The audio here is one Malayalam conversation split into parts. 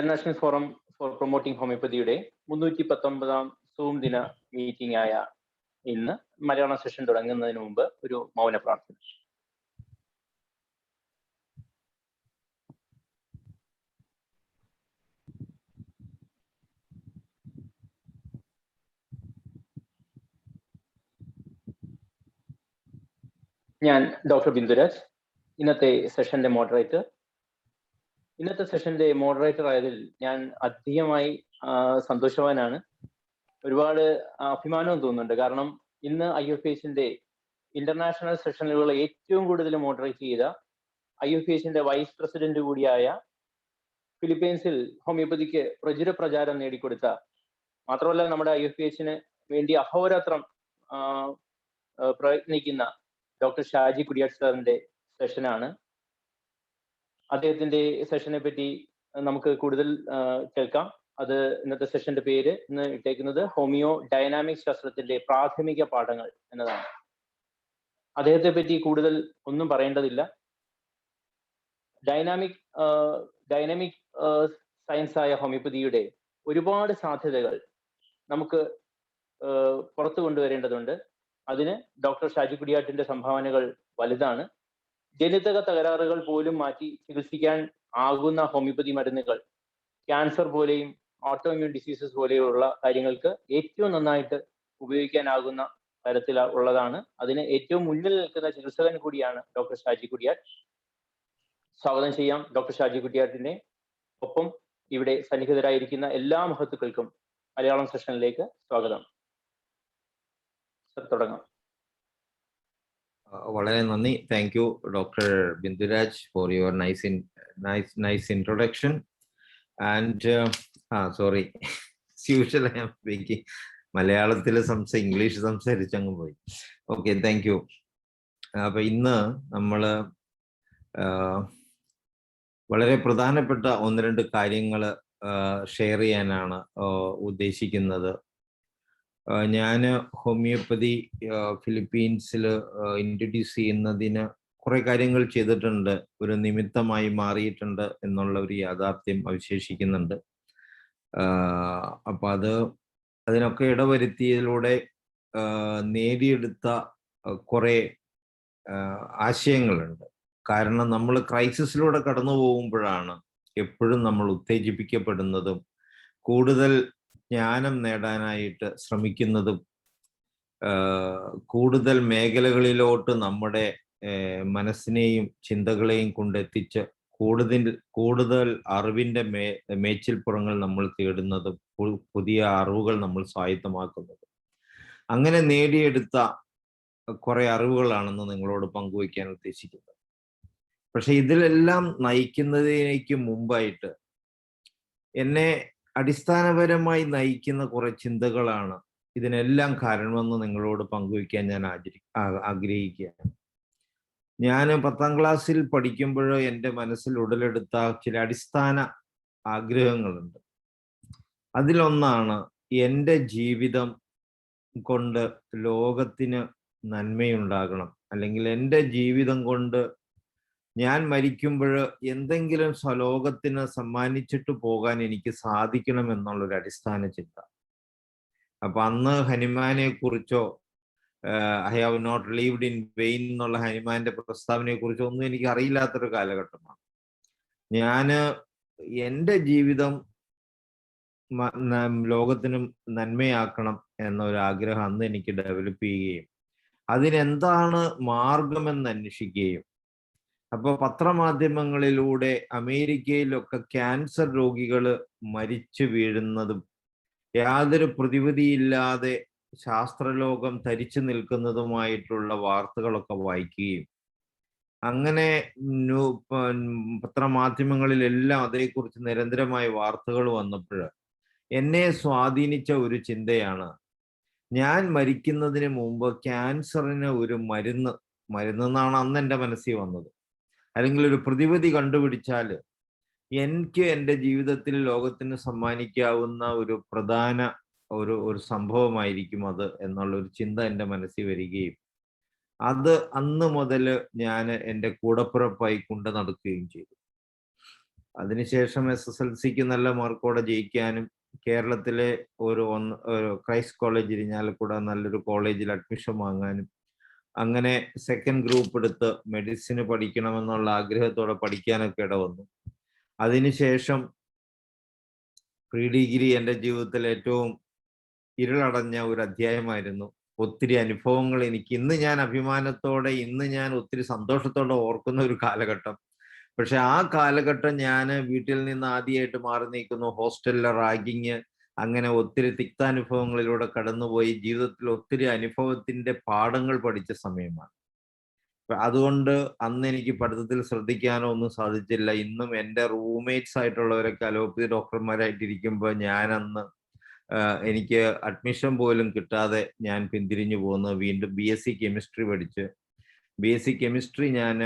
ഇന്റർനാഷണൽ ഫോറം ഫോർ പ്രൊമോട്ടിംഗ് ഹോമിയോപ്പതിയുടെ 319 സൂം ദിന മീറ്റിംഗ് ആയ ഇന്ന് മലയാളം സെഷൻ തുടങ്ങുന്നതിന് മുമ്പ് ഒരു മൗന പ്രാർത്ഥന. ഞാൻ ഡോക്ടർ ബിന്ദുരാജ്, ഇന്നത്തെ സെഷന്റെ മോഡറേറ്റർ. ഇന്നത്തെ സെഷന്റെ മോഡറേറ്റർ ആയതിൽ ഞാൻ അധികമായി സന്തോഷവാനാണ്. ഒരുപാട് അഭിമാനവും തോന്നുന്നുണ്ട്. കാരണം ഇന്ന് IFPHന്റെ ഇന്റർനാഷണൽ സെഷനുകൾ ഏറ്റവും കൂടുതൽ മോഡറേറ്റ് ചെയ്ത IFPHന്റെ വൈസ് പ്രസിഡന്റ് കൂടിയായ, ഫിലിപ്പീൻസിൽ ഹോമിയോപ്പതിക്ക് പ്രചുര പ്രചാരം നേടിക്കൊടുത്ത, മാത്രമല്ല നമ്മുടെ IFPHന് വേണ്ടി അഹോരാത്രം പ്രയത്നിക്കുന്ന ഡോക്ടർ ഷാജി കുടിയാട്ട് സാറിന്റെ സെഷനാണ്. അദ്ദേഹത്തിന്റെ സെഷനെ പറ്റി നമുക്ക് കൂടുതൽ കേൾക്കാം. അത് ഇന്നത്തെ സെഷന്റെ പേര് ഇന്ന് ഇട്ടേക്കുന്നത് ഹോമിയോ ഡൈനാമിക് ശാസ്ത്രത്തിന്റെ പ്രാഥമിക പാഠങ്ങൾ എന്നതാണ്. അദ്ദേഹത്തെ പറ്റി കൂടുതൽ ഒന്നും പറയേണ്ടതില്ല. ഡൈനാമിക് സയൻസ് ആയ ഹോമിയോപ്പതിയുടെ ഒരുപാട് സാധ്യതകൾ നമുക്ക് പുറത്തു കൊണ്ടുവരേണ്ടതുണ്ട്. അതിന് ഡോക്ടർ ഷാജി കുടിയാട്ടിന്റെ സംഭാവനകൾ വലുതാണ്. ജനിതക തകരാറുകൾ പോലും മാറ്റി ചികിത്സിക്കാൻ ആകുന്ന ഹോമിയോപ്പതി മരുന്നുകൾ ക്യാൻസർ പോലെയും ഓട്ടോഇമ്യൂൺ ഡിസീസസ് പോലെയുള്ള കാര്യങ്ങൾക്ക് ഏറ്റവും നന്നായിട്ട് ഉപയോഗിക്കാനാകുന്ന തരത്തിലുള്ളതാണ്. അതിന് ഏറ്റവും മുന്നിൽ നിൽക്കുന്ന ചികിത്സകൻ കൂടിയാണ് ഡോക്ടർ ഷാജി കുടിയാട്ട്. സ്വാഗതം ചെയ്യാം ഡോക്ടർ ഷാജി കുടിയാട്ടിനെ. ഒപ്പം ഇവിടെ സന്നിഹിതരായിരിക്കുന്ന എല്ലാ മഹത്തുക്കൾക്കും മലയാളം സെഷനിലേക്ക് സ്വാഗതം. തുടങ്ങാം. വളരെ നന്ദി. Thank you doctor Binduraj for your nice introduction. And sorry, usual I am speaking മലയാളത്തിൽ ഇംഗ്ലീഷ് സംസാരിച്ചങ്ങ് പോയി. Okay, thank you. അപ്പൊ ഇന്ന് നമ്മൾ വളരെ പ്രധാനപ്പെട്ട ഒന്ന് രണ്ട് കാര്യങ്ങൾ ഷെയർ ചെയ്യാനാണ് ഉദ്ദേശിക്കുന്നത്. ഞാൻ ഹോമിയോപ്പതി ഫിലിപ്പീൻസിൽ ഇൻട്രൊഡ്യൂസ് ചെയ്യുന്നതിന് കുറെ കാര്യങ്ങൾ ചെയ്തിട്ടുണ്ട്, ഒരു നിമിത്തമായി മാറിയിട്ടുണ്ട് എന്നുള്ള ഒരു യാഥാർത്ഥ്യം അവശേഷിക്കുന്നുണ്ട്. അപ്പൊ അതിനൊക്കെ ഇടവരുത്തിയതിലൂടെ നേടിയെടുത്ത കുറെ ആശയങ്ങളുണ്ട്. കാരണം നമ്മൾ ക്രൈസിസിലൂടെ കടന്നു പോകുമ്പോഴാണ് എപ്പോഴും നമ്മൾ ഉത്തേജിപ്പിക്കപ്പെടുന്നതും കൂടുതൽ ജ്ഞാനം നേടാനായിട്ട് ശ്രമിക്കുന്നതും കൂടുതൽ മേഖലകളിലോട്ട് നമ്മുടെ മനസ്സിനെയും ചിന്തകളെയും കൊണ്ടെത്തിച്ച് കൂടുതൽ അറിവിൻ്റെ മേച്ചിൽപ്പുറങ്ങൾ നമ്മൾ തേടുന്നതും പുതിയ അറിവുകൾ നമ്മൾ സ്വായത്തമാക്കുന്നതും. അങ്ങനെ നേടിയെടുത്ത കുറെ അറിവുകളാണെന്ന് നിങ്ങളോട് പങ്കുവയ്ക്കാൻ ഉദ്ദേശിക്കുന്നത്. പക്ഷെ ഇതിലെല്ലാം നയിക്കുന്നതിനേക്ക് മുമ്പായിട്ട് എന്നെ അടിസ്ഥാനപരമായി നയിക്കുന്ന കുറെ ചിന്തകളാണ് ഇതിനെല്ലാം കാരണമെന്ന് നിങ്ങളോട് പങ്കുവയ്ക്കാൻ ഞാൻ ആഗ്രഹിക്കുകയാണ്. ഞാൻ 10ാം ക്ലാസ്സിൽ പഠിക്കുമ്പോൾ എൻ്റെ മനസ്സിൽ ഉടലെടുത്ത ചില അടിസ്ഥാന ആഗ്രഹങ്ങളുണ്ട്. അതിലൊന്നാണ് എൻ്റെ ജീവിതം കൊണ്ട് ലോകത്തിന് നന്മയുണ്ടാകണം, അല്ലെങ്കിൽ എൻ്റെ ജീവിതം കൊണ്ട് ഞാൻ മരിക്കുമ്പോൾ എന്തെങ്കിലും സ്വലോകത്തിന് സമ്മാനിച്ചിട്ട് പോകാൻ എനിക്ക് സാധിക്കണം എന്നുള്ളൊരു അടിസ്ഥാന ചിന്ത. അപ്പൊ അന്ന് ഹനുമാനെ കുറിച്ചോ I have not lived in vain എന്നുള്ള ഹനുമാന്റെ പ്രസ്താവനയെ കുറിച്ചോ ഒന്നും എനിക്ക് അറിയില്ലാത്തൊരു കാലഘട്ടമാണ്. എൻ്റെ ജീവിതം ലോകത്തിനും നന്മയാക്കണം എന്നൊരാഗ്രഹം അന്ന് എനിക്ക് ഡെവലപ്പ് ചെയ്യുകയും അതിനെന്താണ് മാർഗമെന്ന് അന്വേഷിക്കുകയും, അപ്പോൾ പത്രമാധ്യമങ്ങളിലൂടെ അമേരിക്കയിലൊക്കെ ക്യാൻസർ രോഗികൾ മരിച്ചു വീഴുന്നതും യാതൊരു പ്രതിവിധിയില്ലാതെ ശാസ്ത്രലോകം തരിച്ചു നിൽക്കുന്നതുമായിട്ടുള്ള വാർത്തകളൊക്കെ വായിക്കുകയും, അങ്ങനെ പത്രമാധ്യമങ്ങളിലെല്ലാം അതേക്കുറിച്ച് നിരന്തരമായ വാർത്തകൾ വന്നപ്പോൾ എന്നെ സ്വാധീനിച്ച ഒരു ചിന്തയാണ്, ഞാൻ മരിക്കുന്നതിന് മുമ്പ് ക്യാൻസറിന് ഒരു മരുന്നെന്നാണ് അന്ന് എൻ്റെ മനസ്സിൽ വന്നത്, അല്ലെങ്കിൽ ഒരു പ്രതിവിധി കണ്ടുപിടിച്ചാൽ എനിക്ക് എൻ്റെ ജീവിതത്തിൽ ലോകത്തിന് സമ്മാനിക്കാവുന്ന ഒരു പ്രധാന ഒരു സംഭവമായിരിക്കും അത് എന്നുള്ളൊരു ചിന്ത എൻ്റെ മനസ്സിൽ വരികയും അത് അന്ന് മുതൽ ഞാൻ എൻ്റെ കൂടപ്പിറപ്പായി കൊണ്ട് നടക്കുകയും ചെയ്തു. അതിനുശേഷം SSLCക്ക് നല്ല മാർക്കോടെ ജയിക്കാനും കേരളത്തിലെ ഒരു ക്രൈസ്റ്റ് കോളേജ് ഇരിഞ്ഞാലക്കുട നല്ലൊരു കോളേജിൽ അഡ്മിഷൻ വാങ്ങാനും അങ്ങനെ സെക്കൻഡ് ഗ്രൂപ്പ് എടുത്ത് മെഡിസിന് പഠിക്കണമെന്നുള്ള ആഗ്രഹത്തോടെ പഠിക്കാനൊക്കെ ഇടവന്നു. അതിനുശേഷം പ്രീ ഡിഗ്രി എൻ്റെ ജീവിതത്തിൽ ഏറ്റവും ഇരുളടഞ്ഞ ഒരു അധ്യായമായിരുന്നു. ഒത്തിരി അനുഭവങ്ങൾ എനിക്ക് ഇന്ന് ഞാൻ അഭിമാനത്തോടെ ഒത്തിരി സന്തോഷത്തോടെ ഓർക്കുന്ന ഒരു കാലഘട്ടം. പക്ഷെ ആ കാലഘട്ടം ഞാൻ വീട്ടിൽ നിന്ന് ആദ്യമായിട്ട് മാറി നിൽക്കുന്നു. ഹോസ്റ്റലിലെ റാഗിങ്, അങ്ങനെ ഒത്തിരി തിക്താനുഭവങ്ങളിലൂടെ കടന്നുപോയി ജീവിതത്തിൽ ഒത്തിരി അനുഭവത്തിന്റെ പാഠങ്ങൾ പഠിച്ച സമയമാണ്. അതുകൊണ്ട് അന്ന് എനിക്ക് പഠിത്തത്തിൽ ശ്രദ്ധിക്കാനോ ഒന്നും സാധിച്ചില്ല. ഇന്നും എൻ്റെ റൂംമേറ്റ്സ് ആയിട്ടുള്ളവരൊക്കെ അലോപ്പതി ഡോക്ടർമാരായിട്ടിരിക്കുമ്പോൾ ഞാൻ അന്ന് എനിക്ക് അഡ്മിഷൻ പോലും കിട്ടാതെ ഞാൻ പിന്തിരിഞ്ഞു പോകുന്നു. വീണ്ടും BSc കെമിസ്ട്രി പഠിച്ച് BSc കെമിസ്ട്രി ഞാൻ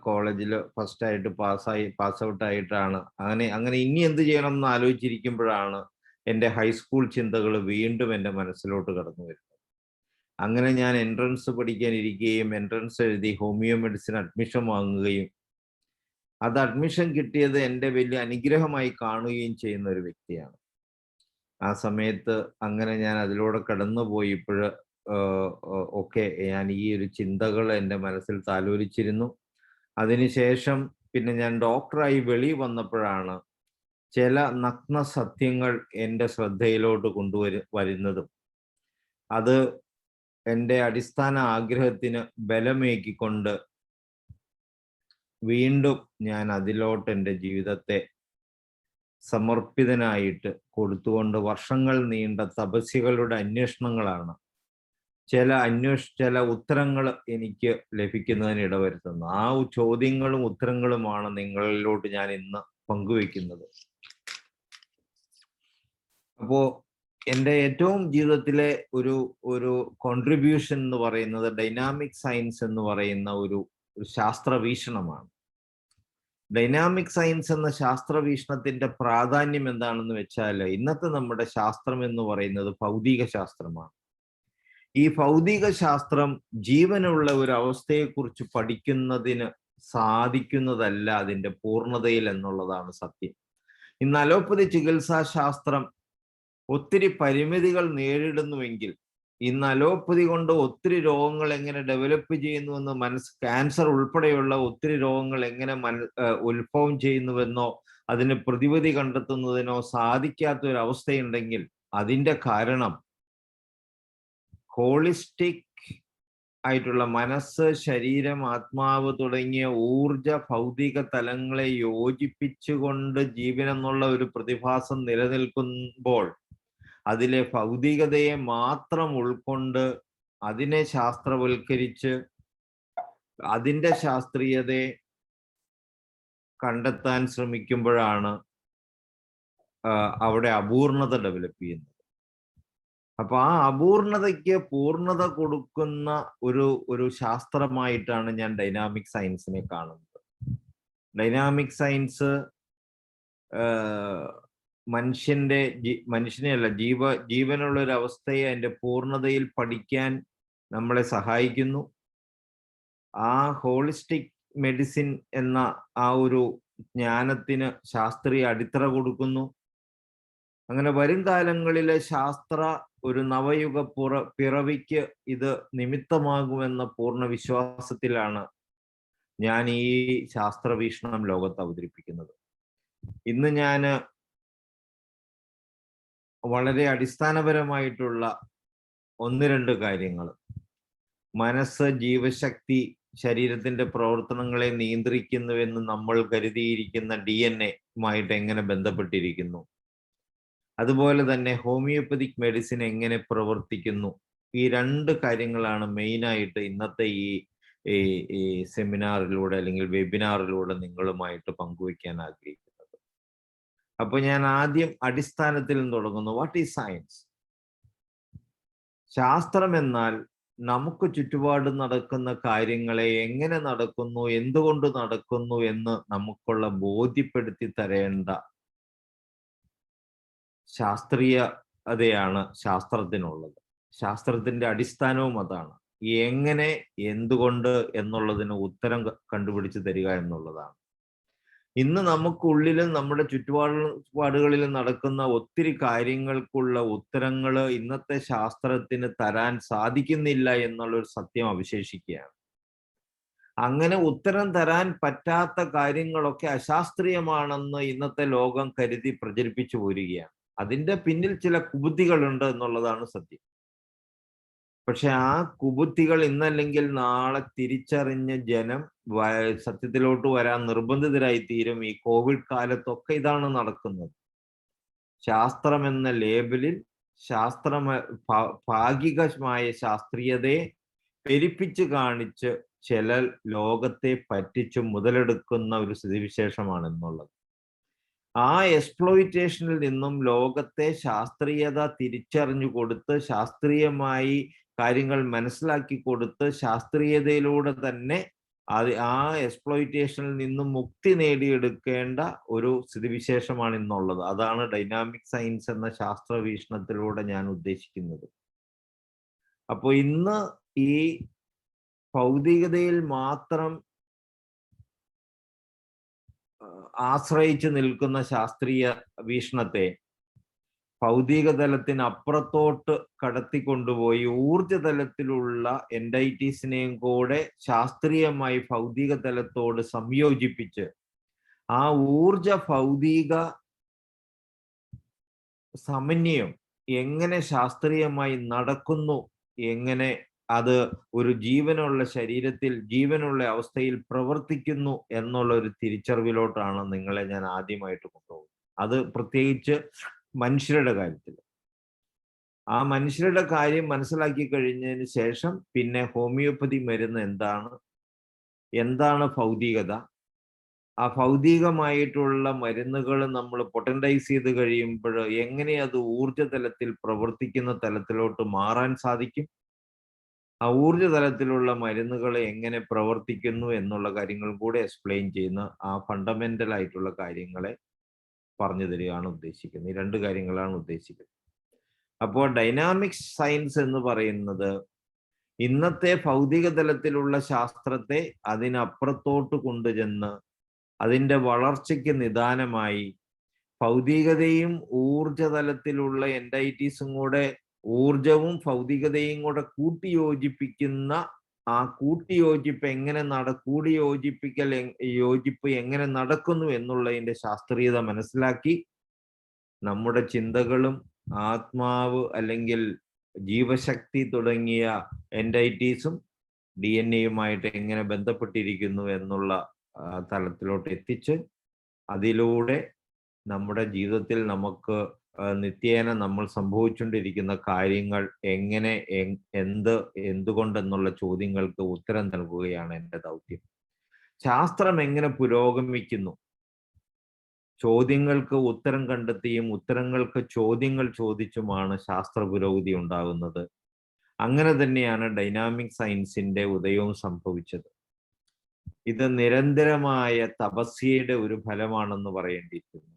കോളേജിൽ ഫസ്റ്റായിട്ട് പാസ് ഔട്ട് ആയിട്ടാണ്. അങ്ങനെ ഇനി എന്ത് ചെയ്യണം എന്ന് ആലോചിച്ചിരിക്കുമ്പോഴാണ് എൻ്റെ ഹൈസ്കൂൾ ചിന്തകൾ വീണ്ടും എൻ്റെ മനസ്സിലോട്ട് കടന്നു വരുന്നത്. അങ്ങനെ ഞാൻ എൻട്രൻസ് പഠിക്കാനിരിക്കുകയും എൻട്രൻസ് എഴുതി ഹോമിയോ മെഡിസിൻ അഡ്മിഷൻ വാങ്ങുകയും അത് അഡ്മിഷൻ കിട്ടിയത് എൻ്റെ വലിയ അനുഗ്രഹമായി കാണുകയും ചെയ്യുന്ന ഒരു വ്യക്തിയാണ്. ആ സമയത്ത് അങ്ങനെ ഞാൻ അതിലൂടെ കടന്നുപോയപ്പോൾ ഒക്കെ ഞാൻ ഈ ഒരു ചിന്തകൾ എൻ്റെ മനസ്സിൽ താലോലിച്ചിരുന്നു. അതിനുശേഷം പിന്നെ ഞാൻ ഡോക്ടറായി വന്നപ്പോഴാണ് ചില നഗ്ന സത്യങ്ങൾ എൻ്റെ ശ്രദ്ധയിലോട്ട് വരുന്നതും അത് എൻ്റെ അടിസ്ഥാന ആഗ്രഹത്തിന് ബലമേക്കിക്കൊണ്ട് വീണ്ടും ഞാൻ അതിലോട്ട് എൻ്റെ ജീവിതത്തെ സമർപ്പിതനായിട്ട് കൊടുത്തുകൊണ്ട് വർഷങ്ങൾ നീണ്ട തപസ്യകളുടെ അന്വേഷണങ്ങളാണ് ചില ഉത്തരങ്ങൾ എനിക്ക് ലഭിക്കുന്നതിന് ഇടവരുത്തുന്നത്. ആ ചോദ്യങ്ങളും ഉത്തരങ്ങളുമാണ് നിങ്ങളിലോട്ട് ഞാൻ ഇന്ന് പങ്കുവെക്കുന്നത്. അപ്പോ എൻ്റെ ഏറ്റവും ജീവിതത്തിലെ ഒരു കോൺട്രിബ്യൂഷൻ എന്ന് പറയുന്നത് ഡൈനാമിക് സയൻസ് എന്ന് പറയുന്ന ഒരു ശാസ്ത്രവീക്ഷണമാണ്. ഡൈനാമിക് സയൻസ് എന്ന ശാസ്ത്രവീക്ഷണത്തിന്റെ പ്രാധാന്യം എന്താണെന്ന് വെച്ചാൽ, ഇന്നത്തെ നമ്മുടെ ശാസ്ത്രം എന്ന് പറയുന്നത് ഭൗതിക ശാസ്ത്രമാണ്. ഈ ഭൗതിക ശാസ്ത്രം ജീവനുള്ള ഒരു അവസ്ഥയെക്കുറിച്ച് പഠിക്കുന്നതിന് സാധിക്കുന്നതല്ല അതിൻ്റെ പൂർണ്ണതയിൽ എന്നുള്ളതാണ് സത്യം. ഇന്ന് അലോപ്പതി ചികിത്സാ ശാസ്ത്രം ഒത്തിരി പരിമിതികൾ നേരിടുന്നുവെങ്കിൽ ഇന്ന് അലോപ്പതി കൊണ്ട് ഒത്തിരി രോഗങ്ങൾ എങ്ങനെ ഡെവലപ്പ് ചെയ്യുന്നുവെന്ന് ക്യാൻസർ ഉൾപ്പെടെയുള്ള ഒത്തിരി രോഗങ്ങൾ എങ്ങനെ ഉത്ഭവം ചെയ്യുന്നുവെന്നോ അതിന് പ്രതിവിധി കണ്ടെത്തുന്നതിനോ സാധിക്കാത്ത ഒരു അവസ്ഥയുണ്ടെങ്കിൽ അതിൻ്റെ കാരണം ഹോളിസ്റ്റിക് ആയിട്ടുള്ള മനസ്സ്, ശരീരം, ആത്മാവ് തുടങ്ങിയ ഊർജ ഭൗതിക തലങ്ങളെ യോജിപ്പിച്ചുകൊണ്ട് ജീവൻ എന്നുള്ള ഒരു പ്രതിഭാസം നിലനിൽക്കുമ്പോൾ അതിലെ ഭൗതികതയെ മാത്രം ഉൾക്കൊണ്ട് അതിനെ ശാസ്ത്രവൽക്കരിച്ച് അതിൻ്റെ ശാസ്ത്രീയതയെ കണ്ടെത്താൻ ശ്രമിക്കുമ്പോഴാണ് അവിടെ അപൂർണത ഡെവലപ്പ് ചെയ്യുന്നത്. അപ്പൊ ആ അപൂർണതയ്ക്ക് പൂർണ്ണത കൊടുക്കുന്ന ഒരു ശാസ്ത്രമായിട്ടാണ് ഞാൻ ഡൈനാമിക് സയൻസിനെ കാണുന്നത്. ഡൈനാമിക് സയൻസ് മനുഷ്യനെയല്ല ജീവനുള്ള ഒരു അവസ്ഥയെ അതിൻ്റെ പൂർണ്ണതയിൽ പഠിക്കാൻ നമ്മളെ സഹായിക്കുന്നു. ആ ഹോളിസ്റ്റിക് മെഡിസിൻ എന്ന ആ ഒരു ജ്ഞാനത്തിന് ശാസ്ത്രീയ അടിത്തറ കൊടുക്കുന്നു. അങ്ങനെ വരും കാലങ്ങളിലെ ഒരു നവയുഗ പിറവിക്ക് ഇത് നിമിത്തമാകുമെന്ന പൂർണ്ണ വിശ്വാസത്തിലാണ് ഞാൻ ഈ ശാസ്ത്രവീക്ഷണം ലോകത്ത് അവതരിപ്പിക്കുന്നത്. ഇന്ന് ഞാൻ വളരെ അടിസ്ഥാനപരമായിട്ടുള്ള 1-2 കാര്യങ്ങൾ, മനസ്സ്, ജീവശക്തി, ശരീരത്തിന്റെ പ്രവർത്തനങ്ങളെ നിയന്ത്രിക്കുന്നുവെന്ന് നമ്മൾ കരുതിയിരിക്കുന്ന DNA എങ്ങനെ ബന്ധപ്പെട്ടിരിക്കുന്നു, അതുപോലെ തന്നെ ഹോമിയോപ്പതിക് മെഡിസിൻ എങ്ങനെ പ്രവർത്തിക്കുന്നു, ഈ 2 കാര്യങ്ങളാണ് മെയിനായിട്ട് ഇന്നത്തെ ഈ സെമിനാറിലൂടെ അല്ലെങ്കിൽ വെബിനാറിലൂടെ നിങ്ങളുമായിട്ട് പങ്കുവയ്ക്കാൻ ആഗ്രഹിക്കുന്നത്. അപ്പോൾ ഞാൻ ആദ്യം അടിസ്ഥാനത്തിൽ നിന്ന് തുടങ്ങുന്നു. What is science? ശാസ്ത്രം എന്നാൽ നമുക്ക് ചുറ്റുപാട് നടക്കുന്ന കാര്യങ്ങളെ എങ്ങനെ നടക്കുന്നു, എന്തുകൊണ്ട് നടക്കുന്നു എന്ന് നമുക്കുള്ള ബോധ്യപ്പെടുത്തി തരേണ്ട ശാസ്ത്രീയതയാണ് ശാസ്ത്രത്തിനുള്ളത്. ശാസ്ത്രത്തിന്റെ അടിസ്ഥാനവും അതാണ്. എങ്ങനെ, എന്തുകൊണ്ട് എന്നുള്ളതിന് ഉത്തരം കണ്ടുപിടിച്ച് തരിക എന്നുള്ളതാണ്. ഇന്ന് നമുക്കുള്ളിലും നമ്മുടെ ചുറ്റുപാടുകളിലും നടക്കുന്ന ഒത്തിരി കാര്യങ്ങൾക്കുള്ള ഉത്തരങ്ങൾ ഇന്നത്തെ ശാസ്ത്രത്തിന് തരാൻ സാധിക്കുന്നില്ല എന്നുള്ളൊരു സത്യം അവശേഷിക്കുകയാണ്. അങ്ങനെ ഉത്തരം തരാൻ പറ്റാത്ത കാര്യങ്ങളൊക്കെ അശാസ്ത്രീയമാണെന്ന് ഇന്നത്തെ ലോകം കരുതി പ്രചരിപ്പിച്ചു പോരുകയാണ്. അതിന്റെ പിന്നിൽ ചില കുബുദ്ധികളുണ്ട് എന്നുള്ളതാണ് സത്യം. പക്ഷെ ആ കുബുദ്ധികൾ ഇന്നല്ലെങ്കിൽ നാളെ തിരിച്ചറിഞ്ഞ് ജനം സത്യത്തിലോട്ട് വരാൻ നിർബന്ധിതരായി തീരും. ഈ കോവിഡ് കാലത്തൊക്കെ ഇതാണ് നടക്കുന്നത്. ശാസ്ത്രം എന്ന ലേബലിൽ ഭാഗികമായ ശാസ്ത്രീയതയെ പെരുപ്പിച്ച് കാണിച്ച് ചില ലോകത്തെ പറ്റിച്ചു മുതലെടുക്കുന്ന ഒരു സ്ഥിതിവിശേഷമാണ് എന്നുള്ളത്. ആ എക്സ്പ്ലോയിറ്റേഷനിൽ നിന്നും ലോകത്തെ ശാസ്ത്രീയത തിരിച്ചറിഞ്ഞു കൊടുത്ത് ശാസ്ത്രീയമായി കാര്യങ്ങൾ മനസ്സിലാക്കി കൊടുത്ത് ശാസ്ത്രീയതയിലൂടെ തന്നെ ആ എക്സ്പ്ലോയിറ്റേഷനിൽ നിന്നും മുക്തി നേടിയെടുക്കേണ്ട ഒരു സ്ഥിതിവിശേഷമാണ് ഇന്നുള്ളത്. അതാണ് ഡൈനാമിക് സയൻസ് എന്ന ശാസ്ത്ര വീക്ഷണത്തിലൂടെ ഞാൻ ഉദ്ദേശിക്കുന്നത്. അപ്പോൾ ഇന്ന് ഈ ഭൗതികതയിൽ മാത്രം ആശ്രയിച്ചു നിൽക്കുന്ന ശാസ്ത്രീയ വീക്ഷണത്തെ ഭൗതിക തലത്തിന് അപ്പുറത്തോട്ട് കടത്തിക്കൊണ്ടുപോയി ഊർജതലത്തിലുള്ള എൻറ്റൈറ്റീസിനെയും കൂടെ ശാസ്ത്രീയമായി ഭൗതിക തലത്തോട് സംയോജിപ്പിച്ച് ആ ഊർജ ഭൗതിക സമന്വയം എങ്ങനെ ശാസ്ത്രീയമായി നടക്കുന്നു, എങ്ങനെ അത് ഒരു ജീവനുള്ള ശരീരത്തിൽ ജീവനുള്ള അവസ്ഥയിൽ പ്രവർത്തിക്കുന്നു എന്നുള്ള ഒരു തിരിച്ചറിവിലോട്ടാണ് നിങ്ങളെ ഞാൻ ആദ്യമായിട്ട് കൊണ്ടുപോകുന്നത്. അത് പ്രത്യേകിച്ച് മനുഷ്യരുടെ കാര്യത്തിൽ. ആ മനുഷ്യരുടെ കാര്യം മനസ്സിലാക്കി കഴിഞ്ഞതിന് ശേഷം പിന്നെ ഹോമിയോപ്പതി മരുന്ന് എന്താണ് ഭൗതികത, ആ ഭൗതികമായിട്ടുള്ള മരുന്നുകൾ നമ്മൾ പൊട്ടൻറ്റൈസ് ചെയ്ത് കഴിയുമ്പോൾ എങ്ങനെ അത് ഊർജതലത്തിൽ പ്രവർത്തിക്കുന്ന തലത്തിലോട്ട് മാറാൻ സാധിക്കും, ആ ഊർജതലത്തിലുള്ള മരുന്നുകൾ എങ്ങനെ പ്രവർത്തിക്കുന്നു എന്നുള്ള കാര്യങ്ങൾ കൂടെ എക്സ്പ്ലെയിൻ ചെയ്യുന്ന ആ ഫണ്ടമെന്റൽ ആയിട്ടുള്ള കാര്യങ്ങളെ പറഞ്ഞു തരികയാണ് ഉദ്ദേശിക്കുന്നത്. ഈ രണ്ട് കാര്യങ്ങളാണ് ഉദ്ദേശിക്കുന്നത്. അപ്പോൾ ഡൈനാമിക്സ് സയൻസ് എന്ന് പറയുന്നത് ഇന്നത്തെ ഭൗതിക തലത്തിലുള്ള ശാസ്ത്രത്തെ അതിനപ്പുറത്തോട്ട് കൊണ്ടുചെന്ന് അതിൻ്റെ വളർച്ചയ്ക്ക് നിദാനമായി ഭൗതികതയും ഊർജതലത്തിലുള്ള എൻറ്റൈറ്റീസും കൂടെ ഊർജവും ഭൗതികതയും കൂടെ കൂട്ടിയോജിപ്പിക്കുന്ന ആ കൂട്ടിയോജിപ്പ് എങ്ങനെ യോജിപ്പ് എങ്ങനെ നടക്കുന്നു എന്നുള്ളതിൻ്റെ ശാസ്ത്രീയത മനസ്സിലാക്കി നമ്മുടെ ചിന്തകളും ആത്മാവ് അല്ലെങ്കിൽ ജീവശക്തി തുടങ്ങിയ എൻറ്റൈറ്റീസും DNA-യുമായിട്ട് എങ്ങനെ ബന്ധപ്പെട്ടിരിക്കുന്നു എന്നുള്ള തലത്തിലോട്ട് എത്തിച്ച് അതിലൂടെ നമ്മുടെ ജീവിതത്തിൽ നമുക്ക് നിത്യേന നമ്മൾ സംഭവിച്ചുകൊണ്ടിരിക്കുന്ന കാര്യങ്ങൾ എങ്ങനെ എന്തുകൊണ്ടെന്നുള്ള ചോദ്യങ്ങൾക്ക് ഉത്തരം നൽകുകയാണ് എൻ്റെ ദൗത്യം. ശാസ്ത്രം എങ്ങനെ പുരോഗമിക്കുന്നു, ചോദ്യങ്ങൾക്ക് ഉത്തരം കണ്ടെത്തിയും ഉത്തരങ്ങൾക്ക് ചോദ്യങ്ങൾ ചോദിച്ചുമാണ് ശാസ്ത്ര പുരോഗതി ഉണ്ടാകുന്നത്. അങ്ങനെ തന്നെയാണ് ഡൈനാമിക് സയൻസിന്റെ ഉദയവും സംഭവിച്ചത്. ഇത് നിരന്തരമായ തപസ്യയുടെ ഒരു ഫലമാണെന്ന് പറയേണ്ടിയിരിക്കുന്നു.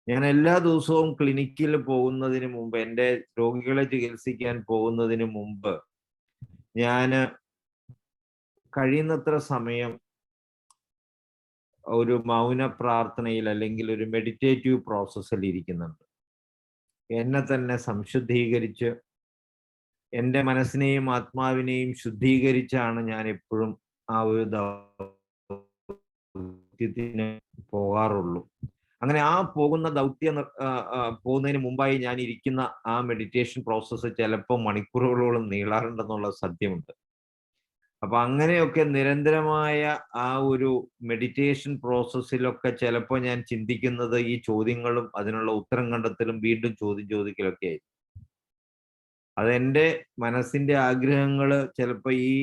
ഞാൻ എല്ലാ ദിവസവും ക്ലിനിക്കിൽ പോകുന്നതിന് മുമ്പ്, എൻ്റെ രോഗികളെ ചികിത്സിക്കാൻ പോകുന്നതിന് മുമ്പ് ഞാൻ കഴിയുന്നത്ര സമയം ഒരു മൗന പ്രാർത്ഥനയിൽ അല്ലെങ്കിൽ ഒരു മെഡിറ്റേറ്റീവ് പ്രോസസ്സിൽ ഇരിക്കുന്നുണ്ട്. എന്നെ തന്നെ സംശുദ്ധീകരിച്ച് എൻ്റെ മനസ്സിനെയും ആത്മാവിനെയും ശുദ്ധീകരിച്ചാണ് ഞാൻ എപ്പോഴും ആ ഒരു ദൗത്യത്തിന് പോകാറുള്ളൂ. അങ്ങനെ ആ പോകുന്ന പോകുന്നതിന് മുമ്പായി ഞാൻ ഇരിക്കുന്ന ആ മെഡിറ്റേഷൻ പ്രോസസ്സ് ചിലപ്പോൾ മണിക്കൂറുകളോളം നീളാറുണ്ടെന്നുള്ള സത്യമുണ്ട്. അപ്പൊ അങ്ങനെയൊക്കെ നിരന്തരമായ ആ ഒരു മെഡിറ്റേഷൻ പ്രോസസ്സിലൊക്കെ ചിലപ്പോൾ ഞാൻ ചിന്തിക്കുന്നത് ഈ ചോദ്യങ്ങളും അതിനുള്ള ഉത്തരം കണ്ടെത്തലും വീണ്ടും ചോദിക്കലൊക്കെ ആയിരിക്കും. അതെൻ്റെ മനസ്സിന്റെ ആഗ്രഹങ്ങൾ ചിലപ്പോൾ ഈ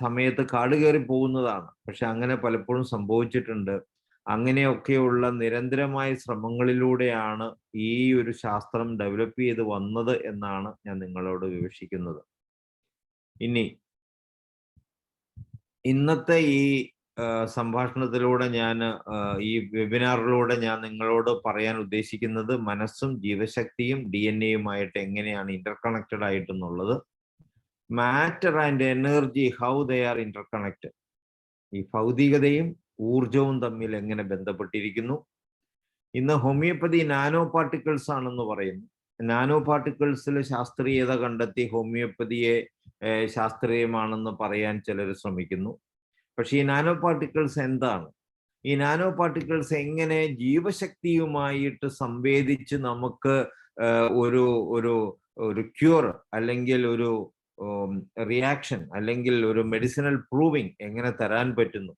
സമയത്ത് കാടുകയറി പോകുന്നതാണ്. പക്ഷെ അങ്ങനെ പലപ്പോഴും സംഭവിച്ചിട്ടുണ്ട്. അങ്ങനെയൊക്കെയുള്ള നിരന്തരമായ ശ്രമങ്ങളിലൂടെയാണ് ഈ ഒരു ശാസ്ത്രം ഡെവലപ്പ് ചെയ്ത് വന്നത് എന്നാണ് ഞാൻ നിങ്ങളോട് വിവക്ഷിക്കുന്നത്. ഇനി ഇന്നത്തെ ഈ സംഭാഷണത്തിലൂടെ ഈ വെബിനാറിലൂടെ ഞാൻ നിങ്ങളോട് പറയാൻ ഉദ്ദേശിക്കുന്നത് മനസ്സും ജീവശക്തിയും DNA-യുമായിട്ട് എങ്ങനെയാണ് ഇന്റർകണക്റ്റഡ് ആയിട്ടെന്നുള്ളത്. Matter and energy, how they are interconnected. ഈ ഭൗതികതയും ഊർജവും തമ്മിൽ എങ്ങനെ ബന്ധപ്പെട്ടിരിക്കുന്നു. ഇന്ന് ഹോമിയോപ്പതി നാനോ പാർട്ടിക്കിൾസ് ആണെന്ന് പറയുന്നു. നാനോ പാർട്ടിക്കിൾസിൽ ശാസ്ത്രീയത കണ്ടെത്തി ഹോമിയോപ്പതിയെ ശാസ്ത്രീയമാണെന്ന് പറയാൻ ചിലർ ശ്രമിക്കുന്നു. പക്ഷേ ഈ നാനോ പാർട്ടിക്കിൾസ് എന്താണ്? ഈ നാനോ പാർട്ടിക്കിൾസ് എങ്ങനെ ജീവശക്തിയുമായിട്ട് സംവേദിച്ച് നമുക്ക് ഒരു ഒരു ഒരു ക്യൂർ അല്ലെങ്കിൽ ഒരു റിയാക്ഷൻ അല്ലെങ്കിൽ ഒരു മെഡിസിനൽ പ്രൂവിങ് എങ്ങനെ തരാൻ പറ്റുന്നു?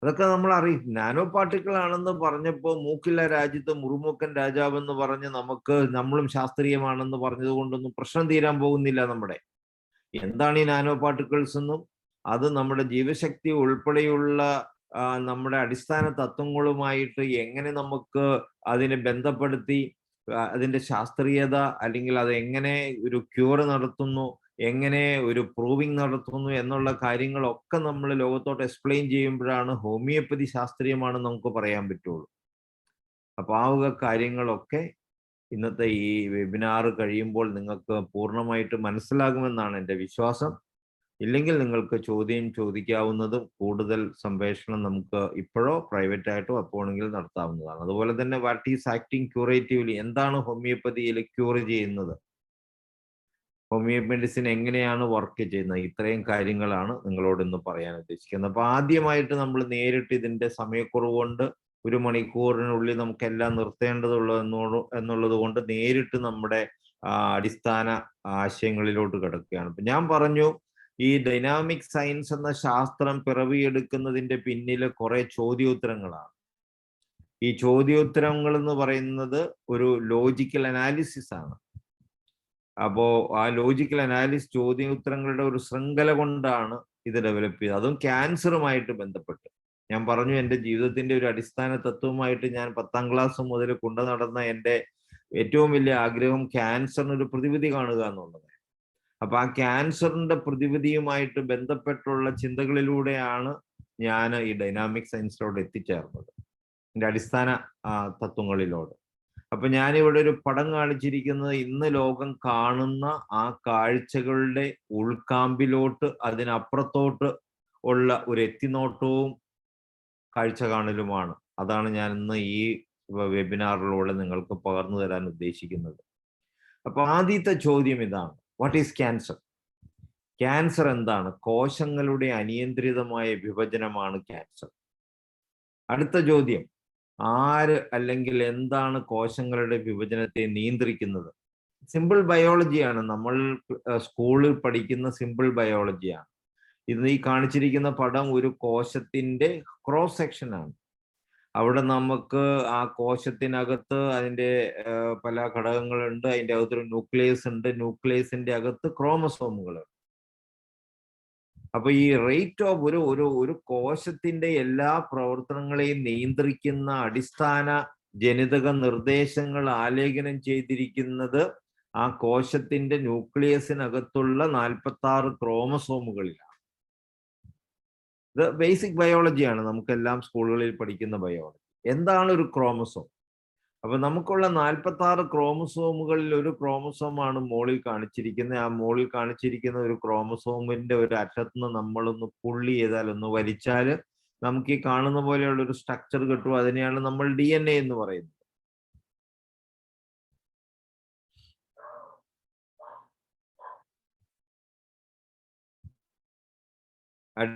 അതൊക്കെ നമ്മൾ അറിയും. നാനോ പാർട്ടിക്കിൾ ആണെന്ന് പറഞ്ഞപ്പോൾ മൂക്കില്ല രാജ്യത്ത് മുറുമൂക്കൻ രാജാവ് എന്ന് പറഞ്ഞ് നമ്മളും ശാസ്ത്രീയമാണെന്ന് പറഞ്ഞത് കൊണ്ടൊന്നും പ്രശ്നം തീരാൻ പോകുന്നില്ല. എന്താണ് ഈ നാനോ പാർട്ടിക്കിൾസ് എന്നും അത് നമ്മുടെ ജീവശക്തി ഉൾപ്പെടെയുള്ള നമ്മുടെ അടിസ്ഥാന തത്വങ്ങളുമായിട്ട് എങ്ങനെ നമുക്ക് അതിനെ ബന്ധപ്പെടുത്തി അതിന്റെ ശാസ്ത്രീയത അല്ലെങ്കിൽ അത് എങ്ങനെ ഒരു ക്യൂർ നടത്തുന്നു, എങ്ങനെ ഒരു പ്രൂവിങ് നടത്തുന്നു എന്നുള്ള കാര്യങ്ങളൊക്കെ നമ്മൾ ലോകത്തോട്ട് എക്സ്പ്ലെയിൻ ചെയ്യുമ്പോഴാണ് ഹോമിയോപ്പതി ശാസ്ത്രീയമാണെന്ന് നമുക്ക് പറയാൻ പറ്റുള്ളൂ. അപ്പൊ ആ വക കാര്യങ്ങളൊക്കെ ഇന്നത്തെ ഈ വെബിനാർ കഴിയുമ്പോൾ നിങ്ങൾക്ക് പൂർണ്ണമായിട്ട് മനസ്സിലാകുമെന്നാണ് എൻ്റെ വിശ്വാസം. ഇല്ലെങ്കിൽ നിങ്ങൾക്ക് ചോദ്യം ചോദിക്കാവുന്നതും കൂടുതൽ സംപ്രേഷണം നമുക്ക് ഇപ്പോഴോ പ്രൈവറ്റ് ആയിട്ടോ എപ്പോഴെങ്കിൽ നടത്താവുന്നതാണ്. അതുപോലെ തന്നെ വാട്ട് ഈസ് ആക്ടിങ് ക്യൂറേറ്റീവ്ലി, എന്താണ് ഹോമിയോപ്പതിയിൽ ക്യൂർ ചെയ്യുന്നത്, ഹോമിയോ മെഡിസിൻ എങ്ങനെയാണ് വർക്ക് ചെയ്യുന്നത്, ഇത്രയും കാര്യങ്ങളാണ് നിങ്ങളോട് ഇന്ന് പറയാൻ ഉദ്ദേശിക്കുന്നത്. അപ്പൊ ആദ്യമായിട്ട് നമ്മൾ നേരിട്ട് ഇതിന്റെ സമയക്കുറവ് കൊണ്ട് 1 മണിക്കൂറിനുള്ളിൽ നമുക്കെല്ലാം എന്നുള്ളത് കൊണ്ട് നേരിട്ട് നമ്മുടെ അടിസ്ഥാന ആശയങ്ങളിലോട്ട് കിടക്കുകയാണ്. ഇപ്പൊ ഞാൻ പറഞ്ഞു, ഈ ഡൈനാമിക് സയൻസ് എന്ന ശാസ്ത്രം പിറവിയെടുക്കുന്നതിന്റെ പിന്നിൽ കുറെ ചോദ്യോത്തരങ്ങളാണ്. ഈ ചോദ്യോത്തരങ്ങൾ എന്ന് പറയുന്നത് ഒരു ലോജിക്കൽ അനാലിസിസ് ആണ്. അപ്പോ ആ ലോജിക്കൽ അനാലിസിസ് ചോദ്യോത്തരങ്ങളുടെ ഒരു ശൃംഖല കൊണ്ടാണ് ഇത് ഡെവലപ്പ് ചെയ്തത്, അതും ക്യാൻസറുമായിട്ട് ബന്ധപ്പെട്ട്. ഞാൻ പറഞ്ഞു, എൻ്റെ ജീവിതത്തിന്റെ ഒരു അടിസ്ഥാന തത്വമായിട്ട് ഞാൻ 10ാം ക്ലാസ് മുതൽ കൊണ്ടു നടന്ന എൻ്റെ ഏറ്റവും വലിയ ആഗ്രഹം ക്യാൻസറിനൊരു പ്രതിവിധി കാണുക എന്നുള്ളത്. അപ്പൊ ആ ക്യാൻസറിന്റെ പ്രതിവിധിയുമായിട്ട് ബന്ധപ്പെട്ടുള്ള ചിന്തകളിലൂടെയാണ് ഞാൻ ഈ ഡൈനാമിക് സയൻസിലോട് എത്തിച്ചേർന്നത്, എൻ്റെ അടിസ്ഥാന തത്വങ്ങളിലോട്. അപ്പൊ ഞാനിവിടെ ഒരു പടം കാണിച്ചിരിക്കുന്നത് ഇന്ന് ലോകം കാണുന്ന ആ കാഴ്ചകളുടെ ഉൾക്കാമ്പിലോട്ട് അതിനപ്പുറത്തോട്ട് ഉള്ള ഒരു എത്തിനോട്ടവും കാഴ്ച കാണലുമാണ്. അതാണ് ഞാൻ ഇന്ന് ഈ വെബിനാറിലൂടെ നിങ്ങൾക്ക് പകർന്നു തരാൻ ഉദ്ദേശിക്കുന്നത്. അപ്പൊ ആദ്യത്തെ ചോദ്യം ഇതാണ്, വാട്ട് ഈസ് ക്യാൻസർ? ക്യാൻസർ എന്താണ്? കോശങ്ങളുടെ അനിയന്ത്രിതമായ വിഭജനമാണ് ക്യാൻസർ. അടുത്ത ചോദ്യം, ആര് അല്ലെങ്കിൽ എന്താണ് കോശങ്ങളുടെ വിഭജനത്തെ നിയന്ത്രിക്കുന്നത്? സിമ്പിൾ ബയോളജിയാണ്, നമ്മൾ സ്കൂളിൽ പഠിക്കുന്ന സിമ്പിൾ ബയോളജിയാണ്. ഇന്ന് ഈ കാണിച്ചിരിക്കുന്ന പടം ഒരു കോശത്തിന്റെ ക്രോസ് സെക്ഷൻ ആണ്. അവിടെ നമുക്ക് ആ കോശത്തിനകത്ത് അതിൻ്റെ പല ഘടകങ്ങളുണ്ട്. അതിൻ്റെ അകത്തൊരു ന്യൂക്ലിയസ് ഉണ്ട്. ന്യൂക്ലിയസിന്റെ അകത്ത് ക്രോമസോമുകളുണ്ട്. അപ്പൊ ഈ റേറ്റ് ഓഫ് ഒരു കോശത്തിന്റെ എല്ലാ പ്രവർത്തനങ്ങളെയും നിയന്ത്രിക്കുന്ന അടിസ്ഥാന ജനിതക നിർദ്ദേശങ്ങൾ ആലേഖനം ചെയ്തിരിക്കുന്നത് ആ കോശത്തിന്റെ ന്യൂക്ലിയസിനകത്തുള്ള 46 ക്രോമസോമുകളിലാണ്. ഇത് ബേസിക് ബയോളജിയാണ്, നമുക്കെല്ലാം സ്കൂളുകളിൽ പഠിക്കുന്ന ബയോളജി. എന്താണ് ഒരു ക്രോമസോം? അപ്പൊ നമുക്കുള്ള 46 ക്രോമസോമുകളിൽ ഒരു ക്രോമസോമാണ് മോളിൽ കാണിച്ചിരിക്കുന്നത്. ആ മോളിൽ കാണിച്ചിരിക്കുന്ന ഒരു ക്രോമസോമിന്റെ ഒരു അറ്റത്തുനിന്ന് നമ്മളൊന്ന് പുള്ളി ചെയ്താൽ, ഒന്ന് വലിച്ചാൽ നമുക്ക് ഈ കാണുന്ന പോലെയുള്ള ഒരു സ്ട്രക്ചർ കിട്ടും. അതിനെയാണ് നമ്മൾ DNA എന്ന് പറയുന്നത്.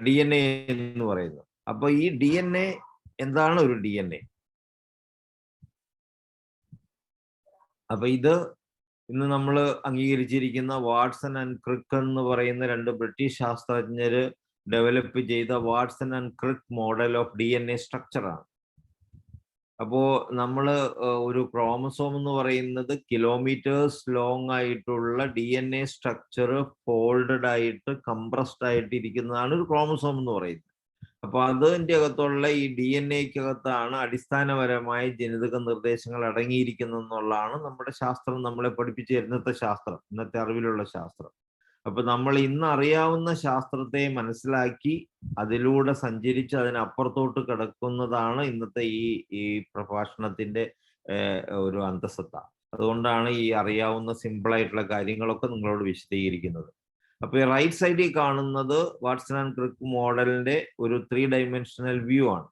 DNA എന്ന് പറയുന്നത്. അപ്പൊ ഈ DNA എന്താണ് ഒരു DNA? അപ്പൊ ഇത് ഇന്ന് നമ്മൾ അംഗീകരിച്ചിരിക്കുന്ന വാട്സൺ ആൻഡ് ക്രിക്ക് എന്ന് പറയുന്ന 2 ബ്രിട്ടീഷ് ശാസ്ത്രജ്ഞര് ഡെവലപ്പ് ചെയ്ത Watson and Crick model of DNA സ്ട്രക്ചറാണ്. അപ്പോ നമ്മൾ ഒരു ക്രോമസോം എന്ന് പറയുന്നത് കിലോമീറ്റേഴ്സ് ലോങ് ആയിട്ടുള്ള DNA സ്ട്രക്ചർ ഫോൾഡഡ് ആയിട്ട് കംപ്രസ്ഡ് ആയിട്ട് ഇരിക്കുന്നതാണ് ഒരു ക്രോമസോം എന്ന് പറയുന്നത്. അപ്പൊ അതിൻ്റെ അകത്തുള്ള ഈ DNA-ക്കകത്താണ് അടിസ്ഥാനപരമായ ജനിതക നിർദ്ദേശങ്ങൾ അടങ്ങിയിരിക്കുന്നതെന്നുള്ളതാണ് നമ്മുടെ ശാസ്ത്രം നമ്മളെ പഠിപ്പിച്ചു ഇന്നത്തെ ശാസ്ത്രം, ഇന്നത്തെ അറിവിലുള്ള ശാസ്ത്രം. അപ്പൊ നമ്മൾ ഇന്ന് അറിയാവുന്ന ശാസ്ത്രത്തെ മനസ്സിലാക്കി അതിലൂടെ സഞ്ചരിച്ച് അതിനപ്പുറത്തോട്ട് കിടക്കുന്നതാണ് ഇന്നത്തെ ഈ പ്രഭാഷണത്തിന്റെ ഒരു അന്തസത്ത. അതുകൊണ്ടാണ് ഈ അറിയാവുന്ന സിമ്പിൾ ആയിട്ടുള്ള കാര്യങ്ങളൊക്കെ നിങ്ങളോട് വിശദീകരിക്കുന്നത്. അപ്പൊ ഈ റൈറ്റ് സൈഡിൽ കാണുന്നത് വാട്സൺ ആൻഡ് ക്രിക്ക് മോഡലിന്റെ ഒരു 3 ഡയമെൻഷണൽ വ്യൂ ആണ്.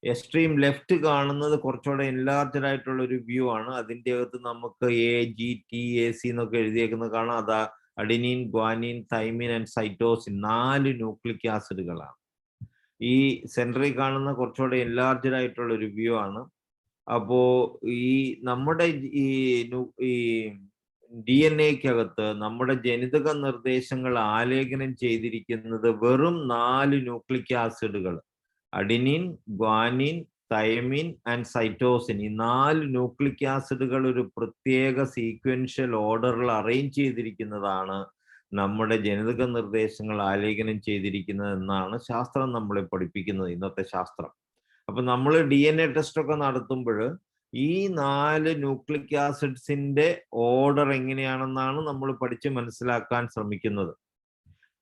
എക്സ്ട്രീം ലെഫ്റ്റ് കാണുന്നത് കുറച്ചുകൂടെ എൻലാർജഡ് ആയിട്ടുള്ള ഒരു വ്യൂ ആണ്. അതിൻ്റെ അകത്ത് നമുക്ക് AGTAC എന്നൊക്കെ എഴുതിയേക്കുന്നത് കാണാം. അതാ adenine, guanine, thymine and cytosine 4 nucleic ആസിഡുകളാണ്. ഈ സെൻട്രൽ കാണുന്ന കുറച്ചുകൂടെ എൻലാർജഡ് ആയിട്ടുള്ള ഒരു വ്യൂ ആണ്. അപ്പോ ഈ നമ്മുടെ ഈ DNA-ക്കകത്ത് നമ്മുടെ ജനിതക നിർദ്ദേശങ്ങൾ ആലേഖനം ചെയ്തിരിക്കുന്നത് വെറും 4 ന്യൂക്ലിക് ആസിഡുകൾ, adenine, guanine, thymine and cytosine. ഈ 4 ന്യൂക്ലിക് ആസിഡുകൾ ഒരു പ്രത്യേക സീക്വൻഷ്യൽ ഓർഡറിൽ അറേഞ്ച് ചെയ്തിരിക്കുന്നതാണ് നമ്മുടെ ജനിതക നിർദ്ദേശങ്ങൾ ആലേഖനം ചെയ്തിരിക്കുന്നത് എന്നാണ് ശാസ്ത്രം നമ്മളെ പഠിപ്പിക്കുന്നത്, ഇന്നത്തെ ശാസ്ത്രം. അപ്പൊ നമ്മൾ DNA ടെസ്റ്റ് ഒക്കെ നടത്തുമ്പോൾ ഈ 4 ന്യൂക്ലിക് ആസിഡ്സിന്റെ ഓർഡർ എങ്ങനെയാണെന്നാണ് നമ്മൾ പഠിച്ച് മനസ്സിലാക്കാൻ ശ്രമിക്കുന്നത്.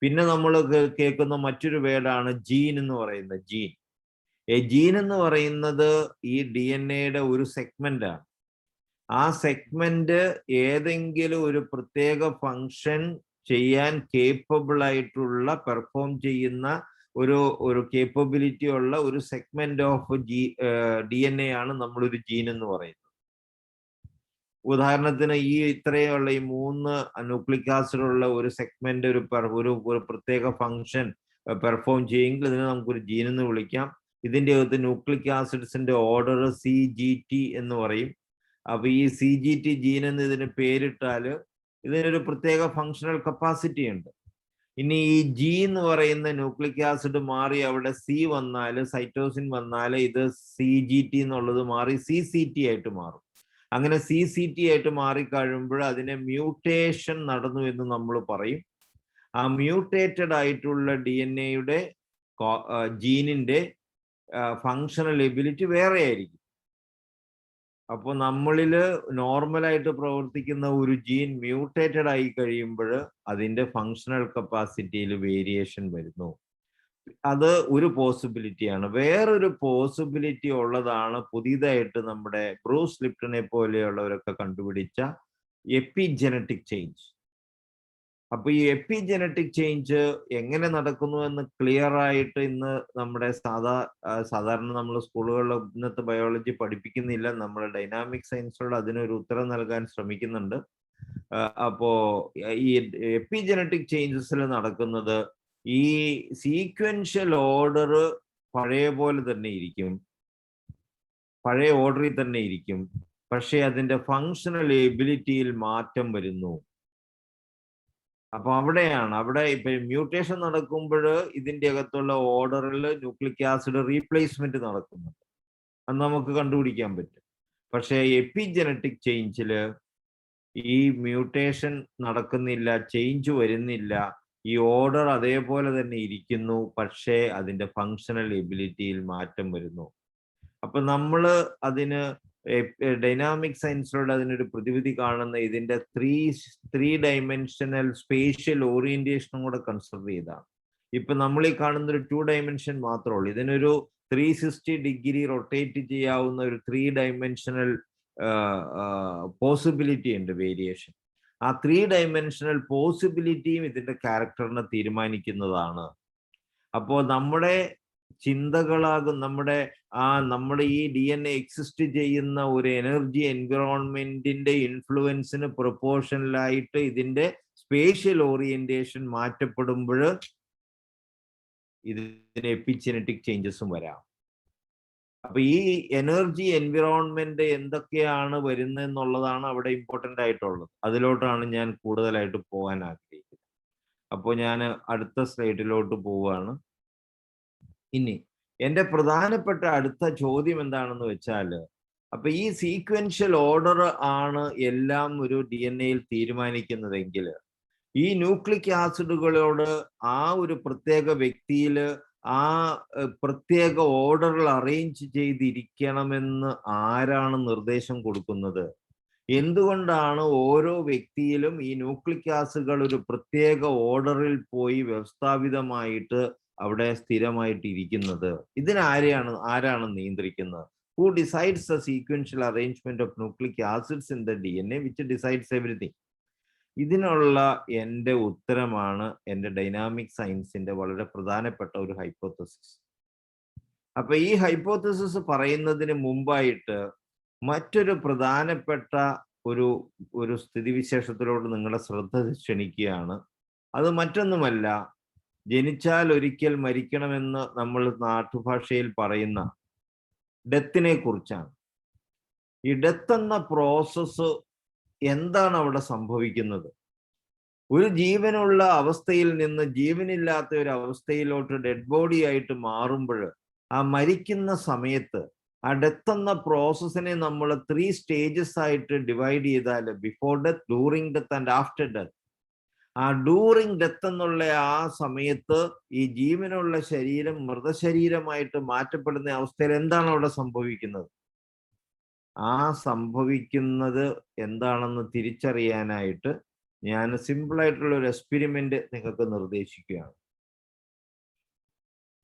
പിന്നെ നമ്മൾ കേൾക്കുന്ന മറ്റൊരു വേർഡാണ് ജീൻ എന്ന് പറയുന്നത്. ജീൻ എന്ന് പറയുന്നത് ഈ DNA-യുടെ ഒരു സെഗ്മെന്റ് ആണ്. ആ സെഗ്മെന്റ് ഏതെങ്കിലും ഒരു പ്രത്യേക ഫങ്ഷൻ ചെയ്യാൻ കേപ്പബിൾ ആയിട്ടുള്ള, പെർഫോം ചെയ്യുന്ന ഒരു കേപ്പബിലിറ്റി ഉള്ള ഒരു സെഗ്മെന്റ് ഓഫ് DNA ആണ് നമ്മളൊരു ജീൻ എന്ന് പറയുന്നത്. ഉദാഹരണത്തിന് ഈ ഇത്രയുള്ള ഈ 3 ന്യൂക്ലിക് ആസിഡ് ഉള്ള ഒരു സെഗ്മെന്റ് ഒരു പ്രത്യേക ഫങ്ഷൻ പെർഫോം ചെയ്യുമെങ്കിൽ ഇതിനെ നമുക്കൊരു ജീൻ എന്ന് വിളിക്കാം. ഇതിൻ്റെ അകത്ത് ന്യൂക്ലിക് ആസിഡ്സിന്റെ ഓർഡർ CGT എന്ന് പറയും. അപ്പൊ ഈ CGT ജീൻ എന്ന് ഇതിന് പേരിട്ടാൽ ഇതിനൊരു പ്രത്യേക ഫങ്ഷണൽ കപ്പാസിറ്റി ഉണ്ട്. ഇനി ഈ G എന്ന് പറയുന്ന ന്യൂക്ലിക് ആസിഡ് മാറി അവിടെ C വന്നാൽ, സൈറ്റോസിൻ വന്നാൽ ഇത് CGT എന്നുള്ളത് മാറി CCT ആയിട്ട് മാറും. അങ്ങനെ CCT ആയിട്ട് മാറിക്കഴിയുമ്പോൾ അതിനെ മ്യൂട്ടേഷൻ നടന്നു എന്ന് നമ്മൾ പറയും. ആ മ്യൂട്ടേറ്റഡ് ആയിട്ടുള്ള DNA-യുടെ ജീനിന്റെ ഫങ്ഷണൽ എബിലിറ്റി വേറെ ആയിരിക്കും. അപ്പോൾ നമ്മളിൽ നോർമലായിട്ട് പ്രവർത്തിക്കുന്ന ഒരു ജീൻ മ്യൂട്ടേറ്റഡ് ആയി കഴിയുമ്പോൾ അതിൻ്റെ ഫങ്ഷണൽ കപ്പാസിറ്റിയിൽ വേരിയേഷൻ വരുന്നു. അത് ഒരു പോസിബിലിറ്റിയാണ്. വേറൊരു പോസിബിലിറ്റി ഉള്ളതാണ് പുതിയതായിട്ട് നമ്മുടെ ബ്രൂസ് ലിപ്റ്റനെ പോലെയുള്ളവരൊക്കെ കണ്ടുപിടിച്ച എപ്പിജനറ്റിക് ചേഞ്ച്. അപ്പൊ ഈ എപ്പിജനറ്റിക് ചേഞ്ച് എങ്ങനെ നടക്കുന്നു എന്ന് ക്ലിയർ ആയിട്ട് ഇന്ന് നമ്മുടെ സാധാരണ നമ്മൾ സ്കൂളുകളിൽ ഇന്നത്തെ ബയോളജി പഠിപ്പിക്കുന്നില്ല. നമ്മൾ ഡൈനാമിക് സയൻസിലൂടെ അതിനൊരു ഉത്തരം നൽകാൻ ശ്രമിക്കുന്നുണ്ട്. അപ്പോ ഈ എപ്പിജനറ്റിക് ചേഞ്ചസിൽ നടക്കുന്നത് ഈ സീക്വൻഷ്യൽ ഓർഡർ പഴയ പോലെ തന്നെ ഇരിക്കും, പഴയ ഓർഡറിൽ തന്നെ ഇരിക്കും, പക്ഷെ അതിന്റെ ഫങ്ഷണൽ എബിലിറ്റിയിൽ മാറ്റം വരുന്നു. അപ്പൊ അവിടെ ഇപ്പൊ മ്യൂട്ടേഷൻ നടക്കുമ്പോൾ ഇതിന്റെ അകത്തുള്ള ഓർഡറിൽ ന്യൂക്ലിക് ആസിഡ് റീപ്ലേസ്മെന്റ് നടക്കുന്നുണ്ട്, അത് നമുക്ക് കണ്ടുപിടിക്കാൻ പറ്റും. പക്ഷെ എപ്പിജനറ്റിക് ചേഞ്ചില് ഈ മ്യൂട്ടേഷൻ നടക്കുന്നില്ല, ചേഞ്ച് വരുന്നില്ല, ഈ ഓർഡർ അതേപോലെ തന്നെ ഇരിക്കുന്നു, പക്ഷേ അതിന്റെ ഫങ്ഷണൽ എബിലിറ്റിയിൽ മാറ്റം വരുന്നു. അപ്പൊ നമ്മൾ അതിന് ഡൈനാമിക് സയൻസിലൂടെ അതിനൊരു പ്രതിവിധി കാണുന്ന ഇതിന്റെ ത്രീ ഡയമെൻഷനൽ സ്പേഷ്യൽ ഓറിയന്റേഷനും കൂടെ കൺസിഡർ ചെയ്താണ്. ഇപ്പൊ നമ്മൾ ഈ കാണുന്ന ഒരു 2 ഡയമെൻഷൻ മാത്രമേ ഉള്ളൂ. ഇതിനൊരു 360 ഡിഗ്രി റൊട്ടേറ്റ് ചെയ്യാവുന്ന ഒരു 3 ഡയമെൻഷനൽ പോസിബിലിറ്റി ഉണ്ട്, വേരിയേഷൻ. ആ 3 ഡയമെൻഷനൽ പോസിബിലിറ്റിയും ഇതിന്റെ ക്യാരക്ടറിനെ തീരുമാനിക്കുന്നതാണ്. അപ്പോൾ നമ്മുടെ ചിന്തകളാകും നമ്മുടെ ഈ DNA എക്സിസ്റ്റ് ചെയ്യുന്ന ഒരു എനർജി എൻവിറോൺമെന്റിന്റെ ഇൻഫ്ലുവൻസിന് പ്രൊപ്പോർഷണലായിട്ട് ഇതിന്റെ സ്പേഷ്യൽ ഓറിയന്റേഷൻ മാറ്റപ്പെടുമ്പോൾ ഇതിന് എപ്പിജനറ്റിക് ചേഞ്ചസും വരാം. അപ്പൊ ഈ എനർജി എൻവിറോൺമെന്റ് എന്തൊക്കെയാണ് വരുന്നതെന്നുള്ളതാണ് അവിടെ ഇമ്പോർട്ടൻ്റ് ആയിട്ടുള്ളത്. അതിലോട്ടാണ് ഞാൻ കൂടുതലായിട്ട് പോകാൻ ആഗ്രഹിക്കുന്നത്. അപ്പോൾ ഞാൻ അടുത്ത സ്ലൈഡിലോട്ട് പോവുകയാണ്. ഇനി എൻ്റെ പ്രധാനപ്പെട്ട അടുത്ത ചോദ്യം എന്താണെന്ന് വെച്ചാൽ, അപ്പൊ ഈ സീക്വൻഷ്യൽ ഓർഡർ ആണ് എല്ലാം ഒരു DNA-യിൽ തീരുമാനിക്കുന്നതെങ്കിൽ ഈ ന്യൂക്ലിക് ആസിഡുകളോട് ആ ഒരു പ്രത്യേക വ്യക്തിയിൽ ആ പ്രത്യേക ഓർഡറിൽ അറേഞ്ച് ചെയ്തിരിക്കണമെന്ന് ആരാണ് നിർദ്ദേശം കൊടുക്കുന്നത്? എന്തുകൊണ്ടാണ് ഓരോ വ്യക്തിയിലും ഈ ന്യൂക്ലിക് ആസിഡുകൾ ഒരു പ്രത്യേക ഓർഡറിൽ പോയി വ്യവസ്ഥാപിതമായിട്ട് അവിടെ സ്ഥിരമായിട്ട് ഇരിക്കുന്നത്? ആരാണ് നിയന്ത്രിക്കുന്നത്? Who decides the sequential arrangement of nucleic acids in the DNA which decides everything? ഇതിനുള്ള എൻ്റെ ഉത്തരമാണ് എൻ്റെ ഡൈനാമിക് സയൻസിന്റെ വളരെ പ്രധാനപ്പെട്ട ഒരു ഹൈപ്പോത്തസിസ്. അപ്പൊ ഈ ഹൈപ്പോത്തസിസ് പറയുന്നതിന് മുമ്പായിട്ട് മറ്റൊരു പ്രധാനപ്പെട്ട ഒരു സ്ഥിതിവിശേഷത്തിലോട്ട് നിങ്ങളുടെ ശ്രദ്ധ ക്ഷണിക്കുകയാണ്. അത് മറ്റൊന്നുമല്ല, ജനിച്ചാൽ ഒരിക്കൽ മരിക്കണമെന്ന് നമ്മൾ നാട്ടുഭാഷയിൽ പറയുന്ന ഡെത്തിനെ കുറിച്ചാണ്. ഈ ഡെത്ത് എന്ന പ്രോസസ്സ് എന്താണ് അവിടെ സംഭവിക്കുന്നത്? ഒരു ജീവനുള്ള അവസ്ഥയിൽ നിന്ന് ജീവനില്ലാത്ത ഒരു അവസ്ഥയിലോട്ട് ഡെഡ് ബോഡി ആയിട്ട് മാറുമ്പോൾ ആ മരിക്കുന്ന സമയത്ത് ആ ഡെത്ത് എന്ന പ്രോസസ്സിനെ നമ്മൾ 3 സ്റ്റേജസ് ആയിട്ട് ഡിവൈഡ് ചെയ്താൽ, before death, during death and after death, ആ ഡ്യൂറിങ് ഡെത്ത് എന്നുള്ള ആ സമയത്ത് ഈ ജീവനുള്ള ശരീരം മൃതശരീരമായിട്ട് മാറ്റപ്പെടുന്ന അവസ്ഥയിൽ എന്താണ് അവിടെ സംഭവിക്കുന്നത്? ആ സംഭവിക്കുന്നത് എന്താണെന്ന് തിരിച്ചറിയാനായിട്ട് ഞാൻ സിമ്പിളായിട്ടുള്ള ഒരു എക്സ്പെരിമെന്റ് നിങ്ങൾക്ക് നിർദ്ദേശിക്കുകയാണ്.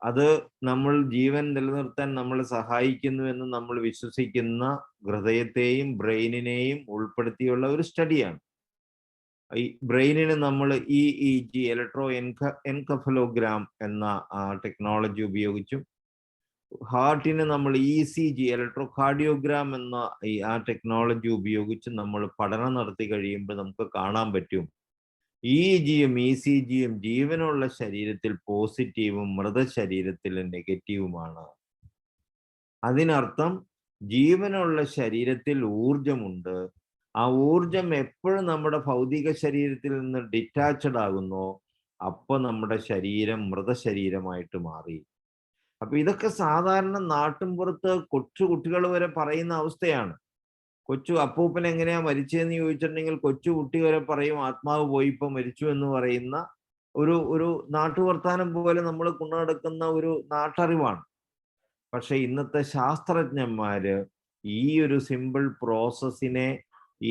അത് നമ്മൾ ജീവൻ നിലനിർത്താൻ നമ്മളെ സഹായിക്കുന്നുവെന്ന് നമ്മൾ വിശ്വസിക്കുന്ന ഹൃദയത്തെയും ബ്രെയിനിനെയും ഉൾപ്പെടുത്തിയുള്ള ഒരു സ്റ്റഡിയാണ്. ഈ ബ്രെയിനിന് നമ്മൾ EEG, ഇലക്ട്രോ എൻകഫലോഗ്രാം എന്ന ടെക്നോളജി ഉപയോഗിച്ചും, ഹാർട്ടിന് നമ്മൾ ECG, ഇലക്ട്രോ കാർഡിയോഗ്രാം എന്ന ആ ടെക്നോളജി ഉപയോഗിച്ച് നമ്മൾ പഠനം നടത്തി കഴിയുമ്പോൾ നമുക്ക് കാണാൻ പറ്റും EEGയും ECGയും ജീവനുള്ള ശരീരത്തിൽ പോസിറ്റീവും മൃതശരീരത്തിൽ നെഗറ്റീവുമാണ്. അതിനർത്ഥം ജീവനുള്ള ശരീരത്തിൽ ഊർജമുണ്ട്. ആ ഊർജം എപ്പോഴും നമ്മുടെ ഭൗതിക ശരീരത്തിൽ നിന്ന് ഡിറ്റാച്ചഡ് ആകുന്നോ അപ്പോൾ നമ്മുടെ ശരീരം മൃതശരീരമായിട്ട് മാറി. അപ്പൊ ഇതൊക്കെ സാധാരണ നാട്ടിൻപുറത്ത് കൊച്ചു കുട്ടികൾ വരെ പറയുന്ന അവസ്ഥയാണ്. കൊച്ചു അപ്പൂപ്പൻ എങ്ങനെയാ മരിച്ചതെന്ന് ചോദിച്ചിട്ടുണ്ടെങ്കിൽ കൊച്ചു കുട്ടി വരെ പറയും ആത്മാവ് പോയി ഇപ്പൊ മരിച്ചു എന്ന് പറയുന്ന ഒരു നാട്ടുവർത്താനം പോലെ നമ്മൾ കൊണ്ടുനടക്കുന്ന ഒരു നാട്ടറിവാണ്. പക്ഷെ ഇന്നത്തെ ശാസ്ത്രജ്ഞന്മാര് ഈ ഒരു സിമ്പിൾ പ്രോസസ്സിനെ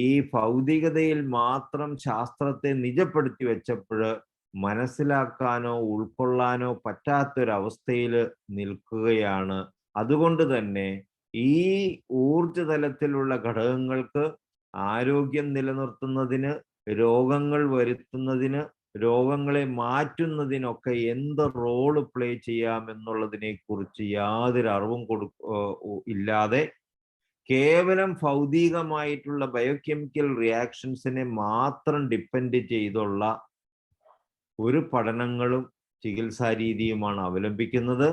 ഈ ഭൗതികതയിൽ മാത്രം ശാസ്ത്രത്തെ നിജപ്പെടുത്തി വെച്ചപ്പോൾ മനസ്സിലാക്കാനോ ഉൾക്കൊള്ളാനോ പറ്റാത്തൊരവസ്ഥയിൽ നിൽക്കുകയാണ്. അതുകൊണ്ട് തന്നെ ഈ ഊർജതലത്തിലുള്ള ഘടകങ്ങൾക്ക് ആരോഗ്യം നിലനിർത്തുന്നതിന്, രോഗങ്ങൾ വരുത്തുന്നതിന്, രോഗങ്ങളെ മാറ്റുന്നതിനൊക്കെ എന്ത് റോള് പ്ലേ ചെയ്യാമെന്നുള്ളതിനെ കുറിച്ച് യാതൊരു അറിവും ഇല്ലാതെ കേവലം ഭൗതികമായിട്ടുള്ള ബയോകെമിക്കൽ റിയാക്ഷൻസിനെ മാത്രം ഡിപ്പെൻഡ് ചെയ്തുള്ള ഒരു പഠനങ്ങളും ചികിത്സാ രീതിയുമാണ് അവലംബിക്കുന്നത്.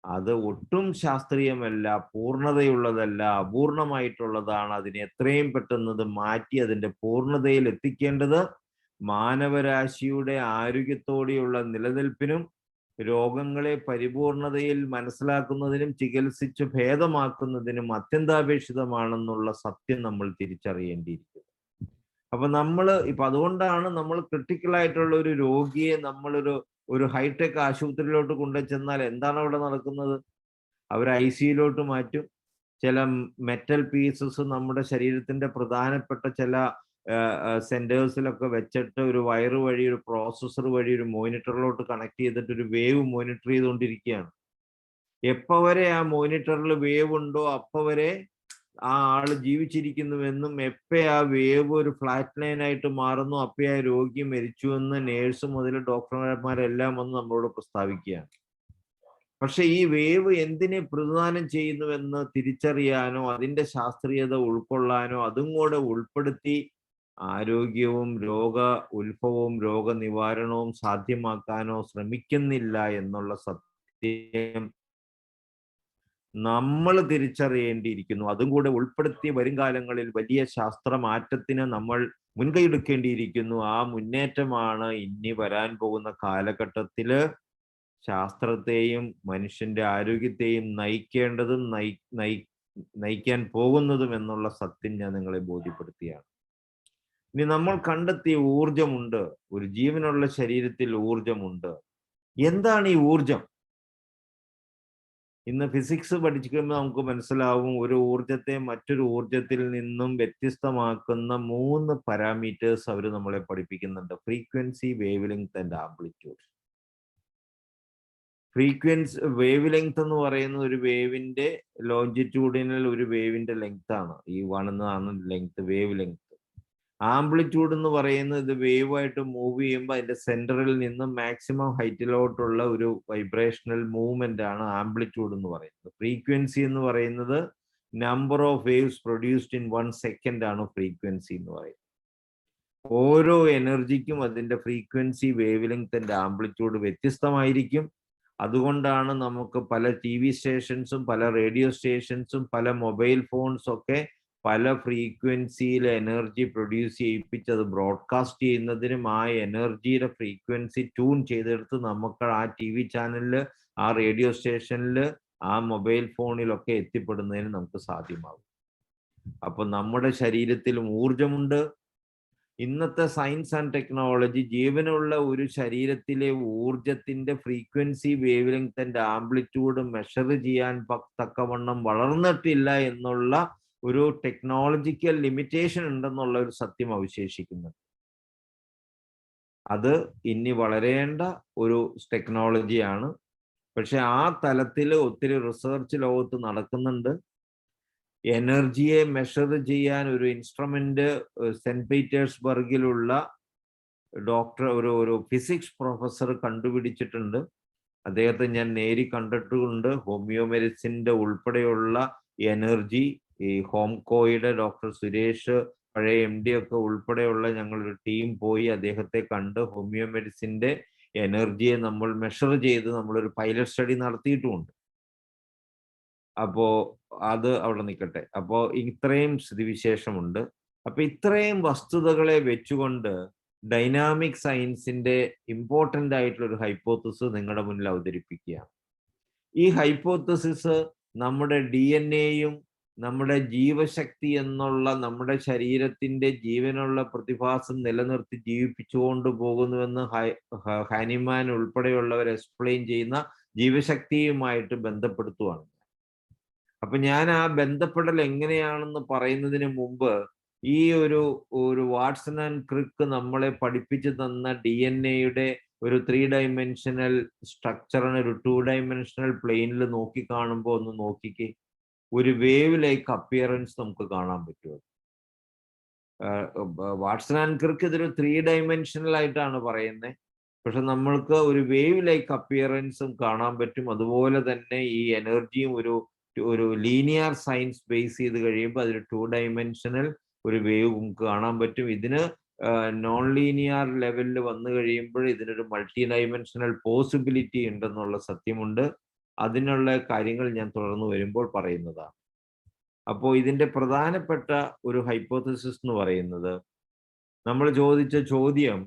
അത് ഒട്ടും ശാസ്ത്രീയമല്ല, പൂർണ്ണതയുള്ളതല്ല, അപൂർണമായിട്ടുള്ളതാണ്. അതിനെ എത്രയും പെട്ടെന്ന് മാറ്റി അതിൻ്റെ പൂർണ്ണതയിൽ എത്തിക്കേണ്ടത് മാനവരാശിയുടെ ആരോഗ്യത്തോടെയുള്ള നിലനിൽപ്പിനും രോഗങ്ങളെ പരിപൂർണതയിൽ മനസ്സിലാക്കുന്നതിനും ചികിത്സിച്ച് ഭേദമാക്കുന്നതിനും അത്യന്താപേക്ഷിതമാണെന്നുള്ള സത്യം നമ്മൾ തിരിച്ചറിയേണ്ടിയിരിക്കുന്നു. അപ്പൊ ഇപ്പൊ അതുകൊണ്ടാണ് നമ്മൾ ക്രിട്ടിക്കലായിട്ടുള്ള ഒരു രോഗിയെ ഒരു ഹൈടെക് ആശുപത്രിയിലോട്ട് കൊണ്ടുചെന്നാൽ എന്താണ് അവിടെ നടക്കുന്നത്? അവർ ICUയിലോട്ട് മാറ്റും. ചില മെറ്റൽ പീസസ് നമ്മുടെ ശരീരത്തിന്റെ പ്രധാനപ്പെട്ട ചില സെന്റേഴ്സിലൊക്കെ വെച്ചിട്ട് ഒരു വയറ് വഴി, ഒരു പ്രോസസ്സർ വഴി ഒരു മോണിറ്ററിലോട്ട് കണക്ട് ചെയ്തിട്ട് ഒരു വേവ് മോണിറ്റർ ചെയ്തുകൊണ്ടിരിക്കുകയാണ്. എപ്പോ വരെ ആ മോണിറ്ററിൽ വേവ് ഉണ്ടോ അപ്പൊ വരെ ആ ആള് ജീവിച്ചിരിക്കുന്നുവെന്നും എപ്പോ ആ വേവ് ഒരു ഫ്ലാറ്റ് ലൈൻ ആയിട്ട് മാറുന്നു അപ്പൊ ആ രോഗി മരിച്ചുവെന്ന് നേഴ്സ് മുതൽ ഡോക്ടർമാരെല്ലാം വന്ന് നമ്മളോട് പ്രസ്താവിക്കുകയാണ്. പക്ഷെ ഈ വേവ് എന്തിനെ പ്രതിദാനം ചെയ്യുന്നുവെന്ന് തിരിച്ചറിയാനോ അതിന്റെ ശാസ്ത്രീയത ഉൾക്കൊള്ളാനോ അതും കൂടെ ഉൾപ്പെടുത്തി ആരോഗ്യവും ഉത്ഭവവും രോഗനിവാരണവും സാധ്യമാക്കാനോ ശ്രമിക്കുന്നില്ല എന്നുള്ള സത്യം നമ്മൾ തിരിച്ചറിയേണ്ടിയിരിക്കുന്നു. അതും കൂടെ ഉൾപ്പെടുത്തി വരും കാലങ്ങളിൽ വലിയ ശാസ്ത്ര മാറ്റത്തിന് നമ്മൾ മുൻകൈയെടുക്കേണ്ടിയിരിക്കുന്നു. ആ മുന്നേറ്റമാണ് ഇനി വരാൻ പോകുന്ന കാലഘട്ടത്തില് ശാസ്ത്രത്തെയും മനുഷ്യന്റെ ആരോഗ്യത്തെയും നയിക്കേണ്ടതും നയിക്കാൻ പോകുന്നതും എന്നുള്ള സത്യം ഞാൻ നിങ്ങളെ ബോധ്യപ്പെടുത്തിയാണ്. ഇനി നമ്മൾ കണ്ടെത്തിയ ഊർജമുണ്ട്, ഒരു ജീവനുള്ള ശരീരത്തിൽ ഊർജമുണ്ട്. എന്താണ് ഈ ഊർജം? ഇന്ന് ഫിസിക്സ് പഠിക്കുമ്പോൾ നമുക്ക് മനസ്സിലാവും ഒരു ഊർജത്തെ മറ്റൊരു ഊർജത്തിൽ നിന്നും വ്യത്യസ്തമാക്കുന്ന 3 പാരാമീറ്റേഴ്സ് അവർ നമ്മളെ പഠിപ്പിക്കുന്നുണ്ട്: frequency, wavelength and amplitude. Wave length എന്ന് പറയുന്നത് ഒരു വേവിന്റെ ലോഞ്ചിറ്റ്യൂഡിനൽ ഒരു വേവിന്റെ ലെങ്ത് ആണ്. ഈ 1 എന്നാണ് ലെങ്ത്, വേവ് ലെങ്ത്. ആംപ്ലിറ്റ്യൂഡ് എന്ന് പറയുന്നത് ഇത് വേവ് ആയിട്ട് മൂവ് ചെയ്യുമ്പോൾ അതിന്റെ സെന്ററിൽ നിന്ന് മാക്സിമം ഹൈറ്റിലോട്ടുള്ള ഒരു വൈബ്രേഷണൽ മൂവ്മെന്റ് ആണ് ആംപ്ലിറ്റ്യൂഡ് എന്ന് പറയുന്നത്. ഫ്രീക്വൻസി എന്ന് പറയുന്നത് number of waves produced in 1 second ആണ് ഫ്രീക്വൻസി എന്ന് പറയുന്നത്. ഓരോ എനർജിക്കും അതിന്റെ ഫ്രീക്വൻസി, വേവ് ലെങ്ത്, ആംപ്ലിറ്റ്യൂഡ് വ്യത്യസ്തമായിരിക്കും. അതുകൊണ്ടാണ് നമുക്ക് പല TV സ്റ്റേഷൻസും പല റേഡിയോ സ്റ്റേഷൻസും പല മൊബൈൽ ഫോൺസും ഒക്കെ പല ഫ്രീക്വൻസിയിൽ എനർജി പ്രൊഡ്യൂസ് ചെയ്യിപ്പിച്ച് അത് ബ്രോഡ്കാസ്റ്റ് ചെയ്യുന്നതിനും ആ എനർജിയുടെ ഫ്രീക്വൻസി ട്യൂൺ ചെയ്തെടുത്ത് നമുക്ക് ആ TV ചാനലിൽ, ആ റേഡിയോ സ്റ്റേഷനിൽ, ആ മൊബൈൽ ഫോണിലൊക്കെ എത്തിപ്പെടുന്നതിന് നമുക്ക് സാധ്യമാകും. അപ്പൊ നമ്മുടെ ശരീരത്തിലും ഊർജമുണ്ട്. ഇന്നത്തെ സയൻസ് ആൻഡ് ടെക്നോളജി ജീവനുള്ള ഒരു ശരീരത്തിലെ ഊർജത്തിന്റെ frequency, wavelength, amplitude measure ചെയ്യാൻ തക്കവണ്ണം വളർന്നിട്ടില്ല എന്നുള്ള ഒരു ടെക്നോളജിക്കൽ ലിമിറ്റേഷൻ ഉണ്ടെന്നുള്ള ഒരു സത്യം അവശേഷിക്കുന്നുണ്ട്. അത് ഇനി വളരേണ്ട ഒരു ടെക്നോളജിയാണ്. പക്ഷെ ആ തലത്തിൽ ഒത്തിരി റിസർച്ച് ലോകത്ത് നടക്കുന്നുണ്ട്. എനർജിയെ മെഷർ ചെയ്യാൻ ഒരു ഇൻസ്ട്രുമെന്റ് സെന്റ് പീറ്റേഴ്സ്ബർഗിലുള്ള ഡോക്ടർ, ഒരു ഫിസിക്സ് പ്രൊഫസർ കണ്ടുപിടിച്ചിട്ടുണ്ട്. അദ്ദേഹത്തെ ഞാൻ നേരി കണ്ടിട്ടുണ്ട്. ഹോമിയോ മെഡിസിന്റെ ഉൾപ്പെടെയുള്ള എനർജി, ഈ ഹോംകോയുടെ ഡോക്ടർ സുരേഷ്, പഴയ MD ഒക്കെ ഉൾപ്പെടെയുള്ള ഞങ്ങളൊരു ടീം പോയി അദ്ദേഹത്തെ കണ്ട് ഹോമിയോ മെഡിസിന്റെ എനർജിയെ നമ്മൾ മെഷർ ചെയ്ത് നമ്മളൊരു പൈലറ്റ് സ്റ്റഡി നടത്തിയിട്ടുമുണ്ട്. അപ്പോ അത് അവിടെ നിൽക്കട്ടെ. അപ്പോ ഇത്രയും സ്ഥിതിവിശേഷമുണ്ട്. അപ്പൊ ഇത്രയും വസ്തുതകളെ വെച്ചുകൊണ്ട് ഡൈനാമിക് സയൻസിന്റെ ഇമ്പോർട്ടൻ്റ് ആയിട്ടുള്ള ഒരു ഹൈപ്പോത്തസിസ് നിങ്ങളുടെ മുന്നിൽ അവതരിപ്പിക്കുകയാണ്. ഈ ഹൈപ്പോത്തസിസ് നമ്മുടെ DNA-യും നമ്മുടെ ജീവശക്തി എന്നുള്ള നമ്മുടെ ശരീരത്തിന്റെ ജീവനുള്ള പ്രതിഭാസം നിലനിർത്തി ജീവിപ്പിച്ചുകൊണ്ട് പോകുന്നുവെന്ന് ഹാനിമാൻ ഉൾപ്പെടെയുള്ളവർ എക്സ്പ്ലെയിൻ ചെയ്യുന്ന ജീവശക്തിയുമായിട്ട് ബന്ധപ്പെടുത്തുവാണ്. അപ്പൊ ഞാൻ ആ ബന്ധപ്പെടൽ എങ്ങനെയാണെന്ന് പറയുന്നതിന് മുമ്പ് ഈ ഒരു വാട്സൺ ആൻഡ് ക്രിക്ക് നമ്മളെ പഠിപ്പിച്ചു തന്ന DNA-യുടെ ഒരു 3 ഡൈമെൻഷനൽ സ്ട്രക്ചറിന് ഒരു 2 ഡൈമെൻഷനൽ പ്ലെയിനിൽ നോക്കി കാണുമ്പോൾ ഒന്ന് നോക്കിക്കേ, ഒരു വേവ് ലൈക്ക് അപ്പിയറൻസ് നമുക്ക് കാണാൻ പറ്റുമോ? വാട്സൺ ആൻഡ് ക്രിക്ക് ഇതൊരു 3 ഡൈമെൻഷനൽ ആയിട്ടാണ് പറയുന്നത്. പക്ഷെ നമ്മൾക്ക് ഒരു വേവ് ലൈക്ക് അപ്പിയറൻസും കാണാൻ പറ്റും. അതുപോലെ തന്നെ ഈ എനർജിയും ഒരു ലീനിയർ സയൻസ് ബേസ് ചെയ്ത് കഴിയുമ്പോൾ അതിൽ 2 ഡൈമെൻഷനൽ ഒരു വേവ് നമുക്ക് കാണാൻ പറ്റും. ഇതിന് നോൺ ലീനിയർ ലെവലിൽ വന്നു കഴിയുമ്പോൾ ഇതിനൊരു മൾട്ടി ഡൈമെൻഷനൽ പോസിബിലിറ്റി ഉണ്ടെന്നുള്ള സത്യമുണ്ട്. അതിനുള്ള കാര്യങ്ങൾ ഞാൻ തുടർന്ന് വരുമ്പോൾ പറയുന്നതാണ്. അപ്പോൾ ഇതിന്റെ പ്രധാനപ്പെട്ട ഒരു ഹൈപ്പോത്തസിസ് എന്ന് പറയുന്നത്, നമ്മൾ ചോദിച്ച ചോദ്യം,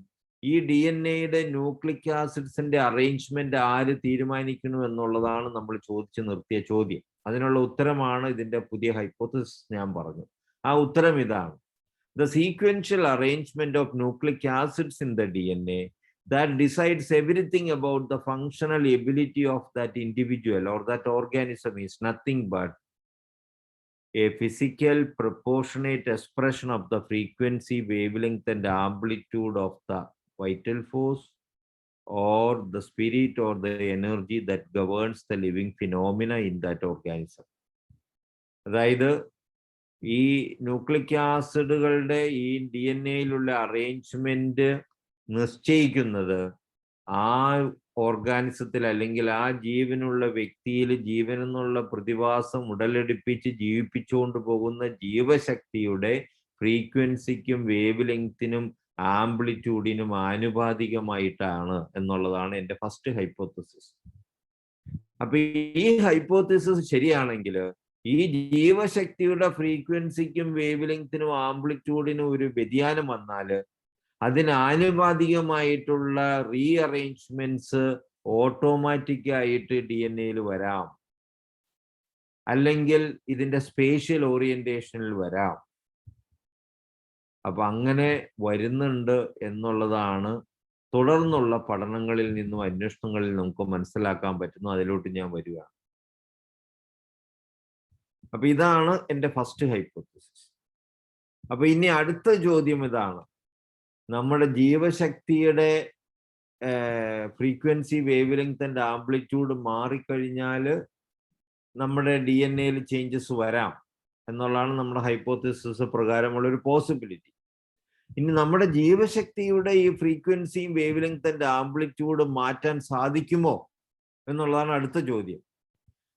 ഈ DNA-യുടെ ന്യൂക്ലിക് ആസിഡ്സിന്റെ അറേഞ്ച്മെന്റ് ആര് തീരുമാനിക്കുന്നു എന്നുള്ളതാണ് നമ്മൾ ചോദിച്ചു നിർത്തിയ ചോദ്യം. അതിനുള്ള ഉത്തരമാണ് ഇതിന്റെ പുതിയ ഹൈപ്പോത്തസിസ് ഞാൻ പറഞ്ഞു. ആ ഉത്തരം ഇതാണ്: the sequential arrangement of nucleic acids in the DNA that decides everything about the functional ability of that individual or that organism is nothing but a physical proportionate expression of the frequency, wavelength, and amplitude of the vital force or the spirit or the energy that governs the living phenomena in that organism. അതായത് ഈ ന്യൂക്ലിക് ആസിഡുകളുടെ ഈ DNA-യിലുള്ള അറേഞ്ച്മെന്റ് നിശ്ചയിക്കുന്നത് ആ ഓർഗാനിസത്തിൽ അല്ലെങ്കിൽ ആ ജീവനുള്ള വ്യക്തിയിൽ ജീവൻ എന്നുള്ള പ്രതിഭാസം ഉടലെടുപ്പിച്ച് ജീവിപ്പിച്ചുകൊണ്ട് പോകുന്ന ജീവശക്തിയുടെ ഫ്രീക്വൻസിക്കും വേവ് ലെങ്തിനും ആംപ്ലിറ്റ്യൂഡിനും ആനുപാതികമായിട്ടാണ് എന്നുള്ളതാണ് എൻ്റെ ഫസ്റ്റ് ഹൈപ്പോത്തസിസ്. അപ്പൊ ഈ ഹൈപ്പോത്തസിസ് ശരിയാണെങ്കിൽ ഈ ജീവശക്തിയുടെ ഫ്രീക്വൻസിക്കും വേവ് ലെങ്തിനും ആംപ്ലിറ്റ്യൂഡിനും ഒരു വ്യതിയാനം വന്നാൽ അതിന് ആനുപാതികമായിട്ടുള്ള റീഅറേഞ്ച്മെന്റ്സ് ഓട്ടോമാറ്റിക് ആയിട്ട് DNA-യിൽ വരാം, അല്ലെങ്കിൽ ഇതിന്റെ സ്പേഷ്യൽ ഓറിയന്റേഷനിൽ വരാം. അപ്പൊ അങ്ങനെ വരുന്നുണ്ട് എന്നുള്ളതാണ് തുടർന്നുള്ള പഠനങ്ങളിൽ നിന്നും അന്വേഷണങ്ങളിൽ നമുക്ക് മനസ്സിലാക്കാൻ പറ്റുന്നു. അതിലോട്ട് ഞാൻ വരികയാണ്. അപ്പൊ ഇതാണ് എൻ്റെ ഫസ്റ്റ് ഹൈപ്പോത്തസിസ്. അപ്പൊ ഇനി അടുത്ത ചോദ്യം ഇതാണ്: നമ്മുടെ ജീവശക്തിയുടെ frequency, wavelength and amplitude മാറിക്കഴിഞ്ഞാൽ നമ്മുടെ DNA-യിൽ ചേഞ്ചസ് വരാം എന്നുള്ളതാണ് നമ്മുടെ ഹൈപ്പോത്തസിസ് പ്രകാരമുള്ള ഒരു പോസിബിലിറ്റി. ഇനി നമ്മുടെ ജീവശക്തിയുടെ ഈ ഫ്രീക്വൻസിയും വേവ് ലെങ്ത് ആൻഡ് ആംപ്ലിറ്റ്യൂഡ് മാറ്റാൻ സാധിക്കുമോ എന്നുള്ളതാണ് അടുത്ത ചോദ്യം.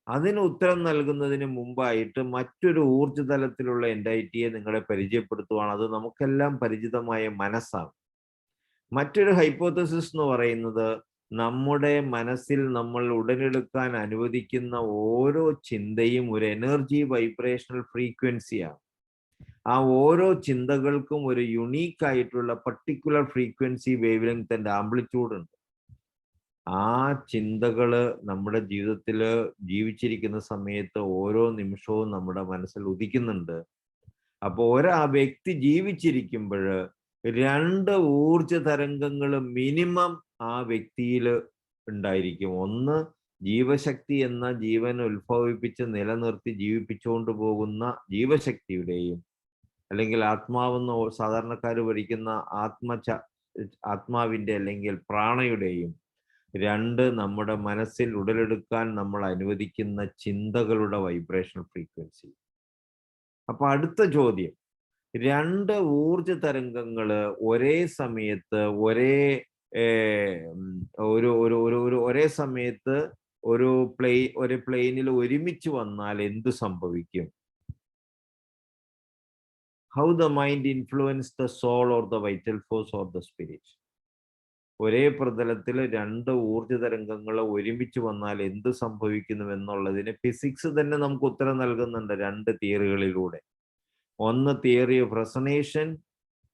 അതിന് ഉത്തരം നൽകുന്നതിന് മുമ്പായിട്ട് മറ്റൊരു ഊർജ്ജതലത്തിലുള്ള എൻറ്റൈറ്റിയെ നിങ്ങളെ പരിചയപ്പെടുത്തുവാണ്. അത് നമുക്കെല്ലാം പരിചിതമായ മനസ്സാണ്. മറ്റൊരു ഹൈപ്പോത്തസിസ് എന്ന് പറയുന്നത് നമ്മുടെ മനസ്സിൽ നമ്മൾ ഉടലെടുക്കാൻ അനുവദിക്കുന്ന ഓരോ ചിന്തയും ഒരു എനർജി വൈബ്രേഷണൽ ഫ്രീക്വൻസിയാണ്. ആ ഓരോ ചിന്തകൾക്കും ഒരു യുണീക്ക് ആയിട്ടുള്ള particular frequency, wavelength and amplitude ഉണ്ട്. ആ ചിന്തകള് നമ്മുടെ ജീവിതത്തിൽ ജീവിച്ചിരിക്കുന്ന സമയത്ത് ഓരോ നിമിഷവും നമ്മുടെ മനസ്സിൽ ഉദിക്കുന്നുണ്ട്. അപ്പോൾ വ്യക്തി ജീവിച്ചിരിക്കുമ്പോൾ 2 ഊർജ തരംഗങ്ങൾ മിനിമം ആ വ്യക്തിയിൽ ഉണ്ടായിരിക്കും. ഒന്ന്, ജീവശക്തി എന്ന ജീവൻ ഉത്ഭവിപ്പിച്ച് നിലനിർത്തി ജീവിപ്പിച്ചുകൊണ്ട് പോകുന്ന ജീവശക്തിയുടെയും, അല്ലെങ്കിൽ ആത്മാവെന്ന് സാധാരണക്കാർ പഠിക്കുന്ന ആത്മാവിന്റെ അല്ലെങ്കിൽ പ്രാണയുടെയും, 2 നമ്മുടെ മനസ്സിൽ ഉടലെടുക്കാൻ നമ്മൾ അനുവദിക്കുന്ന ചിന്തകളുടെ വൈബ്രേഷണൽ ഫ്രീക്വൻസി. അപ്പൊ അടുത്ത ചോദ്യം, 2 ഊർജ തരംഗങ്ങള് ഒരേ സമയത്ത് ഒരേ സമയത്ത് ഒരു പ്ലെയിനിൽ ഒരുമിച്ച് വന്നാൽ എന്ത് സംഭവിക്കും? How the mind influence the soul or the vital force or the spirit? ഒരേ പ്രതലത്തിൽ 2 ഊർജ തരംഗങ്ങൾ ഒരുമിച്ച് വന്നാൽ എന്ത് സംഭവിക്കുന്നു എന്നുള്ളതിന് ഫിസിക്സ് തന്നെ നമുക്ക് ഉത്തരം നൽകുന്നുണ്ട് 2 തിയറികളിലൂടെ. ഒന്ന്, theory of resonation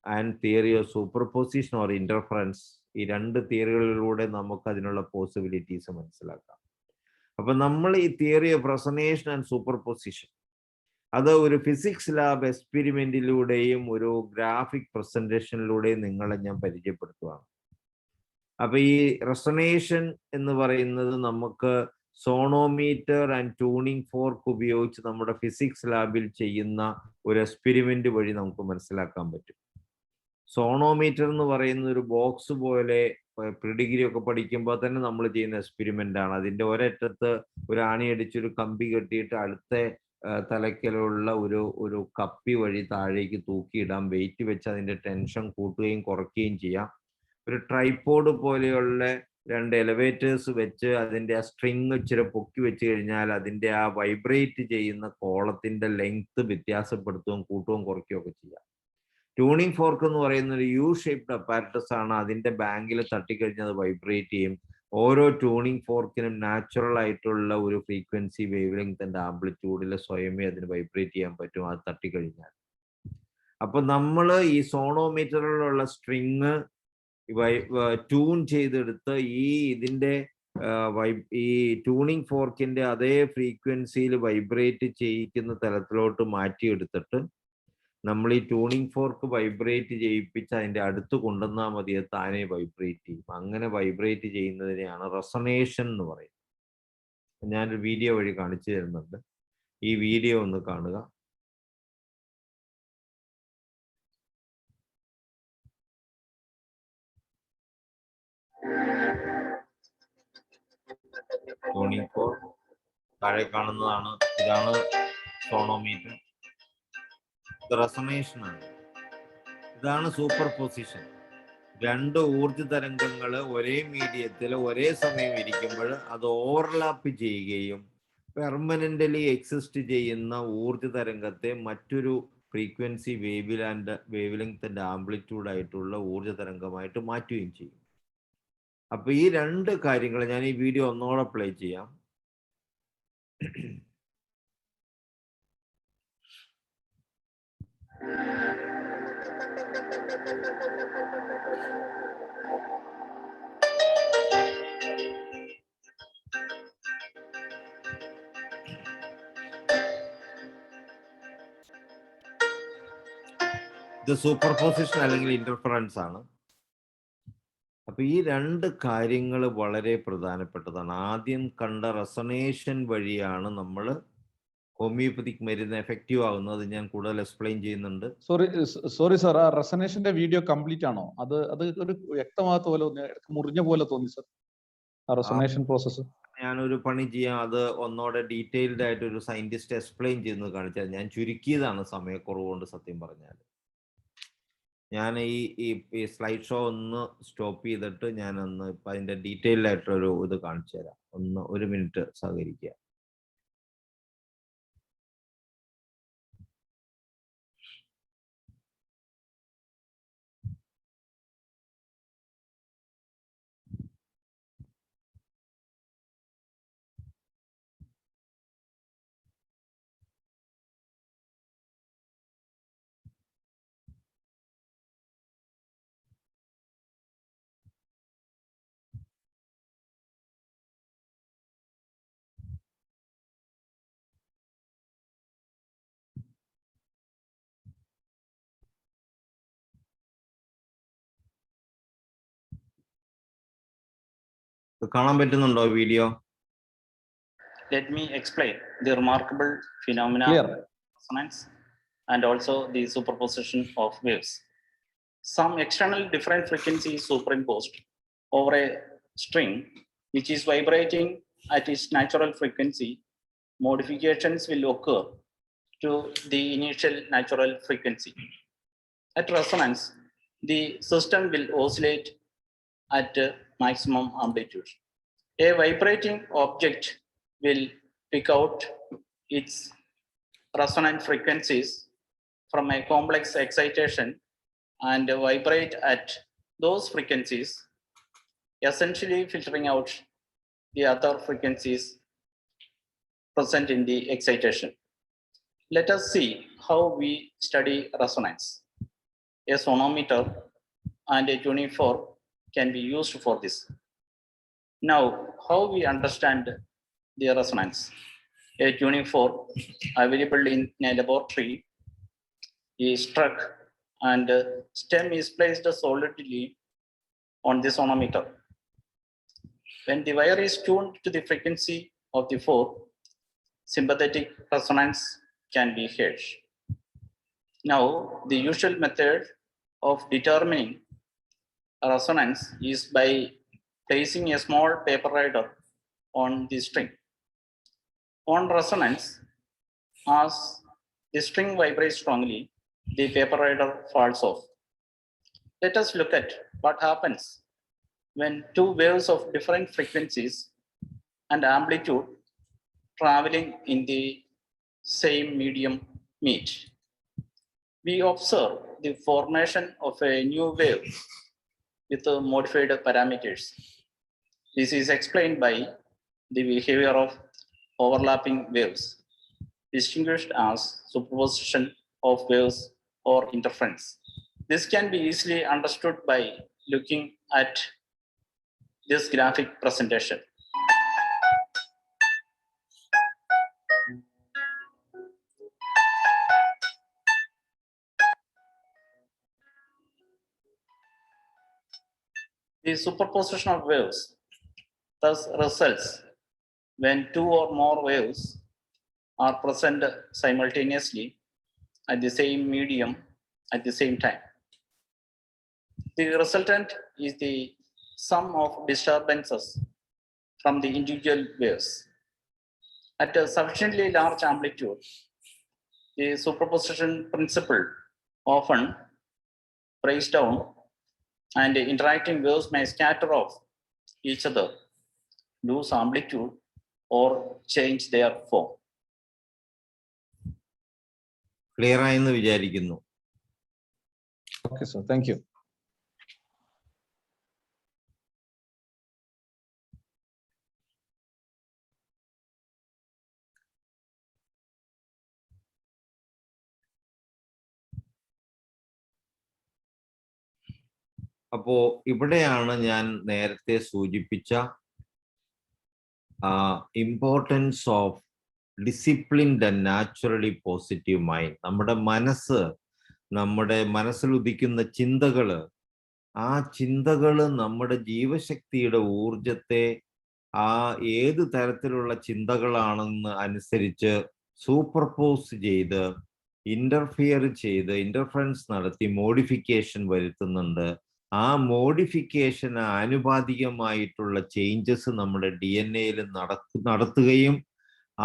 and theory of superposition or interference. ഈ 2 തിയറികളിലൂടെ നമുക്ക് അതിനുള്ള പോസിബിലിറ്റീസ് മനസ്സിലാക്കാം. അപ്പൊ നമ്മൾ ഈ theory of resonation and superposition അത് ഒരു ഫിസിക്സ് ലാബ് എക്സ്പെരിമെന്റിലൂടെയും ഒരു ഗ്രാഫിക് പ്രസന്റേഷനിലൂടെയും നിങ്ങളെ ഞാൻ പരിചയപ്പെടുത്തുവാണ്. അപ്പൊ ഈ റെസൊണേഷൻ എന്ന് പറയുന്നത് നമുക്ക് സോണോമീറ്റർ ആൻഡ് ട്യൂണിംഗ് ഫോർക്ക് ഉപയോഗിച്ച് നമ്മുടെ ഫിസിക്സ് ലാബിൽ ചെയ്യുന്ന ഒരു എക്സ്പെരിമെന്റ് വഴി നമുക്ക് മനസ്സിലാക്കാൻ പറ്റും. സോണോമീറ്റർ എന്ന് പറയുന്ന ഒരു ബോക്സ് പോലെ പ്രിഡിഗ്രി ഒക്കെ പഠിക്കുമ്പോൾ തന്നെ നമ്മൾ ചെയ്യുന്ന എക്സ്പെരിമെന്റ് ആണ്. അതിന്റെ ഒരറ്റത്ത് ഒരു ആണിയടിച്ചൊരു കമ്പി കെട്ടിയിട്ട് അടുത്ത തലയ്ക്കലുള്ള ഒരു കപ്പി വഴി താഴേക്ക് തൂക്കിയിടാം. വെയിറ്റ് വെച്ച് അതിന്റെ ടെൻഷൻ കൂട്ടുകയും കുറയ്ക്കുകയും ചെയ്യാം. ഒരു ട്രൈപോഡ് പോലെയുള്ള 2 എലവേറ്റേഴ്സ് വെച്ച് അതിന്റെ ആ സ്ട്രിങ് ഇച്ചിരി പൊക്കി വെച്ച് കഴിഞ്ഞാൽ അതിന്റെ ആ വൈബ്രേറ്റ് ചെയ്യുന്ന കോളത്തിന്റെ ലെങ്ത് വ്യത്യാസപ്പെടുത്തുകയും കൂട്ടുകയും കുറയ്ക്കുകയും ഒക്കെ ചെയ്യാം. ട്യൂണിംഗ് ഫോർക്ക് എന്ന് പറയുന്ന ഒരു യു ഷേപ്ഡ് അപ്പാരറ്റസ് ആണ്. അതിന്റെ ബാങ്കിൽ തട്ടിക്കഴിഞ്ഞാൽ അത് വൈബ്രേറ്റ് ചെയ്യും. ഓരോ ട്യൂണിംഗ് ഫോർക്കിനും നാച്ചുറൽ ആയിട്ടുള്ള ഒരു ഫ്രീക്വൻസി, വേവ് ലെങ്ത് ആൻഡ് ആംപ്ലിറ്റ്യൂഡിൽ സ്വയമേ അതിന് വൈബ്രേറ്റ് ചെയ്യാൻ പറ്റും അത് തട്ടിക്കഴിഞ്ഞാൽ. അപ്പൊ നമ്മൾ ഈ സോണോമീറ്ററിലുള്ള സ്ട്രിങ് ട്യൂൺ ചെയ്തെടുത്ത് ഇതിന്റെ ഈ ട്യൂണിംഗ് ഫോർക്കിന്റെ അതേ ഫ്രീക്വൻസിയിൽ വൈബ്രേറ്റ് ചെയ്യിക്കുന്ന തലത്തിലോട്ട് മാറ്റിയെടുത്തിട്ട് നമ്മൾ ഈ ട്യൂണിംഗ് ഫോർക്ക് വൈബ്രേറ്റ് ചെയ്യിപ്പിച്ച് അതിന്റെ അടുത്ത് കൊണ്ടുവന്നാൽ മതി, അത് താനെ വൈബ്രേറ്റ് ചെയ്യും. അങ്ങനെ വൈബ്രേറ്റ് ചെയ്യുന്നതിനെയാണ് റെസൊണേഷൻ എന്ന് പറയുന്നത്. ഞാനൊരു വീഡിയോ വഴി കാണിച്ചു തരുന്നുണ്ട്. ഈ വീഡിയോ ഒന്ന് കാണുക. ട്യൂണിംഗ് ഫോർക്ക് താഴെ കാണുന്നതാണ്. ഇതാണ് സോണോമീറ്റർ. ഇത് റെസൊണേഷൻ ആണ്. ഇതാണ് സൂപ്പർ പൊസിഷൻ. 2 ഊർജ തരംഗങ്ങൾ ഒരേ മീഡിയത്തിൽ ഒരേ സമയം ഇരിക്കുമ്പോൾ അത് ഓവർലാപ്പ് ചെയ്യുകയും പെർമനന്റലി എക്സിസ്റ്റ് ചെയ്യുന്ന ഊർജ തരംഗത്തെ മറ്റൊരു frequency, wavelength and amplitude ആയിട്ടുള്ള ഊർജ തരംഗമായിട്ട് മാറ്റുകയും ചെയ്യും. അപ്പൊ ഈ 2 കാര്യങ്ങൾ ഞാൻ ഈ വീഡിയോ ഒന്നുകൂടെ പ്ലേ ചെയ്യാം. ഇത് സൂപ്പർ പൊസിഷൻ അല്ലെങ്കിൽ ഇന്റർഫറൻസ് ആണ്. അപ്പൊ ഈ 2 കാര്യങ്ങൾ വളരെ പ്രധാനപ്പെട്ടതാണ്. ആദ്യം കണ്ട റെസൊണേഷൻ വഴിയാണ് നമ്മൾ ഹോമിയോപ്പതിക് മരുന്ന് എഫക്റ്റീവ് ആകുന്നത്. ഞാൻ കൂടുതൽ എക്സ്പ്ലെയിൻ ചെയ്യുന്നുണ്ട്. സോറി സാർ, ആ റെസൊണേഷന്റെ വീഡിയോ കംപ്ലീറ്റ് ആണോ? അത് ഒരു വ്യക്തമാകാത്ത പോലെ മുറിഞ്ഞ പോലെ തോന്നി സർ, ആ റെസൊണേഷൻ പ്രോസസ്. ഞാനൊരു പണി ചെയ്യാം, അത് ഒന്നോടെ ഡീറ്റെയിൽഡ് ആയിട്ട് ഒരു സയന്റിസ്റ്റ് എക്സ്പ്ലെയിൻ ചെയ്യുന്നത് കാണിച്ചാൽ. ഞാൻ ചുരുക്കിയതാണ് സമയക്കുറവ് കൊണ്ട്, സത്യം പറഞ്ഞാൽ. ഞാൻ ഈ സ്ലൈഡ് ഷോ ഒന്ന് സ്റ്റോപ്പ് ചെയ്തിട്ട് ഞാനൊന്ന് ഇപ്പം അതിൻ്റെ ഡീറ്റെയിൽഡ് ആയിട്ടൊരു ഇത് കാണിച്ചു തരാം. ഒരു മിനിറ്റ് സഹകരിക്കുക. കാണാൻ പറ്റുന്നുണ്ടോ video? Let me explain the remarkable phenomena Clear. of resonance and also the superposition of waves. Some external different frequency is superimposed over a string which is vibrating at its natural frequency. Modifications will occur to the initial natural frequency. At resonance, the system will oscillate at maximum amplitude. A vibrating object will pick out its resonant frequencies from a complex excitation and vibrate at those frequencies, essentially filtering out the other frequencies present in the excitation. Let us see how we study resonance. A sonometer and a tuning fork can be used for this. Now, how we understand the resonance? A tuning fork available in a laboratory is struck and stem is placed solidly on the sonometer. When the wire is tuned to the frequency of the fork, sympathetic resonance can be heard. Now, the usual method of determining resonance is by placing a small paper rider on the string. On resonance, as the string vibrates strongly, the paper rider falls off. Let us look at what happens when two waves of different frequencies and amplitude traveling in the same medium meet. We observe the formation of a new wave with modified parameters. This is explained by the behavior of overlapping waves, distinguished as superposition of waves or interference. This can be easily understood by looking at this graphic presentation. The superposition of waves thus results when two or more waves are present simultaneously at the same medium at the same time. The resultant is the sum of disturbances from the individual waves. At a sufficiently large amplitude, the superposition principle often breaks down and interacting waves may scatter off each other, lose amplitude, or change their form. Clear ആയെന്ന് വിചാരിക്കുന്നു. Okay, sir. Thank you. അപ്പോ ഇവിടെയാണ് ഞാൻ നേരത്തെ സൂചിപ്പിച്ച importance of disciplined and naturally positive mind. നമ്മുടെ മനസ്സിൽ ഉദിക്കുന്ന ചിന്തകള്, ആ ചിന്തകള് നമ്മുടെ ജീവശക്തിയുടെ ഊർജത്തെ ഏത് തരത്തിലുള്ള ചിന്തകളാണെന്ന് അനുസരിച്ച് സൂപ്പർപോസ് ചെയ്ത് ഇന്റർഫറൻസ് നടത്തി മോഡിഫിക്കേഷൻ വരുത്തുന്നുണ്ട്. ആ മോഡിഫിക്കേഷന് ആനുപാതികമായിട്ടുള്ള ചേഞ്ചസ് നമ്മുടെ DNA നടത്തുകയും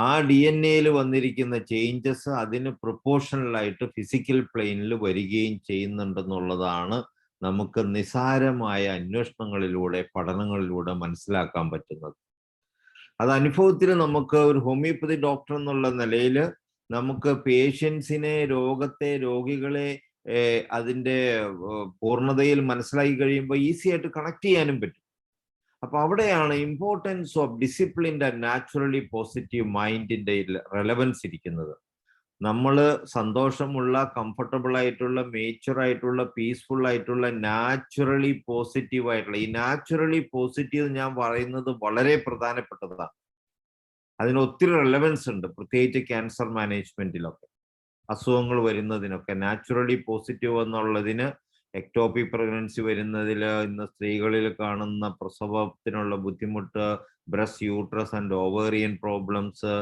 ആ DNA വന്നിരിക്കുന്ന ചേഞ്ചസ് അതിന് പ്രൊപ്പോർഷണലായിട്ട് ഫിസിക്കൽ പ്ലെയിനിൽ വരികയും ചെയ്യുന്നുണ്ടെന്നുള്ളതാണ് നമുക്ക് നിസാരമായ അന്വേഷണങ്ങളിലൂടെ പഠനങ്ങളിലൂടെ മനസ്സിലാക്കാൻ പറ്റുന്നത്. അത് അനുഭവത്തിൽ നമുക്ക് ഒരു ഹോമിയോപ്പതി ഡോക്ടർ എന്നുള്ള നിലയിൽ നമുക്ക് പേഷ്യൻസിനെ, രോഗികളെ അതിൻ്റെ പൂർണ്ണതയിൽ മനസ്സിലാക്കി കഴിയുമ്പോൾ ഈസി ആയിട്ട് കണക്ട് ചെയ്യാനും പറ്റും. അപ്പൊ അവിടെയാണ് importance of disciplined and naturally positive മൈൻഡിന്റെ റെലവൻസ് ഇരിക്കുന്നത്. നമ്മൾ സന്തോഷമുള്ള, കംഫർട്ടബിൾ ആയിട്ടുള്ള, മേച്ചർ ആയിട്ടുള്ള, പീസ്ഫുൾ ആയിട്ടുള്ള, നാച്ചുറലി പോസിറ്റീവ് ആയിട്ടുള്ള, ഈ നാച്ചുറലി പോസിറ്റീവ് ഞാൻ പറയുന്നത് വളരെ പ്രധാനപ്പെട്ടതാണ്. അതിന് ഒത്തിരി റെലവൻസ് ഉണ്ട്, പ്രത്യേകിച്ച് ക്യാൻസർ മാനേജ്മെന്റിലൊക്കെ, അസുഖങ്ങൾ വരുന്നതിനൊക്കെ. നാച്ചുറലി പോസിറ്റീവ് എന്നുള്ളതിന് എക്ടോപിക് പ്രഗ്നൻസി വരുന്നതിൽ, ഇന്ന് സ്ത്രീകളിൽ കാണുന്ന പ്രസവത്തിനുള്ള ബുദ്ധിമുട്ട്, breast, uterus and ovarian problems,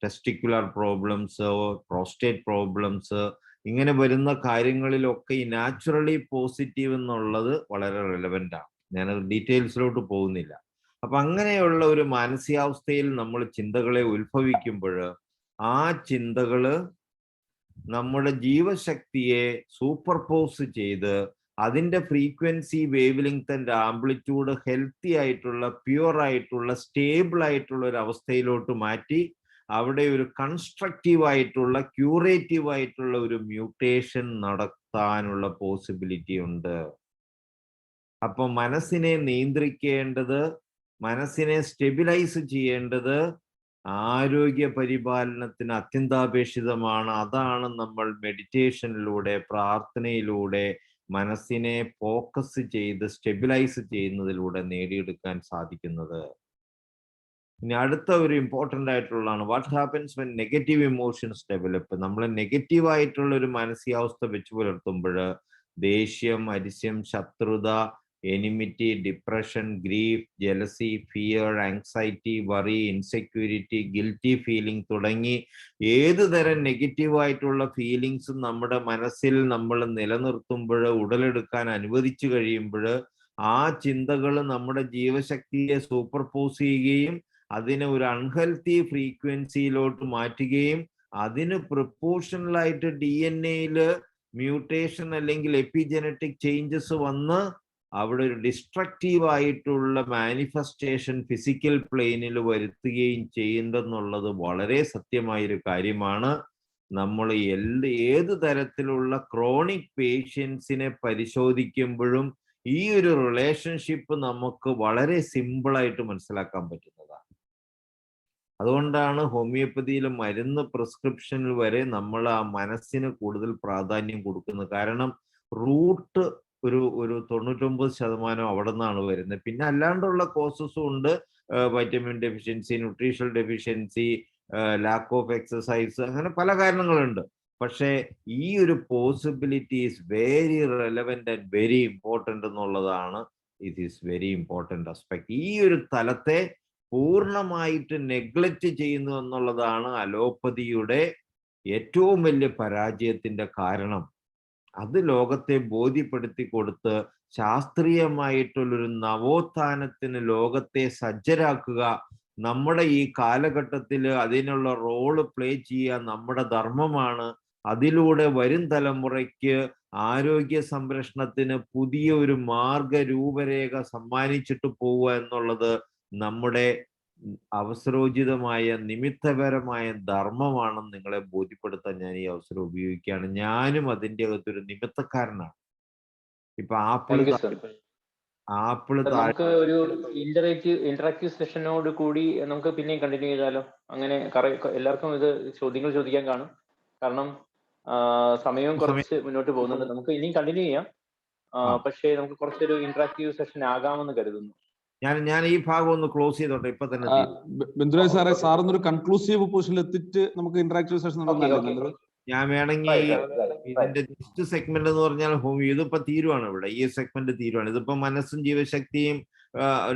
testicular problems, prostate problems, ഇങ്ങനെ വരുന്ന കാര്യങ്ങളിലൊക്കെ ഈ നാച്ചുറലി പോസിറ്റീവ് എന്നുള്ളത് വളരെ റെലവൻ്റ് ആണ്. ഞാൻ ഡീറ്റെയിൽസിലോട്ട് പോകുന്നില്ല. അപ്പൊ അങ്ങനെയുള്ള ഒരു മാനസികാവസ്ഥയിൽ നമ്മൾ ചിന്തകളെ ഉത്ഭവിക്കുമ്പോൾ ആ ചിന്തകള് നമ്മുടെ ജീവശക്തിയെ സൂപ്പർപോസ് ചെയ്ത് അതിൻ്റെ frequency, wavelength and amplitude healthy ആയിട്ടുള്ള, പ്യുവർ ആയിട്ടുള്ള, സ്റ്റേബിൾ ആയിട്ടുള്ള ഒരു അവസ്ഥയിലോട്ട് മാറ്റി അവിടെ ഒരു കൺസ്ട്രക്റ്റീവ് ആയിട്ടുള്ള, ക്യൂറേറ്റീവ് ആയിട്ടുള്ള ഒരു മ്യൂട്ടേഷൻ നടത്താനുള്ള പോസിബിലിറ്റി ഉണ്ട്. അപ്പൊ മനസ്സിനെ നിയന്ത്രിക്കേണ്ടത്, മനസ്സിനെ സ്റ്റെബിലൈസ് ചെയ്യേണ്ടത് ആരോഗ്യ പരിപാലനത്തിന് അത്യന്താപേക്ഷിതമാണ്. അതാണ് നമ്മൾ മെഡിറ്റേഷനിലൂടെ, പ്രാർത്ഥനയിലൂടെ മനസ്സിനെ ഫോക്കസ് ചെയ്ത് സ്റ്റെബിലൈസ് ചെയ്യുന്നതിലൂടെ നേടിയെടുക്കാൻ സാധിക്കുന്നത്. ഇനി അടുത്ത ഒരു ഇമ്പോർട്ടൻ്റ് ആയിട്ടുള്ളതാണ് what happens when negative emotions develop. നമ്മൾ നെഗറ്റീവ് ആയിട്ടുള്ള ഒരു മാനസികാവസ്ഥ വെച്ച് പുലർത്തുമ്പോൾ ദേഷ്യം, അരിശം, ശത്രുത, enmity, depression, grief, jealousy, fear, anxiety, worry, insecurity, guilty feeling തുടങ്ങി ഏത് തരം നെഗറ്റീവായിട്ടുള്ള ഫീലിങ്സും നമ്മുടെ മനസ്സിൽ നമ്മൾ നിലനിർത്തുമ്പോൾ, ഉടലെടുക്കാൻ അനുവദിച്ചു കഴിയുമ്പോൾ ആ ചിന്തകൾ നമ്മുടെ ജീവശക്തിയെ സൂപ്പർപോസ് ചെയ്യുകയും അതിനെ ഒരു അൺഹെൽത്തി ഫ്രീക്വൻസിയിലോട്ട് മാറ്റുകയും അതിന് പ്രൊപ്പോർഷണലായിട്ട് DNA മ്യൂട്ടേഷൻ അല്ലെങ്കിൽ എപ്പിജനറ്റിക് ചേഞ്ചസ് വന്ന് അവിടെ ഒരു ഡിസ്ട്രക്റ്റീവ് ആയിട്ടുള്ള മാനിഫെസ്റ്റേഷൻ ഫിസിക്കൽ പ്ലെയിനിൽ വരുത്തുകയും ചെയ്യുന്നെന്നുള്ളത് വളരെ സത്യമായൊരു കാര്യമാണ്. നമ്മൾ ഏത് തരത്തിലുള്ള ക്രോണിക് പേഷ്യൻസിനെ പരിശോധിക്കുമ്പോഴും ഈ ഒരു റിലേഷൻഷിപ്പ് നമുക്ക് വളരെ സിമ്പിളായിട്ട് മനസ്സിലാക്കാൻ പറ്റുന്നതാണ്. അതുകൊണ്ടാണ് ഹോമിയോപ്പതിയിൽ മരുന്ന് പ്രിസ്ക്രിപ്ഷനിൽ വരെ നമ്മൾ ആ മനസ്സിന് കൂടുതൽ പ്രാധാന്യം കൊടുക്കുന്നത്. കാരണം റൂട്ട് ഒരു 99% അവിടെ നിന്നാണ് വരുന്നത്. പിന്നെ അല്ലാണ്ടുള്ള കോസസും ഉണ്ട്, vitamin deficiency, nutritional deficiency, lack of exercise, അങ്ങനെ പല കാരണങ്ങളുണ്ട്. പക്ഷേ ഈ ഒരു possibility is very relevant and very important എന്നുള്ളതാണ്. It is very important aspect. ഈ ഒരു തലത്തെ പൂർണ്ണമായിട്ട് നെഗ്ലക്റ്റ് ചെയ്യുന്നു എന്നുള്ളതാണ് അലോപ്പതിയുടെ ഏറ്റവും വലിയ പരാജയത്തിന്റെ കാരണം. അത് ലോകത്തെ ബോധ്യപ്പെടുത്തി കൊടുത്ത് ശാസ്ത്രീയമായിട്ടുള്ളൊരു നവോത്ഥാനത്തിന് ലോകത്തെ സജ്ജരാക്കുക, നമ്മുടെ ഈ കാലഘട്ടത്തിൽ അതിനുള്ള റോള് പ്ലേ ചെയ്യുക നമ്മുടെ ധർമ്മമാണ്. അതിലൂടെ വരും തലമുറയ്ക്ക് ആരോഗ്യ സംരക്ഷണത്തിന് പുതിയ ഒരു മാർഗരൂപരേഖ സമ്മാനിച്ചിട്ട് പോവുക എന്നുള്ളത് നമ്മുടെ അവസരോചിതമായ നിമിത്തപരമായ ധർമ്മമാണെന്ന് നിങ്ങളെ ബോധ്യപ്പെടുത്താൻ ഞാൻ ഈ അവസരം ഉപയോഗിക്കുകയാണ്. ഞാനും അതിൻ്റെ അകത്തൊരു നിമിത്തക്കാരനാണ്. ഇപ്പൊ ആപ്പിള് നമുക്ക് ഒരു ഇന്ററാക്റ്റീവ് സെഷനോട് കൂടി നമുക്ക് പിന്നെയും കണ്ടിന്യൂ ചെയ്താലോ? അങ്ങനെ എല്ലാവർക്കും ഇത് ചോദ്യങ്ങൾ ചോദിക്കാൻ കാണും. കാരണം സമയവും കുറച്ച് മുന്നോട്ട് പോകുന്നുണ്ട്. നമുക്ക് ഇനിയും കണ്ടിന്യൂ ചെയ്യാം, പക്ഷേ നമുക്ക് കുറച്ചൊരു ഇന്ററാക്റ്റീവ് സെഷൻ ആകാമെന്ന് കരുതുന്നു. ഞാൻ ഈ ഭാഗം ഒന്ന് ക്ലോസ് ചെയ്തോട്ടെ. ഇപ്പൊ തന്നെ ബിന്ദുരാജ് സാറേ, സാറിനൊരു കൺക്ലൂസീവ് പൊസിഷനിൽ എത്തിയിട്ട് നമുക്ക് ഇന്ററാക്റ്റീവ് സെഷൻ നടത്തുന്നത്. ഞാൻ വേണമെങ്കിൽ ഇതിന്റെ നെക്സ്റ്റ് സെഗ്മെന്റ് എന്ന് പറഞ്ഞാൽ ഇതിപ്പോ തീരുവാണ്. ഇവിടെ ഈ സെഗ്മെന്റ് തീരുവാണ്. ഇതിപ്പോ മനസ്സും ജീവശക്തിയും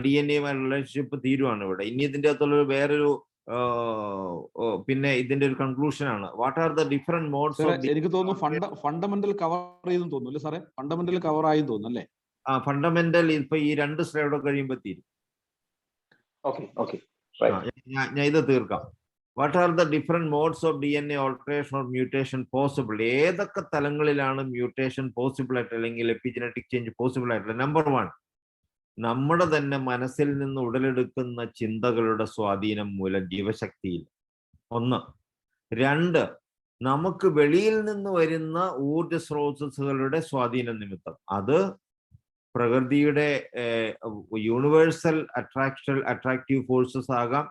DNA റിലേഷൻഷിപ്പ് തീരുവാണ് ഇവിടെ. ഇനി ഇതിന്റെ അകത്തുള്ള വേറൊരു പിന്നെ ഇതിന്റെ ഒരു കൺക്ലൂഷൻ ആണ്. What are the different modes of. എനിക്ക് തോന്നുന്നു ഫണ്ടമെന്റൽ കവർ ചെയ്തെന്ന് തോന്നുന്നു അല്ലേ സാറേ? ഫണ്ടമെന്റൽ കവർ ആയി തോന്നുന്നു അല്ലേ? ഫണ്ടമെന്റൽ ഇപ്പൊ ഈ 2 സ്ലൈഡ് കഴിയുമ്പോ തീരും. ഓക്കെ ഞാൻ ഇത് തീർക്കാം. What are the different modes of DNA alteration or mutation possible? ഏതൊക്കെ തലങ്ങളിലാണ് മ്യൂട്ടേഷൻ പോസിബിൾ ആയിട്ട് അല്ലെങ്കിൽ എപ്പിജനറ്റിക് ചേഞ്ച് പോസിബിൾ ആയിട്ടുള്ള? നമ്പർ 1, നമ്മുടെ തന്നെ മനസ്സിൽ നിന്ന് ഉടലെടുക്കുന്ന ചിന്തകളുടെ സ്വാധീനം മൂലം ജീവശക്തിയിൽ. 1. 2, നമുക്ക് വെളിയിൽ നിന്ന് വരുന്ന ഊർജ സ്രോതസ്സുകളുടെ സ്വാധീന നിമിത്തം. അത് പ്രകൃതിയുടെ യൂണിവേഴ്സൽ അട്രാക്റ്റീവ് ഫോഴ്സസ് ആകാം,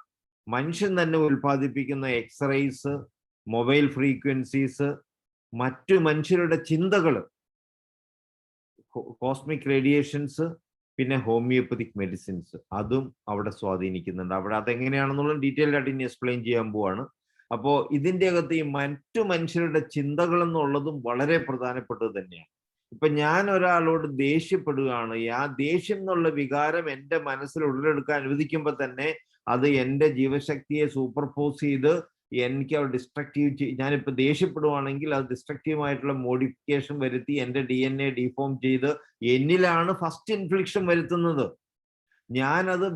മനുഷ്യൻ തന്നെ ഉൽപ്പാദിപ്പിക്കുന്ന എക്സ്റേസ്, മൊബൈൽ ഫ്രീക്വൻസീസ്, മറ്റു മനുഷ്യരുടെ ചിന്തകൾ, കോസ്മിക് റേഡിയേഷൻസ്, പിന്നെ ഹോമിയോപ്പതിക് മെഡിസിൻസ്, അതും അവിടെ സ്വാധീനിക്കുന്നുണ്ട്. അവിടെ അതെങ്ങനെയാണെന്നുള്ള ഡീറ്റെയിൽഡ് ആയിട്ട് ഇനി എക്സ്പ്ലെയിൻ ചെയ്യാൻ പോവാണ്. അപ്പോൾ ഇതിൻ്റെ അകത്ത് ഈ മറ്റു മനുഷ്യരുടെ ചിന്തകൾ എന്നുള്ളതും വളരെ പ്രധാനപ്പെട്ടത് തന്നെയാണ്. ഇപ്പൊ ഞാൻ ഒരാളോട് ദേഷ്യപ്പെടുകയാണ്, ആ ദേഷ്യം എന്നുള്ള വികാരം എൻ്റെ മനസ്സിൽ ഉടലെടുക്കാൻ അനുവദിക്കുമ്പോൾ തന്നെ അത് എൻ്റെ ജീവശക്തിയെ സൂപ്പർപോസ് ചെയ്ത് എനിക്ക് അത് ഡിസ്ട്രക്റ്റീവ്, ഞാനിപ്പോൾ ദേഷ്യപ്പെടുവാണെങ്കിൽ അത് ഡിസ്ട്രക്റ്റീവായിട്ടുള്ള മോഡിഫിക്കേഷൻ വരുത്തി എൻ്റെ DNA ഡീഫോം ചെയ്ത് എന്നിലാണ് ഫസ്റ്റ് ഇൻഫ്ലിക്ഷൻ വരുത്തുന്നത്. ഞാനത്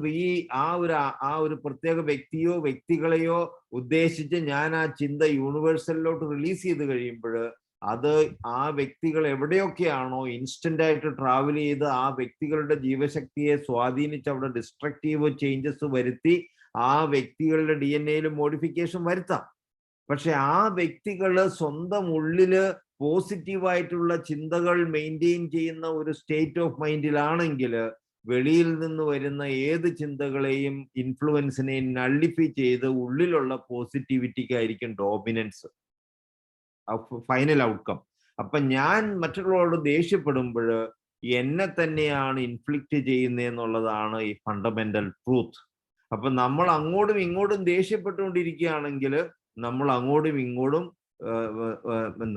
ആ ഒരു പ്രത്യേക വ്യക്തിയോ വ്യക്തികളെയോ ഉദ്ദേശിച്ച് ഞാൻ ആ ചിന്ത യൂണിവേഴ്സലിലോട്ട് റിലീസ് ചെയ്ത് കഴിയുമ്പോൾ അത് ആ വ്യക്തികൾ എവിടെയൊക്കെയാണോ ഇൻസ്റ്റന്റ് ആയിട്ട് ട്രാവൽ ചെയ്ത് ആ വ്യക്തികളുടെ ജീവശക്തിയെ സ്വാധീനിച്ച് അവിടെ ഡിസ്ട്രക്റ്റീവ് ചേഞ്ചസ് വരുത്തി ആ വ്യക്തികളുടെ DNA മോഡിഫിക്കേഷൻ വരുത്താം. പക്ഷെ ആ വ്യക്തികൾ സ്വന്തം ഉള്ളില് പോസിറ്റീവായിട്ടുള്ള ചിന്തകൾ മെയിൻറ്റെയിൻ ചെയ്യുന്ന ഒരു സ്റ്റേറ്റ് ഓഫ് മൈൻഡിലാണെങ്കിൽ വെളിയിൽ നിന്ന് വരുന്ന ഏത് ചിന്തകളെയും ഇൻഫ്ലുവൻസിനെയും നള്ളിഫൈ ചെയ്ത് ഉള്ളിലുള്ള പോസിറ്റിവിറ്റിക്കായിരിക്കും ഡോമിനൻസ്, ഫൈനൽ ഔട്ട്കം. അപ്പൊ ഞാൻ മറ്റുള്ളവരോട് ദേഷ്യപ്പെടുമ്പോൾ എന്നെ തന്നെയാണ് ഇൻഫ്ലിക്റ്റ് ചെയ്യുന്നതെന്നുള്ളതാണ് ഈ ഫണ്ടമെന്റൽ ട്രൂത്ത്. അപ്പൊ നമ്മൾ അങ്ങോട്ടും ഇങ്ങോട്ടും ദേഷ്യപ്പെട്ടുകൊണ്ടിരിക്കുകയാണെങ്കിൽ നമ്മൾ അങ്ങോട്ടും ഇങ്ങോട്ടും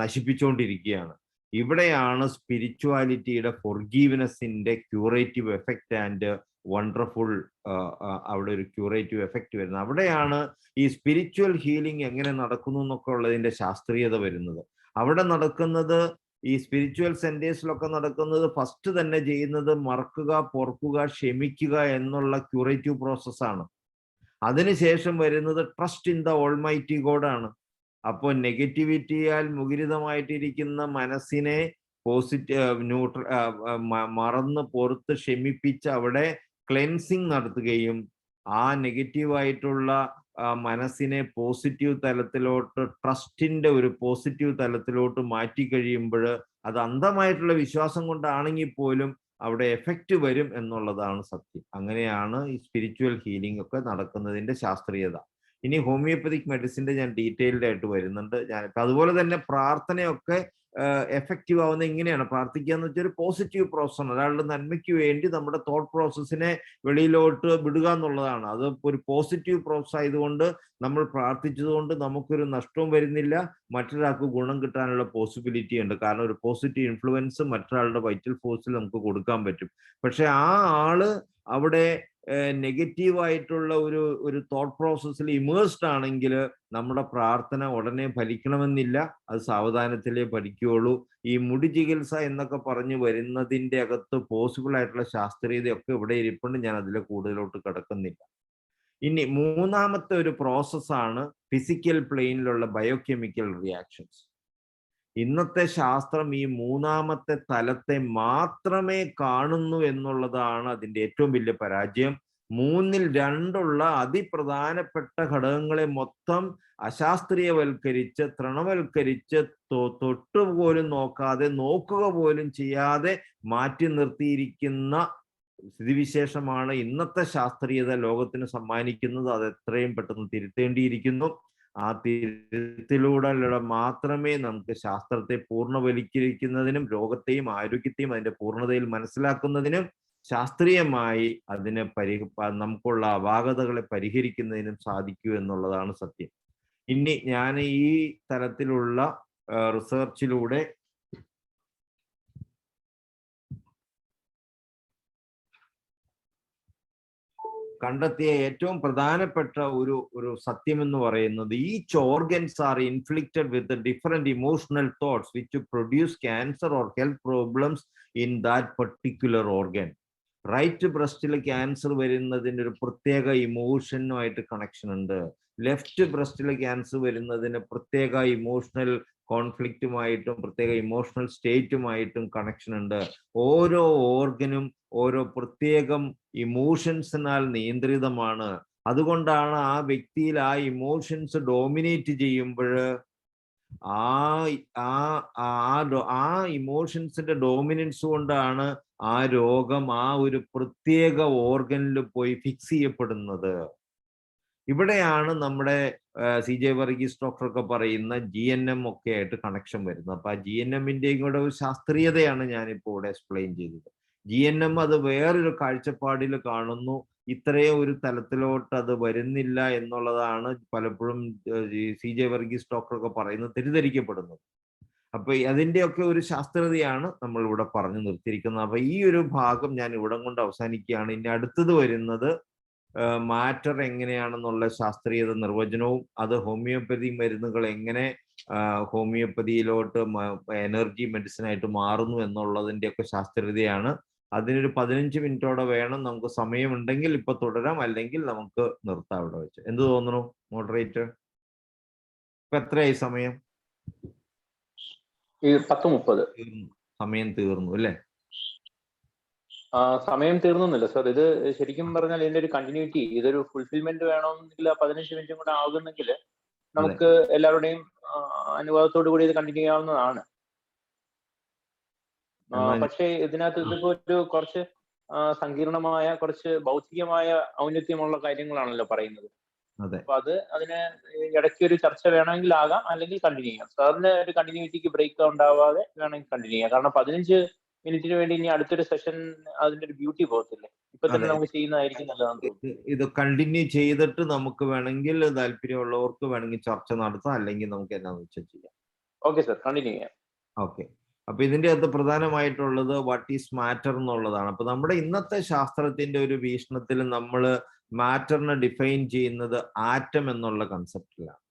നശിപ്പിച്ചുകൊണ്ടിരിക്കുകയാണ്. ഇവിടെയാണ് സ്പിരിച്വാലിറ്റിയുടെ ഫോർഗീവ്നെസ്സിന്റെ ക്യൂറേറ്റീവ് എഫക്റ്റ് ആൻഡ് വണ്ടർഫുൾ അവിടെ ഒരു ക്യൂറേറ്റീവ് എഫക്റ്റ് വരുന്നത്. അവിടെയാണ് ഈ സ്പിരിച്വൽ ഹീലിംഗ് എങ്ങനെ നടക്കുന്നു എന്നൊക്കെ ഉള്ളതിന്റെ ശാസ്ത്രീയത വരുന്നത്. അവിടെ നടക്കുന്നത്, ഈ സ്പിരിച്വൽ സെന്റേഴ്സിലൊക്കെ നടക്കുന്നത്, ഫസ്റ്റ് തന്നെ ചെയ്യുന്നത് മറക്കുക, പൊറുക്കുക, ക്ഷമിക്കുക എന്നുള്ള ക്യൂറേറ്റീവ് പ്രോസസ്സാണ്. അതിനുശേഷം വരുന്നത് ട്രസ്റ്റ് ഇൻ ദ ഓൾമൈറ്റി ഗോഡാണ്. അപ്പോൾ നെഗറ്റിവിറ്റിയാൽ മുഖരിതമായിട്ടിരിക്കുന്ന മനസ്സിനെ മറന്ന് പൊറുത്ത് ക്ഷമിപ്പിച്ച് അവിടെ ക്ലെൻസിങ് നടത്തുകയും ആ നെഗറ്റീവായിട്ടുള്ള മനസ്സിനെ പോസിറ്റീവ് തലത്തിലോട്ട്, ട്രസ്റ്റിന്റെ ഒരു പോസിറ്റീവ് തലത്തിലോട്ട് മാറ്റി കഴിയുമ്പോൾ അത് അന്ധമായിട്ടുള്ള വിശ്വാസം കൊണ്ടാണെങ്കിൽ പോലും അവിടെ എഫക്റ്റ് വരും എന്നുള്ളതാണ് സത്യം. അങ്ങനെയാണ് ഈ സ്പിരിച്വൽ ഹീലിംഗ് ഒക്കെ നടക്കുന്നതിന്റെ ശാസ്ത്രീയത. ഇനി ഹോമിയോപ്പതിക് മെഡിസിന്റെ ഞാൻ ഡീറ്റെയിൽഡ് ആയിട്ട് വരുന്നുണ്ട്. ഞാനിപ്പോൾ അതുപോലെ തന്നെ പ്രാർത്ഥനയൊക്കെ എഫക്റ്റീവ് ആവുന്ന ഇങ്ങനെയാണ്. പ്രാർത്ഥിക്കുക എന്ന് വെച്ചാൽ ഒരു പോസിറ്റീവ് പ്രോസസ്സാണ്. ഒരാളുടെ നന്മയ്ക്ക് വേണ്ടി നമ്മുടെ തോട്ട് പ്രോസസ്സിനെ വെളിയിലോട്ട് വിടുക എന്നുള്ളതാണ്. അത് ഒരു പോസിറ്റീവ് പ്രോസസ് ആയതുകൊണ്ട് നമ്മൾ പ്രാർത്ഥിച്ചതുകൊണ്ട് നമുക്കൊരു നഷ്ടവും വരുന്നില്ല, മറ്റൊരാൾക്ക് ഗുണം കിട്ടാനുള്ള പോസിബിലിറ്റി ഉണ്ട്. കാരണം ഒരു പോസിറ്റീവ് ഇൻഫ്ലുവൻസ് മറ്റൊരാളുടെ വൈറ്റൽ ഫോഴ്സിൽ നമുക്ക് കൊടുക്കാൻ പറ്റും. പക്ഷെ ആ ആള് അവിടെ നെഗറ്റീവായിട്ടുള്ള ഒരു തോട്ട് പ്രോസസ്സിൽ ഇമേഴ്സ്ഡ് ആണെങ്കിൽ നമ്മുടെ പ്രാർത്ഥന ഉടനെ ഫലിക്കണമെന്നില്ല, അത് സാവധാനത്തിലേ ഫലിക്കുകയുള്ളൂ. ഈ മുടി ചികിത്സ എന്നൊക്കെ പറഞ്ഞു വരുന്നതിൻ്റെ അകത്ത് പോസിബിൾ ആയിട്ടുള്ള ശാസ്ത്രീയതയൊക്കെ ഇവിടെ ഇരിപ്പുണ്ട്. ഞാൻ അതിൽ കൂടുതലോട്ട് കിടക്കുന്നില്ല. ഇനി മൂന്നാമത്തെ ഒരു പ്രോസസ്സാണ് ഫിസിക്കൽ പ്ലെയിനിലുള്ള ബയോകെമിക്കൽ റിയാക്ഷൻസ്. ഇന്നത്തെ ശാസ്ത്രം ഈ മൂന്നാമത്തെ തലത്തെ മാത്രമേ കാണുന്നു എന്നുള്ളതാണ് അതിൻ്റെ ഏറ്റവും വലിയ പരാജയം. 3ൽ 2 അതിപ്രധാനപ്പെട്ട ഘടകങ്ങളെ മൊത്തം അശാസ്ത്രീയവൽക്കരിച്ച്, തൃണവൽക്കരിച്ച്, തൊട്ടുപോലും നോക്കാതെ, നോക്കുക പോലും ചെയ്യാതെ മാറ്റി നിർത്തിയിരിക്കുന്ന സ്ഥിതിവിശേഷമാണ് ഇന്നത്തെ ശാസ്ത്രീയത ലോകത്തിന് സമ്മാനിക്കുന്നത്. അത് എത്രയും പെട്ടെന്ന് തിരുത്തേണ്ടിയിരിക്കുന്നു. ആ തിരുത്തിലൂടെ മാത്രമേ നമുക്ക് ശാസ്ത്രത്തെ പൂർണ്ണവൽക്കരിക്കുന്നതിനും രോഗത്തെയും ആരോഗ്യത്തെയും അതിന്റെ പൂർണ്ണതയിൽ മനസ്സിലാക്കുന്നതിനും ശാസ്ത്രീയമായി അതിനെ നമുക്കുള്ള അപാകതകളെ പരിഹരിക്കുന്നതിനും സാധിക്കൂ എന്നുള്ളതാണ് സത്യം. ഇനി ഞാൻ ഈ തരത്തിലുള്ള റിസർച്ചിലൂടെ കണ്ടെത്തിയ ഏറ്റവും പ്രധാനപ്പെട്ട ഒരു സത്യം എന്ന് പറയുന്നത്, each organs are inflicted with different emotional thoughts which produce cancer or health problems in that particular organ. Right ബ്രസ്റ്റിൽ ക്യാൻസർ വരുന്നതിൻ്റെ ഒരു പ്രത്യേക ഇമോഷനുമായിട്ട് കണക്ഷൻ ഉണ്ട്. ലെഫ്റ്റ് ബ്രസ്റ്റിൽ ക്യാൻസർ വരുന്നതിന് പ്രത്യേക ഇമോഷണൽ കോൺഫ്ലിക്റ്റുമായിട്ടും പ്രത്യേക ഇമോഷണൽ സ്റ്റേറ്റുമായിട്ടും കണക്ഷൻ ഉണ്ട്. ഓരോ ഓർഗനും ഓരോ പ്രത്യേകം ഇമോഷൻസിനാൽ നിയന്ത്രിതമാണ്. അതുകൊണ്ടാണ് ആ വ്യക്തിയിൽ ആ ഇമോഷൻസ് ഡോമിനേറ്റ് ചെയ്യുമ്പോൾ ആ ഇമോഷൻസിന്റെ ഡോമിനൻസ് കൊണ്ടാണ് ആ രോഗം ആ ഒരു പ്രത്യേക ഓർഗനിൽ പോയി ഫിക്സ് ചെയ്യപ്പെടുന്നത്. ഇവിടെയാണ് നമ്മുടെ CJ വർഗീസ് ഡോക്ടറൊക്കെ പറയുന്ന GNM ഒക്കെ ആയിട്ട് കണക്ഷൻ വരുന്നത്. അപ്പൊ ആ GNM-ന്റെയും കൂടെ ഒരു ശാസ്ത്രീയതയാണ് ഞാനിപ്പോൾ ഇവിടെ എക്സ്പ്ലെയിൻ ചെയ്തത്. GNM അത് വേറൊരു കാഴ്ചപ്പാടിൽ കാണുന്നു, ഇത്രയും ഒരു തലത്തിലോട്ട് അത് വരുന്നില്ല എന്നുള്ളതാണ് പലപ്പോഴും CJ വർഗീസ് ഡോക്ടറൊക്കെ പറയുന്നത്, തെറ്റിദ്ധരിക്കപ്പെടുന്നത്. അപ്പൊ അതിന്റെയൊക്കെ ഒരു ശാസ്ത്രീയതയാണ് നമ്മൾ ഇവിടെ പറഞ്ഞു നിർത്തിയിരിക്കുന്നത്. അപ്പൊ ഈ ഒരു ഭാഗം ഞാൻ ഇവിടം കൊണ്ട് അവസാനിക്കുകയാണ്. ഇനി അടുത്തത് വരുന്നത് മാറ്റർ എങ്ങനെയാണെന്നുള്ള ശാസ്ത്രീയത നിർവചനവും അത് ഹോമിയോപ്പതി മരുന്നുകൾ എങ്ങനെ ഹോമിയോപ്പതിയിലോട്ട് എനർജി മെഡിസിൻ ആയിട്ട് മാറുന്നു എന്നുള്ളതിന്റെ ഒക്കെ ശാസ്ത്രീയതയാണ്. അതിനൊരു 15 മിനിറ്റോടെ വേണം. നമുക്ക് സമയമുണ്ടെങ്കിൽ ഇപ്പൊ തുടരാം, അല്ലെങ്കിൽ നമുക്ക് നിർത്താം ഇവിടെ വെച്ച്. എന്ത് തോന്നുന്നു മോഡറേറ്റർ? ഇപ്പൊ എത്രയായി സമയം? 10:30. സമയം തീർന്നു അല്ലേ? സമയം തീർന്നില്ല സർ. ഇത് ശരിക്കും പറഞ്ഞാൽ ഇതിന്റെ ഒരു കണ്ടിന്യൂറ്റി, ഇതൊരു ഫുൾഫിൽമെന്റ് വേണമെങ്കിൽ 15 മിനിറ്റും കൂടെ ആകുന്നെങ്കിൽ നമുക്ക് എല്ലാവരുടെയും അനുവാദത്തോടു കൂടി ഇത് കണ്ടിന്യൂ ചെയ്യാവുന്നതാണ്. പക്ഷേ ഇതിനകത്ത് ഇതിപ്പോ ഒരു കുറച്ച് സങ്കീർണമായ, കുറച്ച് ഭൗതികമായ ഔന്നത്യമുള്ള കാര്യങ്ങളാണല്ലോ പറയുന്നത്. അപ്പൊ അതിന് ഇടയ്ക്ക് ഒരു ചർച്ച വേണമെങ്കിൽ ആകാം, അല്ലെങ്കിൽ കണ്ടിന്യൂ ചെയ്യാം. സാറിന് ഒരു കണ്ടിന്യൂറ്റിക്ക് ബ്രേക്ക് ഉണ്ടാവാതെ വേണമെങ്കിൽ കണ്ടിന്യൂ ചെയ്യാം. കാരണം 15 മിനിറ്റിന് വേണ്ടി ഇനി അടുത്തൊരു സെഷൻ അതിന്റെ ഒരു ബ്യൂട്ടി പോകത്തില്ലേ? ഇപ്പൊ തന്നെ നമുക്ക് ചെയ്യുന്നതായിരിക്കും നല്ലതാണ്. ഇത് കണ്ടിന്യൂ ചെയ്തിട്ട് നമുക്ക് വേണമെങ്കിൽ താല്പര്യമുള്ളവർക്ക് വേണമെങ്കിൽ ചർച്ച നടത്താം, അല്ലെങ്കിൽ നമുക്ക് എന്നാന്ന് വെച്ചാൽ ചെയ്യാം. ഓക്കെ സർ, കണ്ടിന്യൂ ചെയ്യാം. ഓക്കെ. അപ്പൊ ഇതിന്റെ അകത്ത് പ്രധാനമായിട്ടുള്ളത് വാട്ട് ഈസ് മാറ്റർ എന്നുള്ളതാണ്. അപ്പൊ നമ്മുടെ ഇന്നത്തെ ശാസ്ത്രത്തിന്റെ ഒരു വീക്ഷണത്തിൽ നമ്മൾ മാറ്ററിനെ ഡിഫൈൻ ചെയ്യുന്നത് ആറ്റം എന്നുള്ള കൺസെപ്റ്റിലാണ്.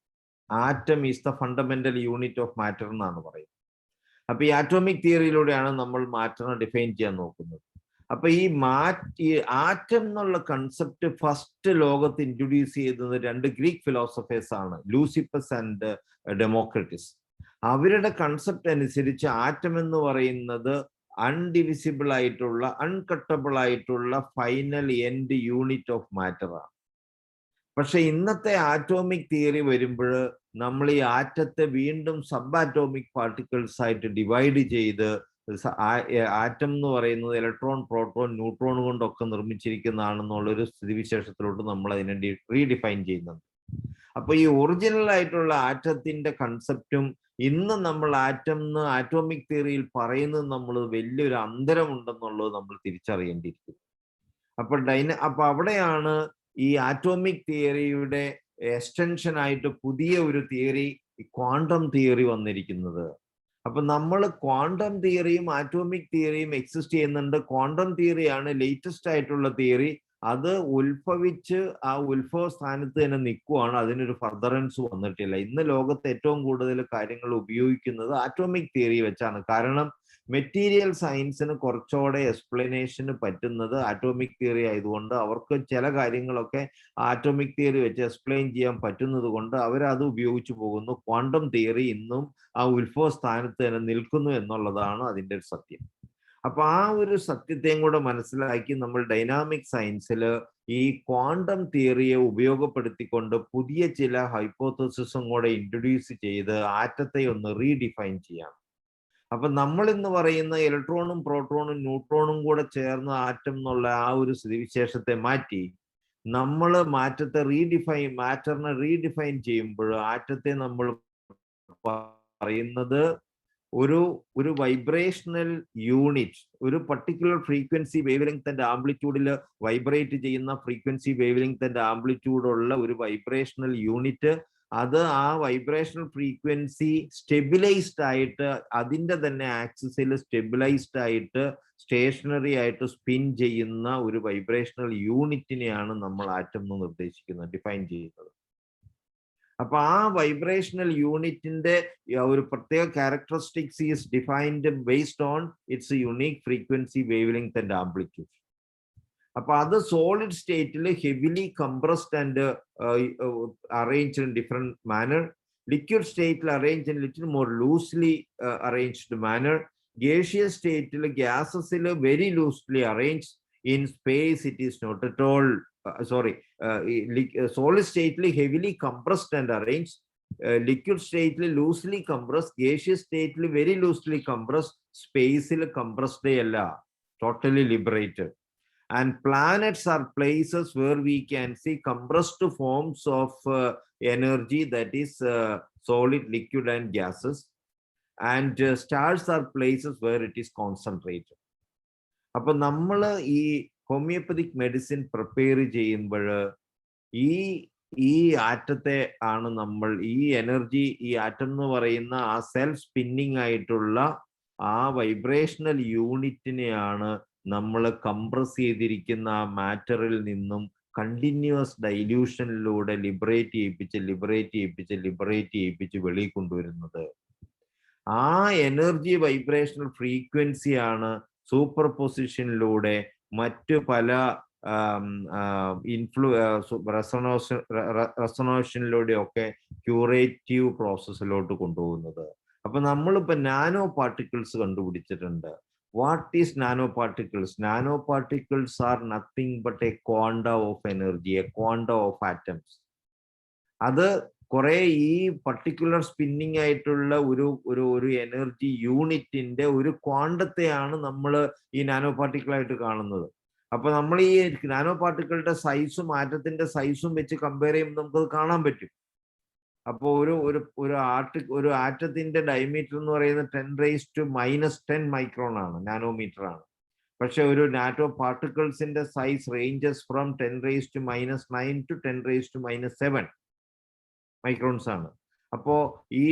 Atom is the fundamental unit of matter എന്നാണ് പറയുന്നത്. അപ്പൊ ഈ ആറ്റോമിക് തിയറിയിലൂടെയാണ് നമ്മൾ മാറ്ററിനെ ഡിഫൈൻ ചെയ്യാൻ നോക്കുന്നത്. അപ്പൊ ഈ ആറ്റം എന്നുള്ള കൺസെപ്റ്റ് ഫസ്റ്റ് ലോകത്ത് ഇൻട്രൊഡ്യൂസ് ചെയ്തത് 2 ഗ്രീക്ക് ഫിലോസഫേഴ്സ് ആണ്, ലൂസിപ്പസ് ആൻഡ് ഡെമോക്രിറ്റസ്. അവരുടെ കൺസെപ്റ്റ് അനുസരിച്ച് ആറ്റം എന്ന് പറയുന്നത് അൺഡിവിസിബിൾ ആയിട്ടുള്ള, അൺകട്ടബിൾ ആയിട്ടുള്ള final end unit of matter ആണ്. പക്ഷെ ഇന്നത്തെ ആറ്റോമിക് തിയറി വരുമ്പോൾ നമ്മൾ ഈ ആറ്റത്തെ വീണ്ടും സബ് ആറ്റോമിക് പാർട്ടിക്കിൾസ് ആയിട്ട് ഡിവൈഡ് ചെയ്ത്, ആറ്റം എന്ന് പറയുന്നത് ഇലക്ട്രോൺ, പ്രോട്ടോൺ, ന്യൂട്രോൺ കൊണ്ടൊക്കെ നിർമ്മിച്ചിരിക്കുന്നതാണെന്നുള്ളൊരു സ്ഥിതിവിശേഷത്തിലോട്ട് നമ്മൾ അതിനെ റീഡിഫൈൻ ചെയ്യുന്നുണ്ട്. അപ്പൊ ഈ ഒറിജിനൽ ആയിട്ടുള്ള ആറ്റത്തിന്റെ കൺസെപ്റ്റും ഇന്ന് നമ്മൾ ആറ്റോമിക് തിയറിയിൽ പറയുന്നത് നമ്മൾ വലിയൊരു അന്തരമുണ്ടെന്നുള്ളത് നമ്മൾ തിരിച്ചറിയേണ്ടിയിരിക്കുന്നു. അപ്പൊ അവിടെയാണ് ഈ ആറ്റോമിക് തിയറിയുടെ എക്സ്റ്റൻഷൻ ആയിട്ട് പുതിയ ഒരു തിയറി, ക്വാണ്ടം തിയറി വന്നിരിക്കുന്നത്. അപ്പൊ നമ്മൾ ക്വാണ്ടം തിയറിയും ആറ്റോമിക് തിയറിയും എക്സിസ്റ്റ് ചെയ്യുന്നുണ്ട്. ക്വാണ്ടം തിയറിയാണ് ലേറ്റസ്റ്റ് ആയിട്ടുള്ള തിയറി. അത് ഉത്ഭവിച്ച് ആ ഉത്ഭവ സ്ഥാനത്ത് തന്നെ നിൽക്കുവാണ്, അതിനൊരു ഫർദറൻസ് വന്നിട്ടില്ല. ഇന്ന് ലോകത്ത് ഏറ്റവും കൂടുതൽ കാര്യങ്ങൾ ഉപയോഗിക്കുന്നത് ആറ്റോമിക് തിയറി വെച്ചാണ്. കാരണം മെറ്റീരിയൽ സയൻസിന് കുറച്ചുകൂടെ എക്സ്പ്ലനേഷന് പറ്റുന്നത് ആറ്റോമിക് തിയറി ആയതുകൊണ്ട് അവർക്ക് ചില കാര്യങ്ങളൊക്കെ ആറ്റോമിക് തിയറി വെച്ച് എക്സ്പ്ലെയിൻ ചെയ്യാൻ പറ്റുന്നത് കൊണ്ട് അവരത് ഉപയോഗിച്ചു പോകുന്നു. ക്വാണ്ടം തിയറി ഇന്നും ആ ഉത്ഭവ സ്ഥാനത്ത് തന്നെ നിൽക്കുന്നു എന്നുള്ളതാണ് അതിൻ്റെ ഒരു സത്യം. അപ്പൊ ആ ഒരു സത്യത്തെയും കൂടെ മനസ്സിലാക്കി നമ്മൾ ഡൈനാമിക് സയൻസിൽ ഈ ക്വാണ്ടം തിയറിയെ ഉപയോഗപ്പെടുത്തിക്കൊണ്ട് പുതിയ ചില ഹൈപ്പോത്തസിസും കൂടെ ഇൻട്രൊഡ്യൂസ് ചെയ്ത് ആറ്റത്തെ ഒന്ന് റീഡിഫൈൻ ചെയ്യാം. അപ്പൊ നമ്മൾ ഇന്ന് പറയുന്ന ഇലക്ട്രോണും പ്രോട്ടോണും ന്യൂട്രോണും കൂടെ ചേർന്ന ആറ്റം എന്നുള്ള ആ ഒരു സ്ഥിതിവിശേഷത്തെ മാറ്റി നമ്മൾ മാറ്ററിനെ റീഡിഫൈൻ ചെയ്യുമ്പോൾ ആറ്റത്തെ നമ്മൾ പറയുന്നത് ഒരു വൈബ്രേഷണൽ യൂണിറ്റ്, ഒരു particular frequency wavelength and ആംപ്ലിറ്റ്യൂഡിൽ വൈബ്രേറ്റ് ചെയ്യുന്ന ഫ്രീക്വൻസി വേവ് ലെങ്ത് ആൻഡ് ആംപ്ലിറ്റ്യൂഡുള്ള ഒരു വൈബ്രേഷണൽ യൂണിറ്റ്. അത് ആ വൈബ്രേഷണൽ ഫ്രീക്വൻസി സ്റ്റെബിലൈസ്ഡ് ആയിട്ട് അതിൻ്റെ തന്നെ ആക്സിസിൽ സ്റ്റെബിലൈസ്ഡ് ആയിട്ട് സ്റ്റേഷനറി ആയിട്ട് സ്പിൻ ചെയ്യുന്ന ഒരു വൈബ്രേഷണൽ യൂണിറ്റിനെയാണ് നമ്മൾ ആറ്റം എന്ന് നിർദ്ദേശിക്കുന്നത്, ഡിഫൈൻ ചെയ്യുന്നത്. അപ്പൊ ആ വൈബ്രേഷണൽ യൂണിറ്റിന്റെ ഒരു പ്രത്യേക characteristics is defined based on its unique frequency wavelength and amplitude. അപ്പൊ അത് സോളിഡ് സ്റ്റേറ്റിൽ heavily compressed and arranged in different manner. Liquid state arranged in little more loosely arranged manner. Gaseous state gases very loosely arranged. In space it is not at all solid state heavily compressed and arranged. Liquid state loosely compressed. Gaseous state very loosely compressed. Space compressed totally liberated. And planets are places where we can see compressed forms of energy, that is solid, liquid and gases. And stars are places where it is concentrated. അപ്പൊ നമ്മൾ ഈ ഹോമിയോപ്പതിക് മെഡിസിൻ പ്രിപ്പയർ ചെയ്യുമ്പോൾ ഈ ആറ്റത്തെ ആണ് നമ്മൾ ഈ എനർജി, ഈ ആറ്റം എന്ന് പറയുന്ന ആ സെൽഫ് സ്പിന്നിങ് ആയിട്ടുള്ള ആ വൈബ്രേഷണൽ യൂണിറ്റിനെയാണ് നമ്മൾ കംപ്രസ് ചെയ്തിരിക്കുന്ന ആ മാറ്ററിൽ നിന്നും കണ്ടിന്യൂസ് ഡൈല്യൂഷനിലൂടെ ലിബറേറ്റ് ചെയ്യിപ്പിച്ച് വെളിയിൽ കൊണ്ടുവരുന്നത്. ആ എനർജി വൈബ്രേഷണൽ ഫ്രീക്വൻസിയാണ് സൂപ്പർ പൊസിഷനിലൂടെ മറ്റു പല റെസൊണേഷനിലൂടെയൊക്കെ ക്യൂറേറ്റീവ് പ്രോസസ്സിലോട്ട് കൊണ്ടുപോകുന്നത്. അപ്പൊ നമ്മളിപ്പോ നാനോ പാർട്ടിക്കിൾസ് കണ്ടുപിടിച്ചിട്ടുണ്ട്. What is nanoparticles? Nanoparticles are nothing but a quanta of energy, a quanta of atoms. അത് കുറെ ഈ പർട്ടിക്കുലർ സ്പിന്നിങ് ആയിട്ടുള്ള ഒരു എനർജി യൂണിറ്റിന്റെ ഒരു ക്വാണ്ടത്തെയാണ് നമ്മൾ ഈ നാനോ പാർട്ടിക്കിൾ ആയിട്ട് കാണുന്നത്. അപ്പൊ നമ്മൾ ഈ നാനോ പാർട്ടിക്കിളുടെ സൈസും ആറ്റത്തിന്റെ സൈസും വെച്ച് കമ്പയർ ചെയ്യുമ്പോൾ നമുക്കത് കാണാൻ പറ്റും. അപ്പോൾ ഒരു ആറ്റത്തിന്റെ ഡയമീറ്റർ എന്ന് പറയുന്നത് 10⁻⁻10 മൈക്രോൺ ആണ്, നാനോമീറ്റർ ആണ്. പക്ഷെ ഒരു നാനോ പാർട്ടിക്കിൾസിന്റെ size ranges from 10⁻⁻9 to 10⁻⁻7 microns ആണ്. അപ്പോ ഈ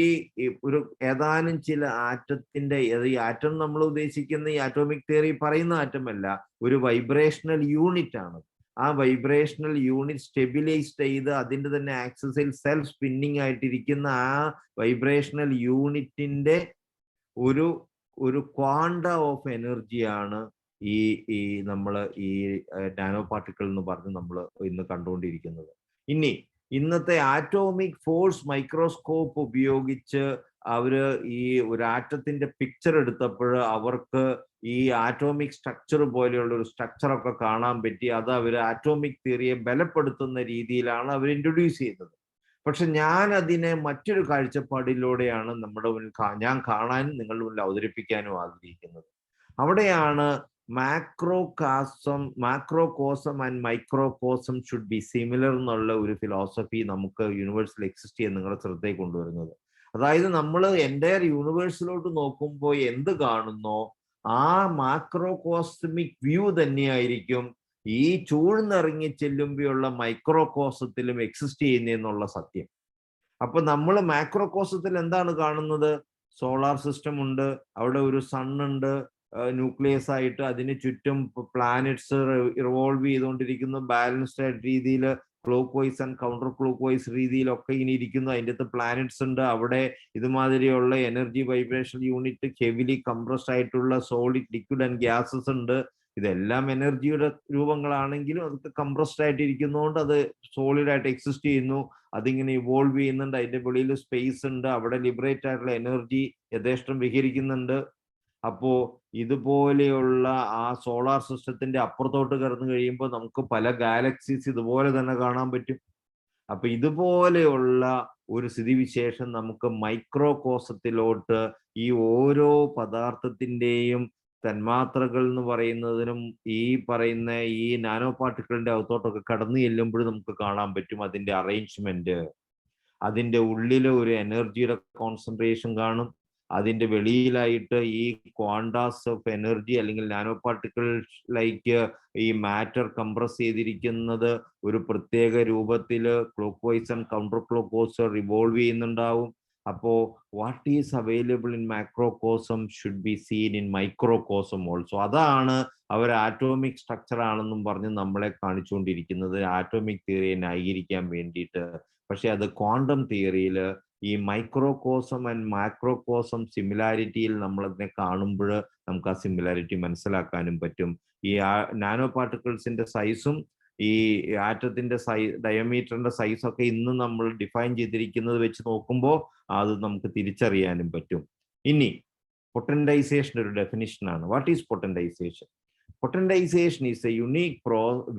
ഒരു ഏതാനും ചില ആറ്റത്തിന്റെ, ഈ ആറ്റം നമ്മൾ ഉദ്ദേശിക്കുന്ന ഈ ആറ്റോമിക് തിയറി പറയുന്ന ആറ്റമല്ല, ഒരു വൈബ്രേഷണൽ യൂണിറ്റ് ആണ്. ആ വൈബ്രേഷണൽ യൂണിറ്റ് സ്റ്റെബിലൈസ് ചെയ്ത് അതിന്റെ തന്നെ ആക്സിസിൽ സെൽഫ് സ്പിന്നിങ് ആയിട്ടിരിക്കുന്ന ആ വൈബ്രേഷണൽ യൂണിറ്റിന്റെ ഒരു ക്വാണ്ട ഓഫ് എനർജിയാണ് ഈ നമ്മൾ ഈ നാനോ പാർട്ടിക്കിൾ എന്ന് പറഞ്ഞ് നമ്മൾ ഇന്ന് കണ്ടുകൊണ്ടിരിക്കുന്നത്. ഇന്നത്തെ ആറ്റോമിക് ഫോഴ്സ് മൈക്രോസ്കോപ്പ് ഉപയോഗിച്ച് അവര് ഈ ഒരു ആറ്റത്തിന്റെ പിക്ചർ എടുത്തപ്പോൾ അവർക്ക് ഈ ആറ്റോമിക് സ്ട്രക്ചർ പോലെയുള്ള ഒരു സ്ട്രക്ചറൊക്കെ കാണാൻ പറ്റി. അത് അവർ ആറ്റോമിക് തിയറിയെ ബലപ്പെടുത്തുന്ന രീതിയിലാണ് അവർ ഇൻട്രൊഡ്യൂസ് ചെയ്തത്. പക്ഷെ ഞാൻ അതിനെ മറ്റൊരു കാഴ്ചപ്പാടിലൂടെയാണ് ഞാൻ കാണാനും നിങ്ങളുടെ മുന്നിൽ അവതരിപ്പിക്കാനും ആഗ്രഹിക്കുന്നത്. അവിടെയാണ് macrocosm and microcosm should be similar എന്നുള്ള ഒരു ഫിലോസഫി നമുക്ക് യൂണിവേഴ്സിൽ എക്സിസ്റ്റ് ചെയ്യാൻ നിങ്ങളുടെ ശ്രദ്ധയിൽ കൊണ്ടുവരുന്നത്. അതായത് നമ്മൾ എൻ്റയർ യൂണിവേഴ്സിലോട്ട് നോക്കുമ്പോൾ എന്ത് കാണുന്നോ ആ മാക്രോകോസ്മിക് വ്യൂ തന്നെയായിരിക്കും ഈ ചൂഴ്ന്നിറങ്ങി ചെല്ലുമ്പോഴുള്ള മൈക്രോകോസത്തിലും എക്സിസ്റ്റ് ചെയ്യുന്നതെന്നുള്ള സത്യം. അപ്പൊ നമ്മൾ മാക്രോകോസത്തിൽ എന്താണ് കാണുന്നത്? സോളാർ സിസ്റ്റം ഉണ്ട്, അവിടെ ഒരു സൺ ഉണ്ട്, ന്യൂക്ലിയസ് ആയിട്ട് അതിന് ചുറ്റും പ്ലാനറ്റ്സ് റിവോൾവ് ചെയ്തുകൊണ്ടിരിക്കുന്നു, ബാലൻസ്ഡ് ആയിട്ട് രീതിയിൽ clockwise and counterclockwise രീതിയിലൊക്കെ ഇങ്ങനെ ഇരിക്കുന്നു. അതിൻ്റെ അകത്ത് പ്ലാനറ്റ്സ് ഉണ്ട്, അവിടെ ഇതുമാതിരിയുള്ള energy vibration unit heavily compressed ആയിട്ടുള്ള സോളിഡ്, ലിക്വിഡ് ആൻഡ് ഗ്യാസസ് ഉണ്ട്. ഇതെല്ലാം എനർജിയുടെ രൂപങ്ങളാണെങ്കിലും അതൊക്കെ കംപ്രസ്ഡ് ആയിട്ട് ഇരിക്കുന്നതുകൊണ്ട് അത് സോളിഡ് ആയിട്ട് എക്സിസ്റ്റ് ചെയ്യുന്നു. അതിങ്ങനെ ഇവോൾവ് ചെയ്യുന്നുണ്ട്. അതിന്റെ വെളിയിൽ സ്പേസ് ഉണ്ട്, അവിടെ ലിബറേറ്റ് ആയിട്ടുള്ള എനർജി യഥേഷ്ടം വിഹരിക്കുന്നുണ്ട്. അപ്പോ ഇതുപോലെയുള്ള ആ സോളാർ സിസ്റ്റത്തിന്റെ അപ്പുറത്തോട്ട് കടന്നു കഴിയുമ്പോൾ നമുക്ക് പല ഗാലക്സീസ് ഇതുപോലെ തന്നെ കാണാൻ പറ്റും. അപ്പൊ ഇതുപോലെയുള്ള ഒരു സ്ഥിതിവിശേഷം നമുക്ക് മൈക്രോകോസത്തിലോട്ട് ഈ ഓരോ പദാർത്ഥത്തിന്റെയും തന്മാത്രകൾ എന്ന് പറയുന്നതിനും ഈ പറയുന്ന ഈ നാനോ പാർട്ടിക്കിളിന്റെ അകത്തോട്ടൊക്കെ കടന്നു ചെല്ലുമ്പോഴും നമുക്ക് കാണാൻ പറ്റും അതിന്റെ അറേഞ്ച്മെന്റ്. അതിന്റെ ഉള്ളിൽ ഒരു എനർജിയുടെ കോൺസെൻട്രേഷൻ കാണും, അതിന്റെ വെളിയിലായിട്ട് ഈ ക്വാണ്ടാസ് ഓഫ് എനർജി അല്ലെങ്കിൽ നാനോ പാർട്ടിക്കിൾ ലൈക്ക് ഈ മാറ്റർ കംപ്രസ് ചെയ്തിരിക്കുന്നത് ഒരു പ്രത്യേക രൂപത്തിൽ clock vice and counter clock vice revolve ചെയ്യുന്നുണ്ടാവും. അപ്പോ what is available in macrocosm should be seen in microcosm also. അതാണ് അവർ ആറ്റോമിക് സ്ട്രക്ചർ ആണെന്നും പറഞ്ഞ് നമ്മളെ കാണിച്ചുകൊണ്ടിരിക്കുന്നത്, ആറ്റോമിക് തിയറിയെ ന്യായീകരിക്കാൻ വേണ്ടിയിട്ട്. പക്ഷെ അത് ക്വാണ്ടം തിയറിയിൽ ഈ മൈക്രോകോസം ആൻഡ് മാക്രോകോസം സിമിലാരിറ്റിയിൽ നമ്മളതിനെ കാണുമ്പോൾ നമുക്ക് ആ സിമിലാരിറ്റി മനസ്സിലാക്കാനും പറ്റും. ഈ നാനോ പാർട്ടിക്കിൾസിന്റെ സൈസും ഈ ആറ്റത്തിന്റെ ഡയമീറ്ററിന്റെ സൈസൊക്കെ ഇന്ന് നമ്മൾ ഡിഫൈൻ ചെയ്തിരിക്കുന്നത് വെച്ച് നോക്കുമ്പോൾ അത് നമുക്ക് തിരിച്ചറിയാനും പറ്റും. ഇനി പൊട്ടൻറ്റൈസേഷൻ ഒരു ഡെഫിനിഷനാണ്. വാട്ട് ഈസ് പൊട്ടൻറ്റൈസേഷൻ? Potentization is a unique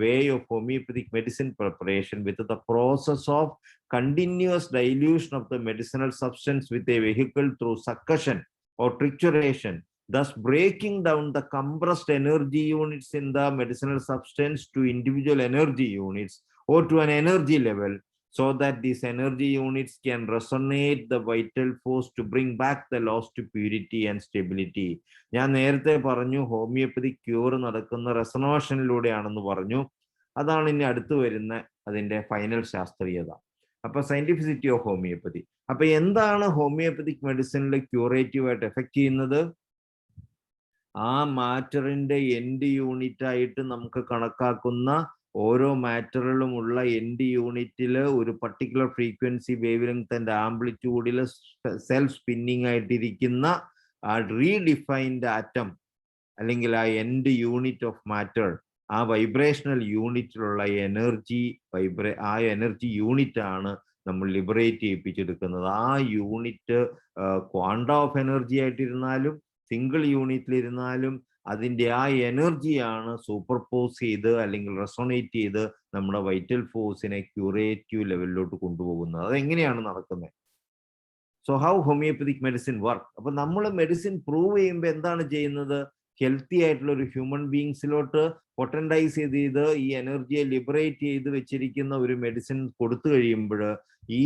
way of homeopathic medicine preparation with the process of continuous dilution of the medicinal substance with a vehicle through succussion or trituration, thus breaking down the compressed energy units in the medicinal substance to individual energy units or to an energy level, so that these energy units can resonate the vital force to bring back the lost purity and stability. ഞാൻ നേരത്തെ പറഞ്ഞു ഹോമിയോപ്പതിക് ക്യൂർ നടക്കുന്ന റെസൊണേഷനിലൂടെയാണെന്ന് പറഞ്ഞു. അതാണ് ഇനി അടുത്ത് വരുന്ന അതിന്റെ ഫൈനൽ ശാസ്ത്രീയത. അപ്പൊ സയന്റിഫിസിറ്റി ഓഫ് ഹോമിയോപ്പതി. അപ്പൊ എന്താണ് ഹോമിയോപ്പതിക് മെഡിസിനിൽ ക്യൂറേറ്റീവ് ആയിട്ട് എഫക്ട് ചെയ്യുന്നത്? ആ മാറ്ററിന്റെ എൻഡ് യൂണിറ്റ് ആയിട്ട് നമുക്ക് കണക്കാക്കുന്ന ഓരോ മാറ്ററിലുമുള്ള എൻഡ് യൂണിറ്റിൽ ഒരു particular frequency wavelength and ആംപ്ലിറ്റ്യൂഡിൽ സെൽഫ് സ്പിന്നിങ് ആയിട്ടിരിക്കുന്ന ആ റീഡിഫൈൻഡ് ആറ്റം അല്ലെങ്കിൽ ആ എൻഡ് യൂണിറ്റ് ഓഫ് മാറ്റർ, ആ വൈബ്രേഷണൽ യൂണിറ്റിലുള്ള എനർജി ആ എനർജി യൂണിറ്റ് ആണ് നമ്മൾ ലിബറേറ്റ് ചെയ്യിപ്പിച്ചെടുക്കുന്നത്. ആ യൂണിറ്റ് ക്വാണ്ട ഓഫ് എനർജി ആയിട്ടിരുന്നാലും സിംഗിൾ യൂണിറ്റിലിരുന്നാലും അതിൻ്റെ ആ എനർജിയാണ് സൂപ്പർപോസ് ചെയ്ത് അല്ലെങ്കിൽ റെസൊണേറ്റ് ചെയ്ത് നമ്മുടെ വൈറ്റൽ ഫോഴ്സിനെ ക്യൂറേറ്റീവ് ലെവലിലോട്ട് കൊണ്ടുപോകുന്നത്. അതെങ്ങനെയാണ് നടക്കുന്നത്? So how homoeopathic medicine work? അപ്പൊ നമ്മൾ മെഡിസിൻ പ്രൂവ് ചെയ്യുമ്പോൾ എന്താണ് ചെയ്യുന്നത്? ഹെൽത്തി ആയിട്ടുള്ള ഒരു ഹ്യൂമൻ ബീങ്സിലോട്ട് പൊട്ടൻറ്റൈസ് ചെയ്ത് ഈ എനർജിയെ ലിബറേറ്റ് ചെയ്ത് വെച്ചിരിക്കുന്ന ഒരു മെഡിസിൻ കൊടുത്തു കഴിയുമ്പോൾ ഈ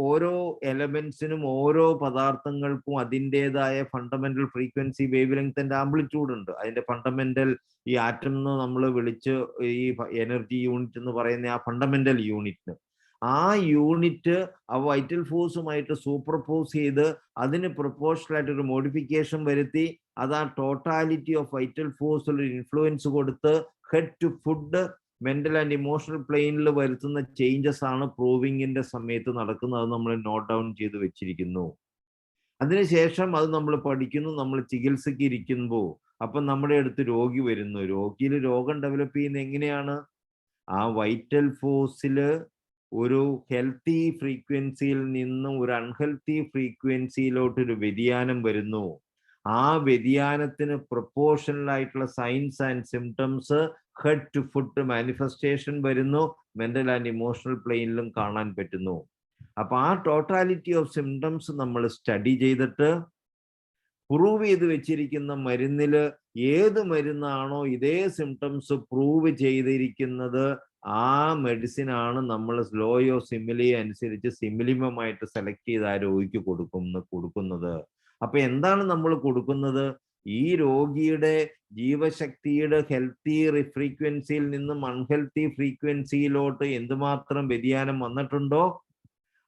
ഓരോ എലമെന്റ്സിനും ഓരോ പദാർത്ഥങ്ങൾക്കും അതിൻ്റെതായ fundamental frequency wavelength and amplitude ഉണ്ട്. അതിന്റെ ഫണ്ടമെന്റൽ ഈ ആറ്റം എന്ന് നമ്മൾ വിളിച്ച് ഈ എനർജി യൂണിറ്റ് എന്ന് പറയുന്ന ആ ഫണ്ടമെന്റൽ യൂണിറ്റിന് ആ യൂണിറ്റ് ആ വൈറ്റൽ ഫോഴ്സുമായിട്ട് സൂപ്പർപോസ് ചെയ്ത് അതിന് പ്രൊപ്പോർഷണൽ ആയിട്ട് ഒരു മോഡിഫിക്കേഷൻ വരുത്തി അത് ആ ടോട്ടാലിറ്റി ഓഫ് വൈറ്റൽ ഫോഴ്സിൽ ഒരു ഇൻഫ്ലുവൻസ് കൊടുത്ത് head to foot mental and emotional പ്ലെയിനിൽ വരുത്തുന്ന ചേഞ്ചസ് ആണ് പ്രൂവിങ്ങിന്റെ സമയത്ത് നടക്കുന്നത്. അത് നമ്മൾ നോട്ട് ഡൗൺ ചെയ്ത് വെച്ചിരിക്കുന്നു. അതിനുശേഷം അത് നമ്മൾ പഠിക്കുന്നു, നമ്മൾ ചികിത്സയ്ക്ക് ഇരിക്കുമ്പോൾ അപ്പം നമ്മുടെ അടുത്ത് രോഗി വരുന്നു. രോഗിയിൽ രോഗം ഡെവലപ്പ് ചെയ്യുന്നത് എങ്ങനെയാണ്? ആ വൈറ്റൽ ഫോഴ്സിൽ ഒരു ഹെൽത്തി ഫ്രീക്വൻസിയിൽ നിന്നും ഒരു അൺഹെൽത്തി ഫ്രീക്വൻസിയിലോട്ടൊരു വ്യതിയാനം വരുന്നു. ആ വ്യതിയാനത്തിന് പ്രൊപ്പോർഷണൽ ആയിട്ടുള്ള signs and symptoms head to foot manifestation വരുന്നു. മെന്റൽ ആൻഡ് ഇമോഷണൽ പ്ലെയിനിലും കാണാൻ പറ്റുന്നു. അപ്പൊ ആ ടോട്ടാലിറ്റി ഓഫ് സിംറ്റംസ് നമ്മൾ സ്റ്റഡി ചെയ്തിട്ട് പ്രൂവ് ചെയ്ത് വെച്ചിരിക്കുന്ന മരുന്നിൽ ഏത് മരുന്നാണോ ഇതേ സിംറ്റംസ് പ്രൂവ് ചെയ്തിരിക്കുന്നത് ആ മെഡിസിൻ ആണ് നമ്മൾ സ്ലോയോ സിമിലി അനുസരിച്ച് സിമിലിമമായിട്ട് സെലക്ട് ചെയ്ത് ആ രോഗിക്ക് കൊടുക്കുന്നത്. അപ്പൊ എന്താണ് നമ്മൾ കൊടുക്കുന്നത്? ഈ രോഗിയുടെ ജീവശക്തിയുടെ ഹെൽത്തി ഫ്രീക്വൻസിയിൽ നിന്നും അൺഹെൽത്തി ഫ്രീക്വൻസിയിലോട്ട് എന്തുമാത്രം വ്യതിയാനം വന്നിട്ടുണ്ടോ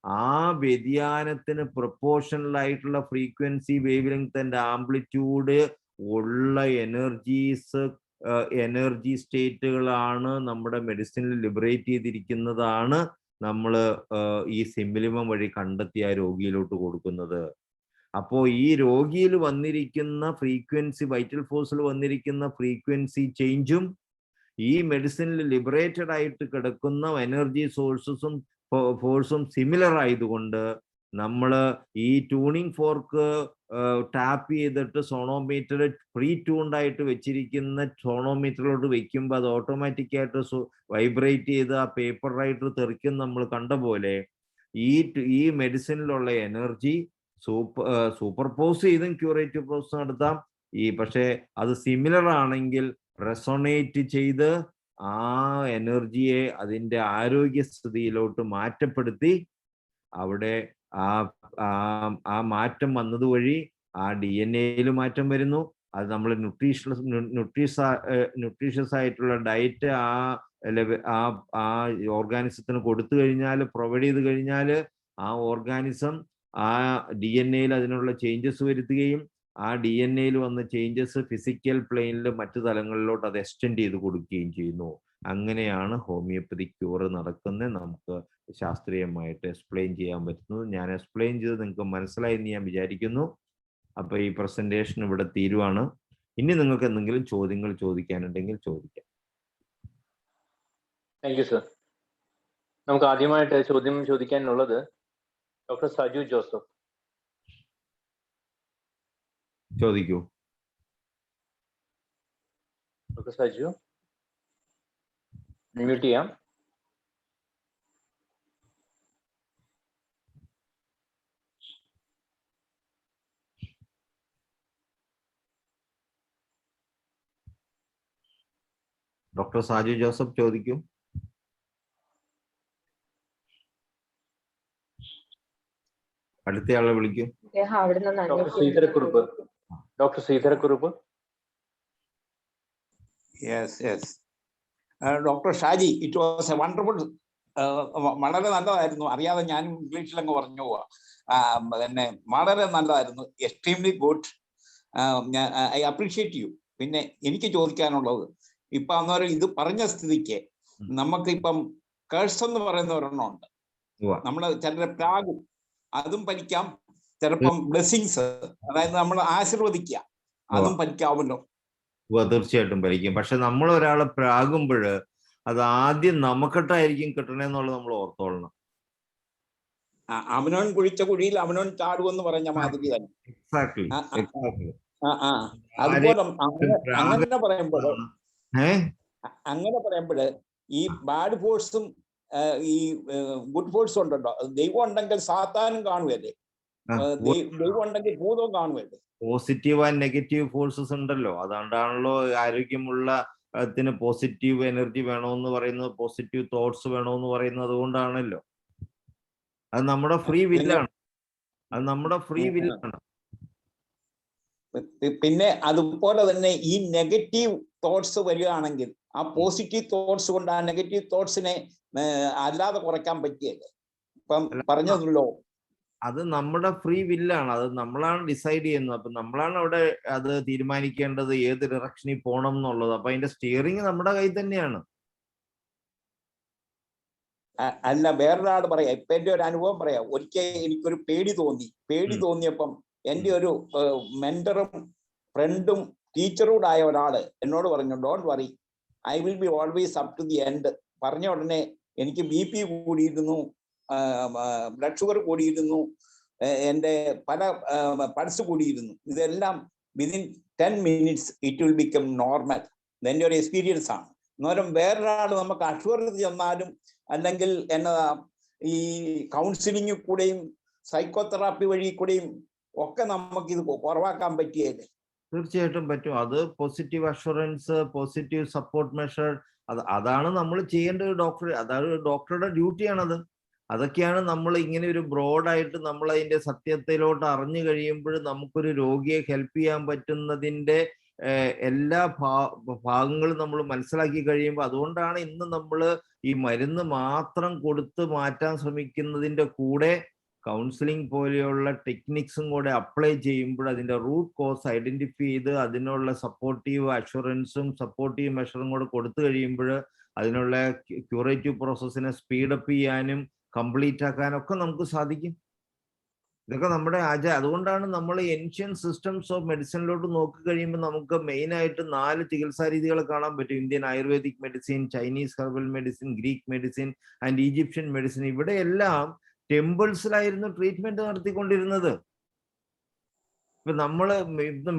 ആ വ്യതിയാനത്തിന് പ്രൊപ്പോർഷണൽ ആയിട്ടുള്ള frequency wavelength and amplitude ഉള്ള എനർജി സ്റ്റേറ്റുകളാണ് നമ്മുടെ മെഡിസിനിൽ ലിബറേറ്റ് ചെയ്തിരിക്കുന്നതാണ് നമ്മൾ ഈ സിമിലിമം വഴി കണ്ടെത്തി ആ രോഗിയിലോട്ട് കൊടുക്കുന്നത്. അപ്പോൾ ഈ രോഗിയിൽ വന്നിരിക്കുന്ന ഫ്രീക്വൻസി വൈറ്റൽ ഫോഴ്സിൽ വന്നിരിക്കുന്ന ഫ്രീക്വൻസി ചേഞ്ചും ഈ മെഡിസിനിൽ ലിബറേറ്റഡ് ആയിട്ട് കിടക്കുന്ന എനർജി സോഴ്സസും ഫോഴ്സും സിമിലർ ആയതുകൊണ്ട് നമ്മൾ ഈ ട്യൂണിങ് ഫോർക്ക് ടാപ്പ് ചെയ്തിട്ട് സോണോമീറ്റർ പ്രീ ട്യൂൺഡ് ആയിട്ട് വെച്ചിരിക്കുന്ന സോണോമീറ്ററിലോട്ട് വെക്കുമ്പോൾ അത് ഓട്ടോമാറ്റിക് ആയിട്ട് വൈബ്രേറ്റ് ചെയ്ത് ആ പേപ്പർ റൈറ്റർ തെറിക്കും നമ്മൾ കണ്ട പോലെ ഈ മെഡിസിനിലുള്ള എനർജി സൂപ്പർപോസ് ചെയ്തും ക്യൂറേറ്റീവ് പ്രോസസ് നടത്താം. പക്ഷേ അത് സിമിലർ ആണെങ്കിൽ റെസൊണേറ്റ് ചെയ്ത് ആ എനർജിയെ അതിൻ്റെ ആരോഗ്യസ്ഥിതിയിലോട്ട് മാറ്റപ്പെടുത്തി അവിടെ ആ മാറ്റം വന്നതുവഴി ആ DNA മാറ്റം വരുന്നു. അത് നമ്മൾ ന്യൂട്രീഷ്യസ് ആയിട്ടുള്ള ഡയറ്റ് ആ ഓർഗാനിസത്തിന് കൊടുത്തു കഴിഞ്ഞാൽ പ്രൊവൈഡ് ചെയ്ത് കഴിഞ്ഞാൽ ആ ഓർഗാനിസം ആ DNA അതിനുള്ള ചേഞ്ചസ് വരുത്തുകയും ആ DNA വന്ന ചേഞ്ചസ് ഫിസിക്കൽ പ്ലെയിനിൽ മറ്റു തലങ്ങളിലോട്ട് അത് എക്സ്റ്റെൻഡ് ചെയ്ത് കൊടുക്കുകയും ചെയ്യുന്നു. അങ്ങനെയാണ് ഹോമിയോപ്പതി ക്യൂർ നടക്കുന്നത്. നമുക്ക് ശാസ്ത്രീയമായിട്ട് എക്സ്പ്ലെയിൻ ചെയ്യാൻ പറ്റുന്നത്. ഞാൻ എക്സ്പ്ലെയിൻ ചെയ്ത് നിങ്ങൾക്ക് മനസ്സിലായി എന്ന് ഞാൻ വിചാരിക്കുന്നു. അപ്പൊ ഈ പ്രസന്റേഷൻ ഇവിടെ തീരുവാണ്. ഇനി നിങ്ങൾക്ക് എന്തെങ്കിലും ചോദ്യങ്ങൾ ചോദിക്കാനുണ്ടെങ്കിൽ ചോദിക്കാം. Thank you sir. നമുക്ക് ആദ്യമായിട്ട് ചോദ്യം ചോദിക്കാനുള്ളത് ഡോക്ടർ സജു ജോസഫ്. ചോദിക്കൂ. ഡോക്ടർ സജു മ്യൂട്ട് ചെയ്യാം. ഡോക്ടർ സാജു ജോസഫ് ചോദിക്കൂ. അടുത്തയാളെ വിളിക്കൂ. Doctor Sreedharakurup. Doctor Sreedharakurup. Yes. Doctor Shaji, it was A wonderful. വളരെ നല്ലതായിരുന്നു. അറിയാതെ ഞാൻ ഇംഗ്ലീഷിലങ്ങ് പറഞ്ഞു പോവാ. പിന്നെ വളരെ നല്ലതായിരുന്നു. Extremely good. I appreciate you. പിന്നെ എനിക്ക് ചോദിക്കാനുള്ളത്, ഇപ്പൊ അന്നേരം ഇത് പറഞ്ഞ സ്ഥിതിക്ക് നമുക്ക് ഇപ്പം കേഴ്സ് എന്ന് പറയുന്ന ഒരെണ്ണം ഉണ്ട്. നമ്മള് ചിലരെ പ്രാഗും, അതും പഠിക്കാം. ചിലപ്പം ബ്ലെസ്സിങ്സ്, അതായത് നമ്മൾ ആശീർവദിക്കുക, അതും പഠിക്കാമല്ലോ. തീർച്ചയായിട്ടും ഭരിക്കും. പക്ഷെ നമ്മൾ ഒരാളെ പ്രാകുമ്പോൾ അത് ആദ്യം നമുക്കിട്ടായിരിക്കും കിട്ടണമെന്നുള്ളത് നമ്മൾ ഓർത്തോളണം. അവനോൻ കുഴിച്ച കുഴിയിൽ അവനോൻ ചാടുമെന്ന് പറഞ്ഞ മാതിരി തന്നെ. എക്സാക്ട്ലി. അതുപോലെ അങ്ങനെ പറയുമ്പോൾ ഈ ബാഡ് ഫോഴ്സും ഈ ഗുഡ് ഫോഴ്സും ഉണ്ടല്ലോ. ദൈവം ഉണ്ടെങ്കിൽ സാത്താനും കാണുമല്ലേ, ദൈവം ഉണ്ടെങ്കിൽ ഭൂതവും കാണുമല്ലേ. പോസിറ്റീവ് ആൻഡ് നെഗറ്റീവ് ഫോഴ്സസ് ഉണ്ടല്ലോ. അതുകൊണ്ടാണല്ലോ ആരോഗ്യമുള്ള പോസിറ്റീവ് എനർജി വേണമെന്ന് പറയുന്നത്, പോസിറ്റീവ് തോട്ട്സ് വേണമെന്ന് പറയുന്നത്. അതുകൊണ്ടാണല്ലോ. അത് നമ്മുടെ ഫ്രീ വില്ലാണ്. പിന്നെ അതുപോലെ തന്നെ ഈ നെഗറ്റീവ് തോട്ട്സ് വരികയാണെങ്കിൽ ആ പോസിറ്റീവ് തോട്ട്സ് കൊണ്ട് ആ നെഗറ്റീവ് തോട്ട്സിനെ അല്ലാതെ കുറയ്ക്കാൻ പറ്റിയല്ലേ. ഇപ്പം പറഞ്ഞതല്ലോ, അത് നമ്മുടെ ഫ്രീ വില്ലാണ്. അത് നമ്മളാണ് ഡിസൈഡ് ചെയ്യുന്നത്. അപ്പൊ നമ്മളാണ് അവിടെ അത് തീരുമാനിക്കേണ്ടത് ഏത് ഡയറക്ഷനിൽ പോകണം എന്നുള്ളത്. അപ്പൊ അതിന്റെ സ്റ്റിയറിംഗ് നമ്മുടെ കയ്യിൽ തന്നെയാണ്. അല്ല, വേറൊരാൾ പറയാം. ഇപ്പൊ എന്റെ ഒരു അനുഭവം പറയാം. ഒരിക്കൽ എനിക്കൊരു പേടി തോന്നിയപ്പം എൻ്റെ ഒരു മെന്ററും ഫ്രണ്ടും ടീച്ചറൂടായ ഒരാള് എന്നോട് പറഞ്ഞു, don't worry, I will be always up to the end. പറഞ്ഞ ഉടനെ എനിക്ക് BP കൂടിയിരുന്നു, ബ്ലഡ് ഷുഗർ കൂടിയിരുന്നു, എൻ്റെ പല പൾസ് കൂടിയിരുന്നു. ഇതെല്ലാം within 10 minutes it will become normal. ഇതെൻ്റെ ഒരു എക്സ്പീരിയൻസ് ആണ്. അന്നേരം വേറൊരാൾ നമുക്ക് അഷ്വറിച്ച് ചെന്നാലും അല്ലെങ്കിൽ എന്നതാ ഈ കൗൺസിലിംഗിൽ കൂടെയും സൈക്കോതെറാപ്പി വഴി കൂടെയും ഒക്കെ നമുക്ക് ഇത് കുറവാക്കാൻ പറ്റിയല്ലേ. തീർച്ചയായിട്ടും പറ്റും. അത് positive assurance, positive support measure, അതാണ് നമ്മൾ ചെയ്യേണ്ടത്. അതാണ് ഡോക്ടറുടെ ഡ്യൂട്ടിയാണത്. അതൊക്കെയാണ് നമ്മൾ ഇങ്ങനെ ഒരു ബ്രോഡായിട്ട് നമ്മൾ അതിന്റെ സത്യത്തിലോട്ട് അറിഞ്ഞു കഴിയുമ്പോൾ നമുക്കൊരു രോഗിയെ ഹെൽപ്പ് ചെയ്യാൻ പറ്റുന്നതിന്റെ എല്ലാ ഭാഗങ്ങളും നമ്മൾ മനസ്സിലാക്കി കഴിയുമ്പോൾ, അതുകൊണ്ടാണ് ഇന്ന് നമ്മൾ ഈ മരുന്ന് മാത്രം കൊടുത്ത് മാറ്റാൻ ശ്രമിക്കുന്നതിന്റെ കൂടെ കൗൺസിലിംഗ് പോലെയുള്ള ടെക്നിക്സും കൂടെ അപ്ലൈ ചെയ്യുമ്പോൾ അതിന്റെ റൂട്ട് കോസ് ഐഡന്റിഫൈ ചെയ്ത് അതിനുള്ള സപ്പോർട്ടീവ് അഷുറൻസും സപ്പോർട്ടീവ് മെഷറും കൂടെ കൊടുത്തു കഴിയുമ്പോൾ അതിനുള്ള ക്യൂറേറ്റീവ് പ്രോസസ്സിനെ സ്പീഡപ്പ് ചെയ്യാനും കംപ്ലീറ്റ് ആക്കാനും ഒക്കെ നമുക്ക് സാധിക്കും. ഇതൊക്കെ നമ്മുടെ അതുകൊണ്ടാണ് നമ്മൾ ഏൻഷ്യൻ സിസ്റ്റംസ് ഓഫ് മെഡിസിനിലോട്ട് നോക്കി കഴിയുമ്പോൾ നമുക്ക് മെയിൻ ആയിട്ട് 4 ചികിത്സാ രീതികൾ കാണാൻ പറ്റും. Indian ayurvedic medicine, Chinese herbal medicine, Greek medicine and Egyptian medicine. ഇവിടെയെല്ലാം ടെമ്പിൾസിലായിരുന്നു ട്രീറ്റ്മെന്റ് നടത്തിക്കൊണ്ടിരുന്നത്. ഇപ്പൊ നമ്മള്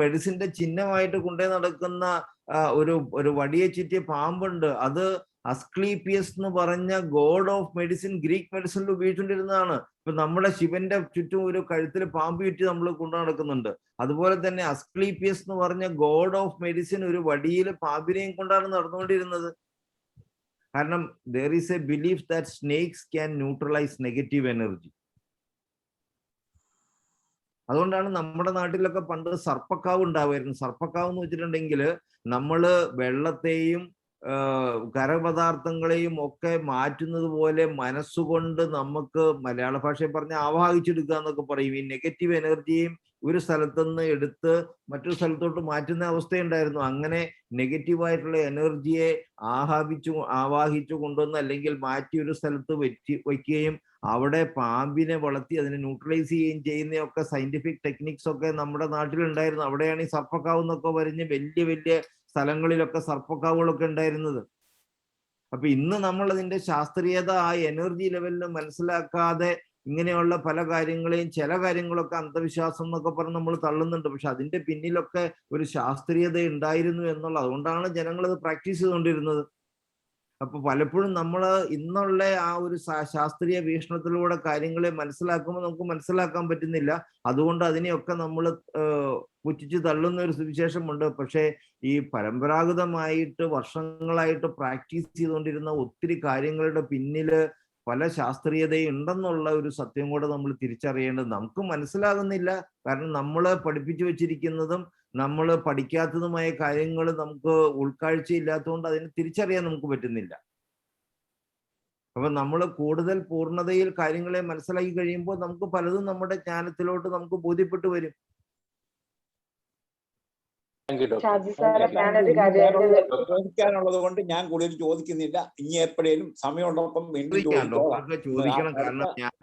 മെഡിസിന്റെ ചിഹ്നമായിട്ട് കൊണ്ടേ നടക്കുന്ന ഒരു വടിയെ ചുറ്റിയ പാമ്പുണ്ട്. അത് അസ്ക്ലീപ്പിയസ് എന്ന് പറഞ്ഞ ഗോഡ് ഓഫ് മെഡിസിൻ ഗ്രീക്ക് മെഡിസിനിൽ ഉപയോഗിച്ചുകൊണ്ടിരുന്നതാണ്. ഇപ്പൊ നമ്മുടെ ശിവന്റെ ചുറ്റും ഒരു കഴുത്തിൽ പാമ്പ് ചുറ്റി നമ്മൾ കൊണ്ടു നടക്കുന്നുണ്ട്. അതുപോലെ തന്നെ അസ്ക്ലീപ്പിയസ് എന്ന് പറഞ്ഞ ഗോഡ് ഓഫ് മെഡിസിൻ ഒരു വടിയിൽ പാമ്പിനെയും കൊണ്ടാണ് നടന്നുകൊണ്ടിരുന്നത്. കാരണം there is a belief that snakes can neutralize negative energy. അതുകൊണ്ടാണ് നമ്മുടെ നാട്ടിലൊക്കെ പണ്ട് സർപ്പക്കാവ് ഉണ്ടാവുമായിരുന്നു. സർപ്പക്കാവ് എന്ന് വെച്ചിട്ടുണ്ടെങ്കിൽ നമ്മള് വെള്ളത്തെയും ഖരപദാർത്ഥങ്ങളെയും ഒക്കെ മാറ്റുന്നത് പോലെ മനസ്സുകൊണ്ട് നമുക്ക് മലയാള ഭാഷയിൽ പറഞ്ഞ ആവാഹിച്ചെടുക്കുക എന്നൊക്കെ പറയും. ഈ നെഗറ്റീവ് എനർജിയും ഒരു സ്ഥലത്തുനിന്ന് എടുത്ത് മറ്റൊരു സ്ഥലത്തോട്ട് മാറ്റുന്ന അവസ്ഥയുണ്ടായിരുന്നു. അങ്ങനെ നെഗറ്റീവായിട്ടുള്ള എനർജിയെ ആവാഹിച്ചു കൊണ്ടുവന്ന് അല്ലെങ്കിൽ മാറ്റി ഒരു സ്ഥലത്ത് വയ്ക്കുകയും അവിടെ പാമ്പിനെ വളർത്തി അതിനെ ന്യൂട്രലൈസ് ചെയ്യുകയും ചെയ്യുന്നതൊക്കെ സയന്റിഫിക് ടെക്നിക്സ് ഒക്കെ നമ്മുടെ നാട്ടിലുണ്ടായിരുന്നു. അവിടെയാണ് ഈ സർപ്പക്കാവ് എന്നൊക്കെ പറഞ്ഞ് വലിയ വലിയ സ്ഥലങ്ങളിലൊക്കെ സർപ്പക്കാവുകളൊക്കെ ഉണ്ടായിരുന്നത്. അപ്പൊ ഇന്ന് നമ്മൾ അതിന്റെ ശാസ്ത്രീയത ആ എനർജി ലെവലിൽ മനസ്സിലാക്കാതെ ഇങ്ങനെയുള്ള പല കാര്യങ്ങളെയും ചില കാര്യങ്ങളൊക്കെ അന്ധവിശ്വാസം എന്നൊക്കെ പറഞ്ഞ് നമ്മൾ തള്ളുന്നുണ്ട്. പക്ഷെ അതിന്റെ പിന്നിലൊക്കെ ഒരു ശാസ്ത്രീയത ഉണ്ടായിരുന്നു എന്നുള്ളത്, അതുകൊണ്ടാണ് ജനങ്ങൾ അത് പ്രാക്ടീസ് ചെയ്തുകൊണ്ടിരുന്നത്. അപ്പൊ പലപ്പോഴും നമ്മൾ ഇന്നുള്ള ആ ഒരു ശാസ്ത്രീയ വീക്ഷണത്തിലൂടെ കാര്യങ്ങളെ മനസ്സിലാക്കുമ്പോൾ നമുക്ക് മനസ്സിലാക്കാൻ പറ്റുന്നില്ല. അതുകൊണ്ട് അതിനെയൊക്കെ നമ്മൾ പുച്ഛിച്ച് തള്ളുന്ന ഒരു സുവിശേഷമുണ്ട്. പക്ഷേ ഈ പരമ്പരാഗതമായിട്ട് വർഷങ്ങളായിട്ട് പ്രാക്ടീസ് ചെയ്തുകൊണ്ടിരുന്ന ഒത്തിരി കാര്യങ്ങളുടെ പിന്നില് പല ശാസ്ത്രീയതയും ഉണ്ടെന്നുള്ള ഒരു സത്യം കൂടെ നമ്മൾ തിരിച്ചറിയേണ്ടത്. നമുക്ക് മനസ്സിലാകുന്നില്ല, കാരണം നമ്മൾ പഠിപ്പിച്ചു വെച്ചിരിക്കുന്നതും നമ്മൾ പഠിക്കാത്തതുമായ കാര്യങ്ങൾ നമുക്ക് ഉൾക്കാഴ്ചയില്ലാത്തതുകൊണ്ട് അതിനെ തിരിച്ചറിയാൻ നമുക്ക് പറ്റുന്നില്ല. അപ്പൊ നമ്മൾ കൂടുതൽ പൂർണ്ണതയിൽ കാര്യങ്ങളെ മനസ്സിലാക്കി കഴിയുമ്പോൾ നമുക്ക് പലതും നമ്മുടെ ജ്ഞാനത്തിലോട്ട് നമുക്ക് ബോധ്യപ്പെട്ടു വരും. ചോദിക്കാനുള്ളത് കൊണ്ട് ഞാൻ കൂടുതൽ ചോദിക്കുന്നില്ല. ഇനി എപ്പോഴേലും സമയമുള്ളപ്പം ചോദിക്കണം. കാരണം ഞാൻ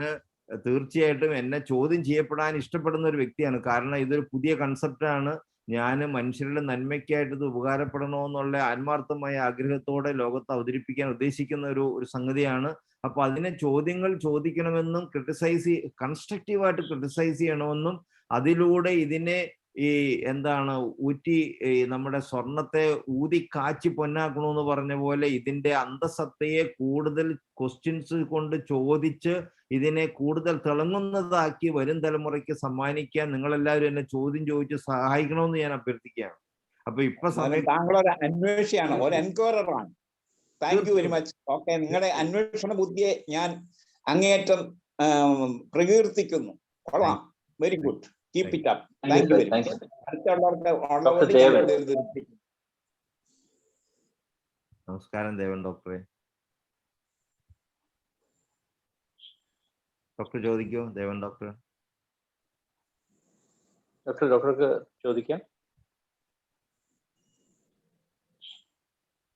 തീർച്ചയായിട്ടും എന്നെ ചോദ്യം ചെയ്യപ്പെടാൻ ഇഷ്ടപ്പെടുന്ന ഒരു വ്യക്തിയാണ്. കാരണം ഇതൊരു പുതിയ കൺസെപ്റ്റാണ്. ഞാൻ മനുഷ്യരുടെ നന്മയ്ക്കായിട്ട് ഇത് ഉപകാരപ്പെടണമെന്നുള്ള ആത്മാർത്ഥമായ ആഗ്രഹത്തോടെ ലോകത്ത് അവതരിപ്പിക്കാൻ ഉദ്ദേശിക്കുന്ന ഒരു സംഗതിയാണ്. അപ്പൊ അതിനെ ചോദ്യങ്ങൾ ചോദിക്കണമെന്നും കൺസ്ട്രക്റ്റീവായിട്ട് ക്രിട്ടിസൈസ് ചെയ്യണമെന്നും അതിലൂടെ ഇതിനെ ഊറ്റി നമ്മുടെ സ്വർണത്തെ ഊതി കാച്ചി പൊന്നാക്കണമെന്ന് പറഞ്ഞ പോലെ ഇതിന്റെ അന്തസത്തയെ കൂടുതൽ ക്വസ്റ്റ്യൻസ് കൊണ്ട് ചോദിച്ച് ഇതിനെ കൂടുതൽ തിളങ്ങുന്നതാക്കി വരും തലമുറയ്ക്ക് സമ്മാനിക്കാൻ നിങ്ങളെല്ലാവരും എന്നെ ചോദ്യം ചോദിച്ച് സഹായിക്കണമെന്ന് ഞാൻ അഭ്യർത്ഥിക്കുകയാണ്. അപ്പൊ ഇപ്പൊ സമയം താങ്കളൊരു അന്വേഷിയാണ്, ഒരു എൻക്വയററാണ്. Thank you very much. Okay, നിങ്ങളുടെ അന്വേഷണ ബുദ്ധിയെ ഞാൻ അങ്ങേയറ്റം പ്രകീർത്തിക്കുന്നു. കൊള്ളാം, very good, keep it up. Thank you very much. നമസ്കാരം ദേവൻ ഡോക്ടറെ. ഡോക്ടർ ചോദിക്കൂ. ദേവൻ ഡോക്ടർ. ഡോക്ടർക്ക് ചോദിക്കാം.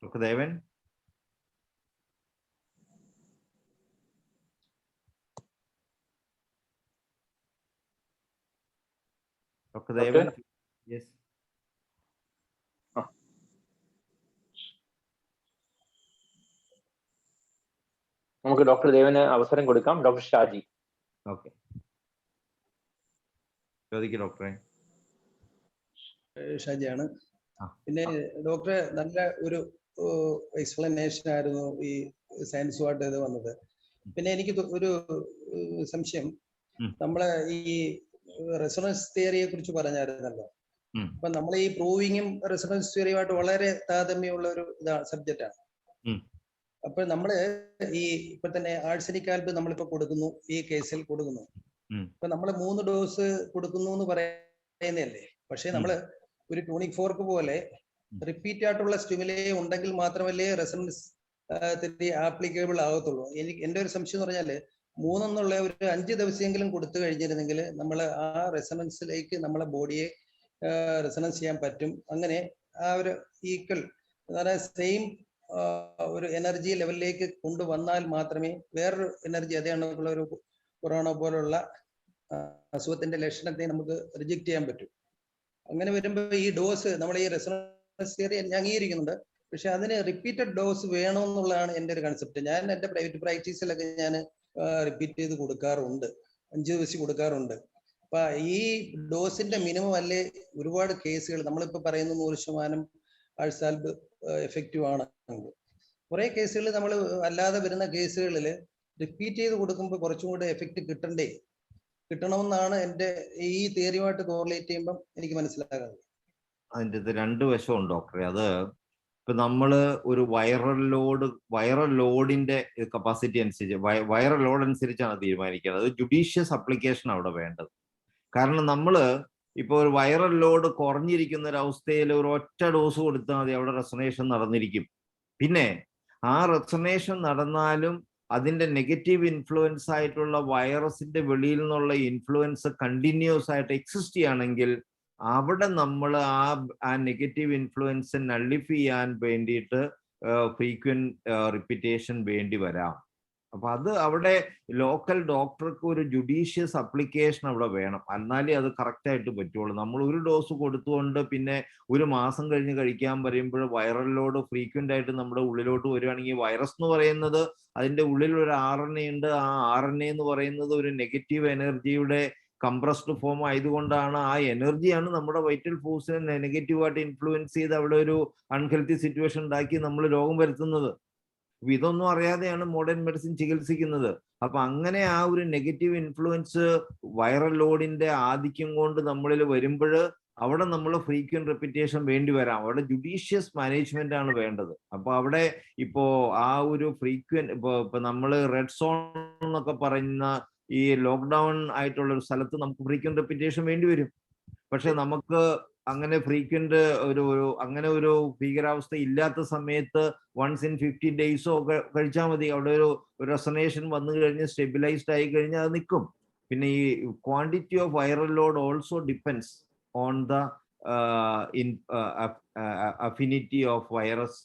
Doctor Devan. Doctor Devan. Yes. നമുക്ക് ഡോക്ടർ ദേവന് അവസരം കൊടുക്കാം. ഡോക്ടർ ഷാജി. ഓക്കെ, ചോദിക്കൂ ഡോക്ടറെ. ഷാജിയാണ്. പിന്നെ ഡോക്ടറെ നല്ല ഒരു എക്സ്പ്ലനേഷൻ ആയിരുന്നു ഈ സയൻസുമായിട്ട് ഇത് വന്നത്. പിന്നെ എനിക്ക് ഒരു സംശയം, നമ്മളെ ഈ റെസൊണൻസ് തിയറിയെ കുറിച്ച് പറഞ്ഞായിരുന്നല്ലോ. അപ്പൊ നമ്മൾ ഈ പ്രൂവിങ്ങും റെസൊണൻസ് തിയറിയുമായിട്ട് വളരെ താരതമ്യമുള്ള ഒരു സബ്ജക്റ്റാണ്. അപ്പൊ നമ്മള് ഈ ഇപ്പൊ തന്നെ ആഴ്സനിക് ആൽബ് നമ്മളിപ്പോ കൊടുക്കുന്നു, ഈ കേസിൽ കൊടുക്കുന്നു. ഇപ്പൊ നമ്മള് 3 ഡോസ് കൊടുക്കുന്നു എന്ന് പറയുന്നതല്ലേ. പക്ഷെ നമ്മള് ഒരു ട്യൂണിക് ഫോർക്ക് പോലെ റിപ്പീറ്റ് ആയിട്ടുള്ള സ്റ്റിമുലേ ഉണ്ടെങ്കിൽ മാത്രമല്ലേ റെസൊണൻസ് തിയറി ആപ്ലിക്കബിൾ ആകത്തുള്ളൂ. എന്റെ ഒരു സംശയം എന്ന് പറഞ്ഞാല് 3 എന്നുള്ള ഒരു 5 ദിവസമെങ്കിലും കൊടുത്തു കഴിഞ്ഞിരുന്നെങ്കിൽ നമ്മൾ ആ റെസൊണൻസിലേക്ക് നമ്മളെ ബോഡിയെ റെസൊണൻസ് ചെയ്യാൻ പറ്റും. അങ്ങനെ ആ ഒരു ഈക്വൽ, അതായത് സെയിം ഒരു എനർജി ലെവലിലേക്ക് കൊണ്ടുവന്നാൽ മാത്രമേ വേറൊരു എനർജി, അതേ കണക്കുള്ള ഒരു കൊറോണ പോലുള്ള അസുഖത്തിന്റെ ലക്ഷണത്തെ നമുക്ക് റിജക്ട് ചെയ്യാൻ പറ്റും. അങ്ങനെ വരുമ്പോൾ ഈ ഡോസ് നമ്മൾ ഈ റെസൊണൻസ് തിയറി ഞാൻ അംഗീകരിക്കുന്നുണ്ട്. പക്ഷെ അതിന് റിപ്പീറ്റഡ് ഡോസ് വേണമെന്നുള്ളതാണ് എൻ്റെ ഒരു കൺസെപ്റ്റ്. ഞാൻ എൻ്റെ പ്രൈവറ്റ് പ്രാക്ടീസിലൊക്കെ ഞാൻ റിപ്പീറ്റ് ചെയ്ത് കൊടുക്കാറുണ്ട്, 5 ദിവസം കൊടുക്കാറുണ്ട്. അപ്പൊ ഈ ഡോസിന്റെ മിനിമം അല്ലേ ഒരുപാട് കേസുകൾ നമ്മളിപ്പോ പറയുന്ന 100% ആഴ്സാൽബ് എഫക്റ്റീവ് ആണ്. കുറെ കേസുകൾ നമ്മൾ അല്ലാതെ വരുന്ന കേസുകളിൽ റിപ്പീറ്റ് ചെയ്ത് കൊടുക്കുമ്പോൾ കുറച്ചും കൂടെ എഫക്റ്റ് കിട്ടണമെന്നാണ് എൻ്റെ ഈ തിയറിയുമായിട്ട് കോറിലേറ്റ് ചെയ്യുമ്പം എനിക്ക് മനസ്സിലാകുന്നത്. അതിൻ്റെ 2 വശമുണ്ട് ഡോക്ടറെ. അത് ഇപ്പൊ നമ്മള് ഒരു വൈറൽ ലോഡിന്റെ കപ്പാസിറ്റി അനുസരിച്ച് വൈറൽ ലോഡ് അനുസരിച്ചാണ് തീരുമാനിക്കുന്നത്. അത് ജുഡീഷ്യസ് അപ്ലിക്കേഷൻ അവിടെ വേണ്ടത്. കാരണം നമ്മള് ഇപ്പൊ ഒരു വൈറൽ ലോഡ് കുറഞ്ഞിരിക്കുന്ന ഒരു അവസ്ഥയിൽ ഒരു ഒറ്റ ഡോസ് കൊടുത്താൽ മതി, അവിടെ റെസൊണേഷൻ നടന്നിരിക്കും. പിന്നെ ആ റെസൊണേഷൻ നടന്നാലും അതിന്റെ നെഗറ്റീവ് ഇൻഫ്ലുവൻസ് ആയിട്ടുള്ള വൈറസിന്റെ വെളിയിൽ നിന്നുള്ള ഇൻഫ്ലുവൻസ് കണ്ടിന്യൂസ് ആയിട്ട് എക്സിസ്റ്റ് ചെയ്യുകയാണെങ്കിൽ അവിടെ നമ്മൾ ആ നെഗറ്റീവ് ഇൻഫ്ലുവൻസ് നള്ളിഫൈ ചെയ്യാൻ വേണ്ടിയിട്ട് ഫ്രീക്വന്റ് റിപ്പീറ്റേഷൻ വേണ്ടി വരാം. അപ്പൊ അത് അവിടെ ലോക്കൽ ഡോക്ടർക്ക് ഒരു ജുഡീഷ്യസ് അപ്ലിക്കേഷൻ അവിടെ വേണം, എന്നാലേ അത് കറക്റ്റ് ആയിട്ട് പറ്റുള്ളൂ. നമ്മൾ ഒരു ഡോസ് കൊടുത്തുകൊണ്ട് പിന്നെ ഒരു മാസം കഴിഞ്ഞ് കഴിക്കാൻ പറയുമ്പോൾ വൈറൽ ലോഡ് ഫ്രീക്വന്റ് ആയിട്ട് നമ്മുടെ ഉള്ളിലോട്ട് വരികയാണെങ്കിൽ വൈറസ് എന്ന് പറയുന്നത് അതിന്റെ ഉള്ളിൽ ഒരു RNA ഉണ്ട്. ആ RNA എന്ന് പറയുന്നത് ഒരു നെഗറ്റീവ് എനർജിയുടെ കംപ്രസ്ഡ് ഫോം ആയതുകൊണ്ടാണ് ആ എനർജിയാണ് നമ്മുടെ വൈറ്റൽ ഫോഴ്സിനെ നെഗറ്റീവായിട്ട് ഇൻഫ്ലുവൻസ് ചെയ്ത് അവിടെ ഒരു അൺഹെൽത്തി സിറ്റുവേഷൻ ഉണ്ടാക്കി നമ്മൾ രോഗം വരുത്തുന്നത്. ഇതൊന്നും അറിയാതെയാണ് മോഡേൺ മെഡിസിൻ ചികിത്സിക്കുന്നത്. അപ്പൊ അങ്ങനെ ആ ഒരു നെഗറ്റീവ് ഇൻഫ്ലുവൻസ് വൈറൽ ലോഡിന്റെ ആധിക്യം കൊണ്ട് നമ്മളിൽ വരുമ്പോൾ അവിടെ നമ്മൾ ഫ്രീക്വന്റ് റെപ്പിറ്റേഷൻ വേണ്ടി വരാം. അവിടെ ജുഡീഷ്യസ് മാനേജ്മെന്റ് ആണ് വേണ്ടത്. അപ്പൊ അവിടെ ഇപ്പോ ആ ഒരു ഫ്രീക്വന്റ് ഇപ്പൊ നമ്മൾ റെഡ് സോൺ എന്നൊക്കെ പറയുന്ന ഈ ലോക്ക്ഡൌൺ ആയിട്ടുള്ള ഒരു സ്ഥലത്ത് നമുക്ക് ഫ്രീക്വന്റ് റെപ്പിറ്റേഷൻ വേണ്ടി വരും. പക്ഷെ നമുക്ക് അങ്ങനെ ഫ്രീക്വന്റ് അങ്ങനെ ഒരു ഭീകരാവസ്ഥ ഇല്ലാത്ത സമയത്ത് once in 50 days ഒക്കെ കഴിച്ചാൽ മതി. അവിടെ ഒരു റെസൊനേഷൻ വന്നു കഴിഞ്ഞ് സ്റ്റെബിലൈസ്ഡ് ആയി കഴിഞ്ഞാൽ അത് നിൽക്കും. പിന്നെ ഈ quantity of viral load also depends on the affinity of virus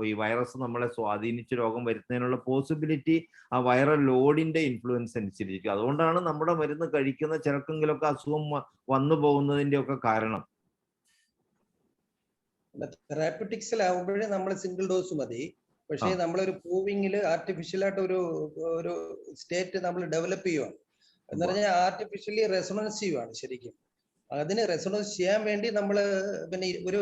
ഈ വൈറസ് നമ്മളെ സ്വാധീനിച്ച് രോഗം വരുന്നതിനുള്ള പോസിബിലിറ്റി ആ വൈറൽ ലോഡിന്റെ ഇൻഫ്ലുവൻസ് അനുസരിച്ചിരിക്കും. അതുകൊണ്ടാണ് നമ്മുടെ മരുന്ന് കഴിക്കുന്ന ചിലക്കെങ്കിലൊക്കെ അസുഖം വന്നു പോകുന്നതിന്റെ ഒക്കെ കാരണം. തെറാപ്യൂട്ടിക്സിലാവുമ്പോഴേ നമ്മൾ സിംഗിൾ ഡോസ് മതി. പക്ഷേ നമ്മളൊരു പ്രൂവിങ്ങില് ആർട്ടിഫിഷ്യലായിട്ട് ഒരു സ്റ്റേറ്റ് നമ്മൾ ഡെവലപ്പ് ചെയ്യുവാണ് എന്ന് പറഞ്ഞാൽ ആർട്ടിഫിഷ്യലി റെസൊണൻസ് ചെയ്യുവാണ്. ശരിക്കും അതിന് റെസൊണൻസ് ചെയ്യാൻ വേണ്ടി നമ്മൾ പിന്നെ ഒരു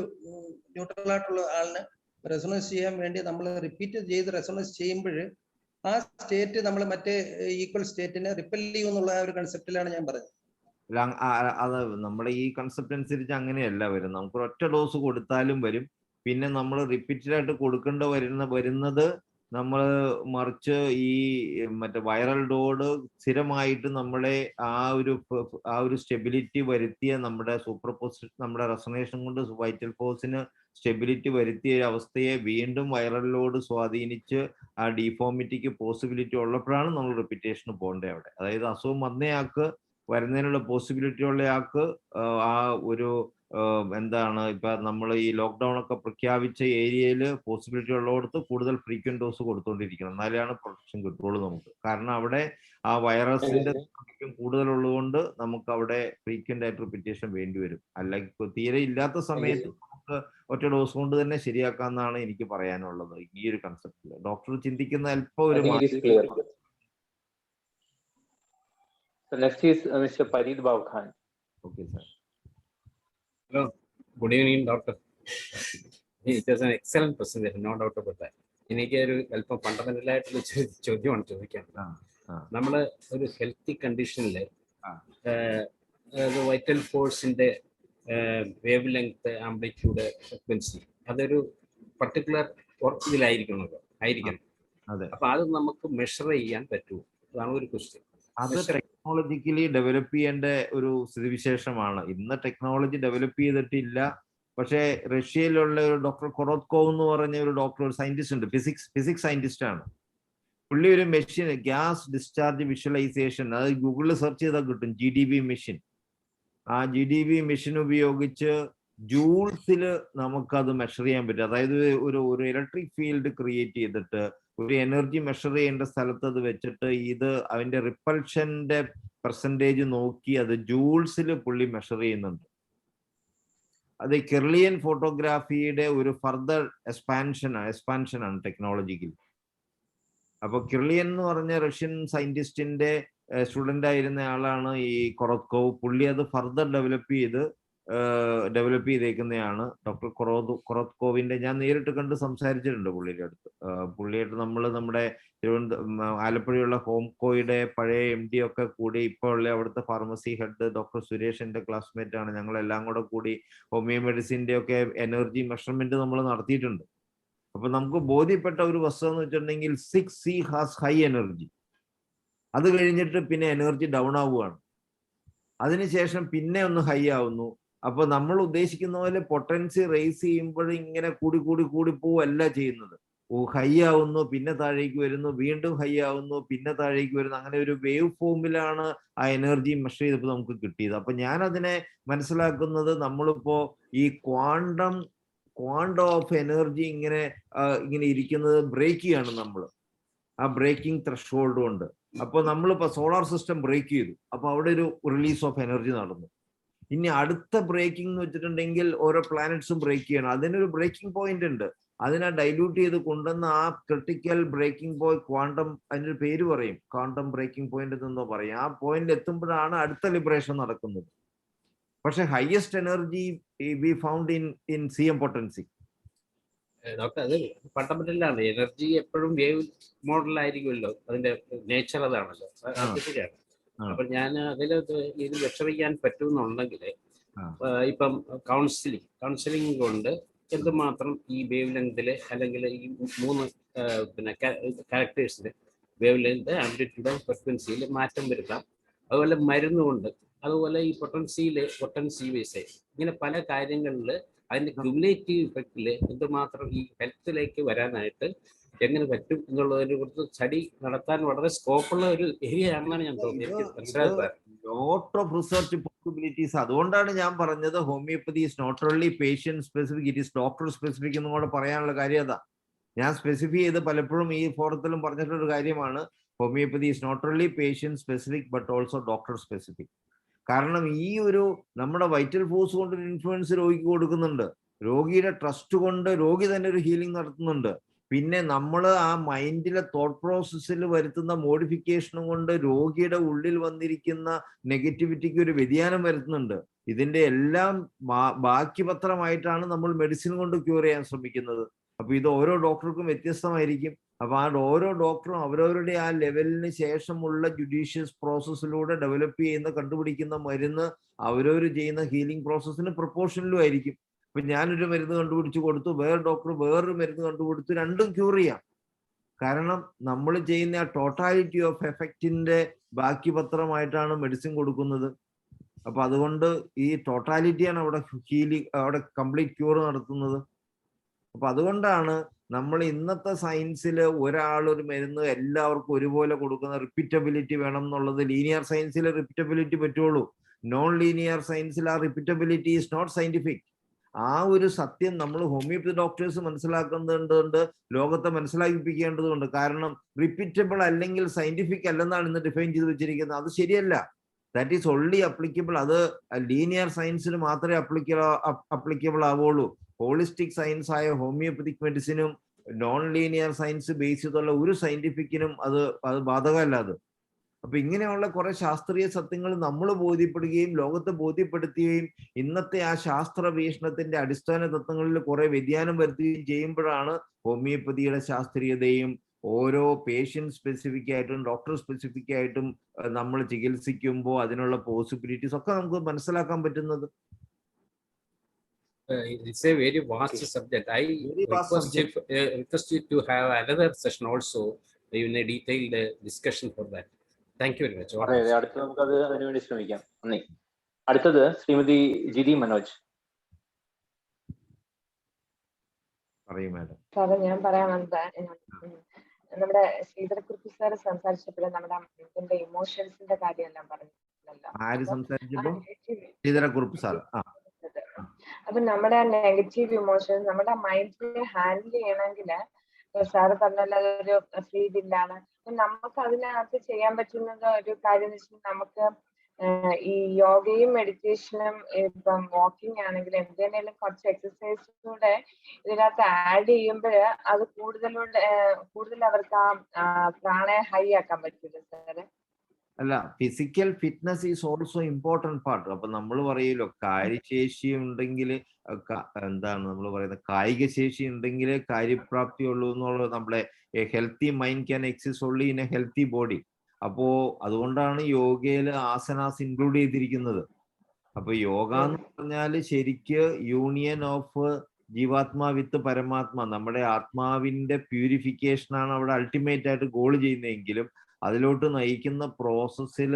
ന്യൂട്രൽ ആയിട്ടുള്ള ആളിന് റെസൊണൻസ് ചെയ്യാൻ വേണ്ടി നമ്മൾ റിപ്പീറ്റ് ചെയ്ത് റെസൊണൻസ് ചെയ്യുമ്പോൾ ആ സ്റ്റേറ്റ് നമ്മൾ മറ്റേ ഈക്വൽ സ്റ്റേറ്റിനെ റിപ്പൽ ചെയ്യും എന്നുള്ള ഒരു കൺസെപ്റ്റിലാണ് ഞാൻ പറഞ്ഞത്. അത് നമ്മുടെ ഈ കൺസെപ്റ്റ് അനുസരിച്ച് അങ്ങനെയല്ല വരും. നമുക്ക് ഒറ്റ ഡോസ് കൊടുത്താലും വരും. പിന്നെ നമ്മൾ റിപ്പീറ്റഡ് ആയിട്ട് കൊടുക്കേണ്ട വരുന്നത് നമ്മൾ മറിച്ച് ഈ മറ്റേ വൈറൽ ലോഡ് സ്ഥിരമായിട്ട് നമ്മളെ ആ ഒരു സ്റ്റെബിലിറ്റി വരുത്തിയ നമ്മുടെ നമ്മുടെ റെസൊനേഷൻ കൊണ്ട് വൈറ്റൽ ഫോഴ്സിന് സ്റ്റെബിലിറ്റി വരുത്തിയ അവസ്ഥയെ വീണ്ടും വൈറൽ ലോഡ് സ്വാധീനിച്ച് ആ ഡിഫോമിറ്റിക്ക് പോസിബിലിറ്റി ഉള്ളപ്പോഴാണ് നമ്മൾ റിപ്പീറ്റേഷന് പോകേണ്ടത് അവിടെ. അതായത് അസുഖം വന്നയാൾക്ക് വരുന്നതിനുള്ള പോസിബിലിറ്റി ഉള്ളയാൾക്ക് ആ ഒരു എന്താണ് ഇപ്പൊ നമ്മൾ ഈ ലോക്ക്ഡൌൺ ഒക്കെ പ്രഖ്യാപിച്ച ഏരിയയിൽ പോസിബിലിറ്റി ഉള്ളിടത്ത് കൂടുതൽ ഫ്രീക്വന്റ് ഡോസ് കൊടുത്തുകൊണ്ടിരിക്കണം. എന്നാലാണ് പ്രൊട്ടക്ഷൻ കിട്ടുള്ളൂ നമുക്ക്. കാരണം അവിടെ ആ വൈറസിന്റെ കൂടുതലുള്ളതുകൊണ്ട് നമുക്ക് അവിടെ ഫ്രീക്വന്റ് ആയിട്ട് റിപ്പീറ്റേഷൻ വേണ്ടി വരും. അല്ലെങ്കിൽ തീരെ ഇല്ലാത്ത സമയത്ത് നമുക്ക് ഒറ്റ ഡോസ് കൊണ്ട് തന്നെ ശരിയാക്കാന്നാണ് എനിക്ക് പറയാനുള്ളത് ഈ ഒരു കൺസെപ്റ്റിൽ. ഡോക്ടർ ചിന്തിക്കുന്ന അല്പം ഒരു So next is Mr. Farid Babu Khan. Okay, sir. Hello, good evening, doctor. It was an excellent presentation, no doubt about that. എനിക്ക് ഒരു അല്പം ഫണ്ടമെന്റൽ ആയിട്ടുള്ള ചോദ്യമാണ് ചോദിക്കാൻ. നമ്മൾ ഒരു ഹെൽത്തി കണ്ടീഷനിൽ വൈറ്റൽ ഫോഴ്സിന്റെ വേവ് ലെങ്ത്, ആംപ്ലിറ്റ്യൂഡ്, ഫ്രീക്വൻസി അതൊരു പർട്ടിക്കുലർ ഇതിലായിരിക്കണം. അപ്പൊ അത് നമുക്ക് മെഷർ ചെയ്യാൻ പറ്റുമോ? അതാണ് ഒരു ക്വസ്റ്റ്യൻ. അത് ടെക്നോളജിക്കലി ഡെവലപ്പ് ചെയ്യേണ്ട ഒരു സ്ഥിതിവിശേഷമാണ്. ഇന്ന് ടെക്നോളജി ഡെവലപ്പ് ചെയ്തിട്ടില്ല. പക്ഷേ റഷ്യയിലുള്ള ഒരു ഡോക്ടർ കൊറോത്കോവ് എന്ന് പറഞ്ഞ ഒരു ഡോക്ടർ, ഒരു സയന്റിസ്റ്റ് ഉണ്ട്, ഫിസിക്സ് സയന്റിസ്റ്റ് ആണ്. പുള്ളി ഒരു മെഷീൻ, ഗ്യാസ് ഡിസ്ചാർജ് വിഷ്വലൈസേഷൻ, അത് ഗൂഗിളിൽ സെർച്ച് ചെയ്താൽ കിട്ടും, GDB മെഷീൻ. ആ GDB മെഷീൻ ഉപയോഗിച്ച് ജൂൾസിൽ നമുക്കത് മെഷർ ചെയ്യാൻ പറ്റും. അതായത് ഒരു ഇലക്ട്രിക് ഫീൽഡ് ക്രിയേറ്റ് ചെയ്തിട്ട് ഒരു എനർജി മെഷർ ചെയ്യേണ്ട സ്ഥലത്ത് അത് വെച്ചിട്ട് ഇത് അതിന്റെ റിപ്പൾഷന്റെ പെർസെൻറ്റേജ് നോക്കി അത് ജൂൾസിൽ പുള്ളി മെഷർ ചെയ്യുന്നുണ്ട്. അത് കെർലിയൻ ഫോട്ടോഗ്രാഫിയുടെ ഒരു ഫർദർ എക്സ്പാൻഷനാണ് ടെക്നോളജിക്കൽ. അപ്പൊ കെർലിയൻ എന്ന് പറഞ്ഞ റഷ്യൻ സയന്റിസ്റ്റിന്റെ സ്റ്റുഡന്റ് ആയിരുന്ന ആളാണ് ഈ കൊറോത്കോവ്. പുള്ളി അത് ഫർദർ ഡെവലപ്പ് ചെയ്തേക്കുന്നതാണ്. ഡോക്ടർ കൊറോത്കോവിന്റെ ഞാൻ നേരിട്ട് കണ്ട് സംസാരിച്ചിട്ടുണ്ട് പുള്ളിയുടെ അടുത്ത്. പുള്ളിയായിട്ട് നമ്മുടെ ആലപ്പുഴയുള്ള ഹോംകോയുടെ പഴയ MD ഒക്കെ കൂടി ഇപ്പോൾ ഉള്ള അവിടുത്തെ ഫാർമസി ഹെഡ് ഡോക്ടർ സുരേഷ് എന്റെ ക്ലാസ്മേറ്റ് ആണ്. ഞങ്ങളെല്ലാം കൂടെ കൂടി ഹോമിയോ മെഡിസിന്റെ ഒക്കെ എനർജി മെഷർമെന്റ് നമ്മൾ നടത്തിയിട്ടുണ്ട്. അപ്പൊ നമുക്ക് ബോധ്യപ്പെട്ട ഒരു വസ്തുത എന്ന് വെച്ചിട്ടുണ്ടെങ്കിൽ 6C ഹാസ് ഹൈ എനർജി. അത് കഴിഞ്ഞിട്ട് പിന്നെ എനർജി ഡൗൺ ആവുകയാണ്. അതിനുശേഷം പിന്നെ ഒന്ന് ഹൈ ആവുന്നു. അപ്പൊ നമ്മൾ ഉദ്ദേശിക്കുന്ന പോലെ പൊട്ടൻസി റേസ് ചെയ്യുമ്പോൾ ഇങ്ങനെ കൂടി പോവല്ല ചെയ്യുന്നത്. ഹൈ ആവുന്നു, പിന്നെ താഴേക്ക് വരുന്നു, വീണ്ടും ഹൈ ആവുന്നു, പിന്നെ താഴേക്ക് വരുന്നു. അങ്ങനെ ഒരു വേവ് ഫോമിലാണ് ആ എനർജി മെഷർ ചെയ്തപ്പോൾ നമുക്ക് കിട്ടിയത്. അപ്പൊ ഞാൻ അതിനെ മനസ്സിലാക്കുന്നത്, നമ്മളിപ്പോ ഈ ക്വാണ്ടം ഓഫ് എനർജി ഇങ്ങനെ ഇരിക്കുന്നത് ബ്രേക്ക് ചെയ്യാണ് നമ്മൾ, ആ ബ്രേക്കിംഗ് ത്രഷോൾഡ് കൊണ്ട്. അപ്പൊ നമ്മളിപ്പോ സോളാർ സിസ്റ്റം ബ്രേക്ക് ചെയ്തു, അപ്പൊ അവിടെ ഒരു റിലീസ് ഓഫ് എനർജി നടന്നു. ഇനി അടുത്ത ബ്രേക്കിംഗ് എന്ന് വെച്ചിട്ടുണ്ടെങ്കിൽ ഓരോ പ്ലാനറ്റ്സും ബ്രേക്ക് ചെയ്യണം, അതിനൊരു ബ്രേക്കിംഗ് പോയിന്റ് ഉണ്ട്. അതിനെ ഡൈല്യൂട്ട് ചെയ്ത് കൊണ്ടുവന്ന ആ ക്രിട്ടിക്കൽ ബ്രേക്കിംഗ് പോയിന്റ്, ക്വാണ്ടം, അതിനൊരു പേര് പറയും, ക്വാണ്ടം ബ്രേക്കിംഗ് പോയിന്റ് എന്നോ പറയും. ആ പോയിന്റ് എത്തുമ്പോഴാണ് അടുത്ത ലിബറേഷൻ നടക്കുന്നത്. പക്ഷെ highest energy V found in CM potency. Doctor, അത് ഫണ്ടമെന്റലാണ്. എനർജി എപ്പോഴും വേവ് മോഡലായിരിക്കുമല്ലോ, അതിന്റെ നേച്ചർ അതാണല്ലോ. അത് ശരിയാണ്. അപ്പൊ ഞാൻ ഇത് രക്ഷപ്പെടാൻ പറ്റുമെന്നുണ്ടെങ്കിൽ ഇപ്പം കൗൺസിലിംഗ് കൊണ്ട് എന്തുമാത്രം ഈ വേവ് ലെങ്തില് അല്ലെങ്കിൽ ഈ 3 പിന്നെ ക്യാരക്ടേഴ്സിന് വേവ് ലെങ്ത്, ആംപ്ലിറ്റ്യൂഡ്, ഫ്രീക്വൻസിയിൽ മാറ്റം വരുത്താം. അതുപോലെ മരുന്നുകൊണ്ട്, അതുപോലെ ഈ പൊട്ടൻസി വേസ്, ഇങ്ങനെ പല കാര്യങ്ങളിൽ അതിന്റെ ക്യുമുലേറ്റീവ് ഇഫക്റ്റില് എന്തുമാത്രം ഈ ഹെൽത്തിലേക്ക് വരാനായിട്ട് എങ്ങനെ പറ്റും എന്നുള്ളതിനെ കുറിച്ച് സ്റ്റഡി നടത്താൻ വളരെ സ്കോപ്പുള്ള ഒരു ഏരിയ ആണെന്നാണ് ഞാൻ തോന്നിയത്, മനസ്സിലാക്കുന്നത്. Lot of research possibilities. അതുകൊണ്ടാണ് ഞാൻ പറഞ്ഞത് homeopathy is not only patient specific, it is doctor specific എന്നും കൂടെ പറയാനുള്ള കാര്യം അതാ. ഞാൻ സ്പെസിഫൈ ചെയ്ത് പലപ്പോഴും ഈ ഫോറത്തിലും പറഞ്ഞിട്ടുള്ള കാര്യമാണ്, homeopathy is not only patient specific but also doctor specific. കാരണം ഈ ഒരു നമ്മുടെ വൈറ്റൽ ഫോഴ്സ് കൊണ്ട് ഒരു ഇൻഫ്ലുവൻസ് രോഗിക്ക് കൊടുക്കുന്നുണ്ട്, രോഗിയുടെ ട്രസ്റ്റ് കൊണ്ട് രോഗി തന്നെ ഒരു ഹീലിംഗ് നടത്തുന്നുണ്ട്. പിന്നെ നമ്മൾ ആ മൈൻഡിലെ തോട്ട് പ്രോസസ്സിൽ വരുത്തുന്ന മോഡിഫിക്കേഷനും കൊണ്ട് രോഗിയുടെ ഉള്ളിൽ വന്നിരിക്കുന്ന നെഗറ്റിവിറ്റിക്ക് ഒരു വ്യതിയാനം വരുത്തുന്നുണ്ട്. ഇതിന്റെ എല്ലാം ബാക്കി പത്രമായിട്ടാണ് നമ്മൾ മെഡിസിൻ കൊണ്ട് ക്യൂർ ചെയ്യാൻ ശ്രമിക്കുന്നത്. അപ്പൊ ഇത് ഓരോ ഡോക്ടർക്കും വ്യത്യസ്തമായിരിക്കും. അപ്പൊ ആ ഓരോ ഡോക്ടറും അവരവരുടെ ആ ലെവലിന് ശേഷമുള്ള ജുഡീഷ്യസ് പ്രോസസ്സിലൂടെ ഡെവലപ്പ് ചെയ്യുന്ന, കണ്ടുപിടിക്കുന്ന മരുന്ന് അവരവർ ചെയ്യുന്ന ഹീലിംഗ് പ്രോസസ്സിന് പ്രൊപ്പോർഷനിലും ആയിരിക്കും. ഇപ്പൊ ഞാനൊരു മരുന്ന് കണ്ടുപിടിച്ച് കൊടുത്തു, വേറെ ഡോക്ടർ വേറൊരു മരുന്ന് കണ്ടുപിടിച്ചു, രണ്ടും ക്യൂർ ചെയ്യാം. കാരണം നമ്മൾ ചെയ്യുന്ന ആ ടോട്ടാലിറ്റി ഓഫ് എഫക്റ്റിന്റെ ബാക്കി പത്രമായിട്ടാണ് മെഡിസിൻ കൊടുക്കുന്നത്. അപ്പൊ അതുകൊണ്ട് ഈ ടോട്ടാലിറ്റിയാണ് അവിടെ അവിടെ കംപ്ലീറ്റ് ക്യൂർ നടത്തുന്നത്. അപ്പൊ അതുകൊണ്ടാണ് നമ്മൾ ഇന്നത്തെ സയൻസിൽ ഒരാളൊരു മരുന്ന് എല്ലാവർക്കും ഒരുപോലെ കൊടുക്കുന്ന റിപ്പീറ്റബിലിറ്റി വേണം എന്നുള്ളത്. ലീനിയർ സയൻസിൽ റിപ്പീറ്റബിലിറ്റി പറ്റുള്ളൂ, നോൺ ലീനിയർ സയൻസിൽ ആ റിപ്പീറ്റബിലിറ്റി ഈസ് നോട്ട് സയന്റിഫിക്. ആ ഒരു സത്യം നമ്മൾ ഹോമിയോപ്പതി ഡോക്ടേഴ്സ് മനസ്സിലാക്കേണ്ടതുണ്ട്, ലോകത്തെ മനസ്സിലാക്കിപ്പിക്കേണ്ടതുണ്ട്. കാരണം റിപ്പീറ്റബിൾ അല്ലെങ്കിൽ സയന്റിഫിക് അല്ലെന്നാണ് ഇന്ന് ഡിഫൈൻ ചെയ്ത് വെച്ചിരിക്കുന്നത്. അത് ശരിയല്ല. That is only applicable. അത് ലീനിയർ സയൻസിന് മാത്രമേ അപ്ലിക്കബിൾ ആവുള്ളൂ. ഹോളിസ്റ്റിക് സയൻസ് ആയ ഹോമിയോപ്പതിക് മെഡിസിനും നോൺ ലീനിയർ സയൻസ് ബേസ് ചെയ്തുള്ള ഒരു സയന്റിഫിക്കിനും അത് ബാധകമല്ല. അത് അപ്പൊ ഇങ്ങനെയുള്ള കുറെ ശാസ്ത്രീയ സത്യങ്ങൾ നമ്മൾ ബോധ്യപ്പെടുകയും ലോകത്തെ ബോധ്യപ്പെടുത്തുകയും ഇന്നത്തെ ആ ശാസ്ത്ര വീക്ഷണത്തിന്റെ അടിസ്ഥാന തത്വങ്ങളിൽ കുറെ വ്യതിയാനം വരുത്തുകയും ചെയ്യുമ്പോഴാണ് ഹോമിയോപ്പതിയുടെ ശാസ്ത്രീയതയും ഓരോ പേഷ്യന്റ് സ്പെസിഫിക് ആയിട്ടും ഡോക്ടർ സ്പെസിഫിക് ആയിട്ടും നമ്മൾ ചികിത്സിക്കുമ്പോൾ അതിനുള്ള പോസിബിലിറ്റീസ് ഒക്കെ നമുക്ക് മനസ്സിലാക്കാൻ പറ്റുന്നത്. It's a very vast subject. I request you to have another session also in a detailed discussion for that. Thank you very much. അതെ, അടുത്ത് നമുക്ക് അതിനുവേണ്ടി ശ്രമിക്കാം. നന്ദി. അടുത്തത് ശ്രീമതി ജിതി മനോജ്. പറയൂ മാഡം. സാറേ, ഞാൻ പറയാൻ വന്നത് നമ്മുടെ ശ്രീധരക്കുറുപ്പ് സാറ് സംസാരിച്ചപ്പോഴും നമ്മുടെ ഇതിന്റെ ഇമോഷൻസിന്റെ കാര്യമെല്ലാം പറഞ്ഞല്ലോ. ആര് സംസാരിച്ചപ്പോ? ശ്രീധരക്കുറുപ്പ് സാർ. അപ്പൊ നമ്മുടെ നെഗറ്റീവ് ഇമോഷൻസ് നമ്മുടെ മൈൻഡിൽ ഹാൻഡിൽ ചെയ്യണമെങ്കിൽ സാറ് പറഞ്ഞല്ലോ അതൊരു ഫ്രീ വില്ലാണ്. നമുക്ക് അതിനകത്ത് ചെയ്യാൻ പറ്റുന്നത് ഒരു കാര്യം എന്ന് വെച്ചാൽ നമുക്ക് ഈ യോഗയും മെഡിറ്റേഷനും ഇപ്പം വാക്കിംഗ് ആണെങ്കിൽ എന്തെങ്കിലും കുറച്ച് എക്സസൈസിലൂടെ ഇതിനകത്ത് ആഡ് ചെയ്യുമ്പോൾ അത് കൂടുതൽ അവർക്ക് ആ പ്രാണയെ ഹൈ ആക്കാൻ പറ്റില്ല സാറ്. അല്ല, physical fitness is also important part. അപ്പൊ നമ്മൾ പറയുമല്ലോ, കാര്യശേഷി ഉണ്ടെങ്കിൽ എന്താണ് നമ്മൾ പറയുന്നത്, കായിക ശേഷി ഉണ്ടെങ്കിൽ കാര്യപ്രാപ്തി ഉള്ളൂ എന്നുള്ളത്. നമ്മളെ healthy mind can exist only in A healthy body. അപ്പോ അതുകൊണ്ടാണ് യോഗയിൽ ആസനാസ് ഇൻക്ലൂഡ് ചെയ്തിരിക്കുന്നത്. അപ്പൊ യോഗ എന്ന് പറഞ്ഞാല് ശരിക്ക് യൂണിയൻ ഓഫ് ജീവാത്മാ വിത്ത് പരമാത്മ, നമ്മുടെ ആത്മാവിന്റെ പ്യൂരിഫിക്കേഷൻ ആണ് അവിടെ അൾട്ടിമേറ്റ് ആയിട്ട് ഗോൾ ചെയ്യുന്നതെങ്കിലും അതിലോട്ട് നയിക്കുന്ന പ്രോസസ്സിൽ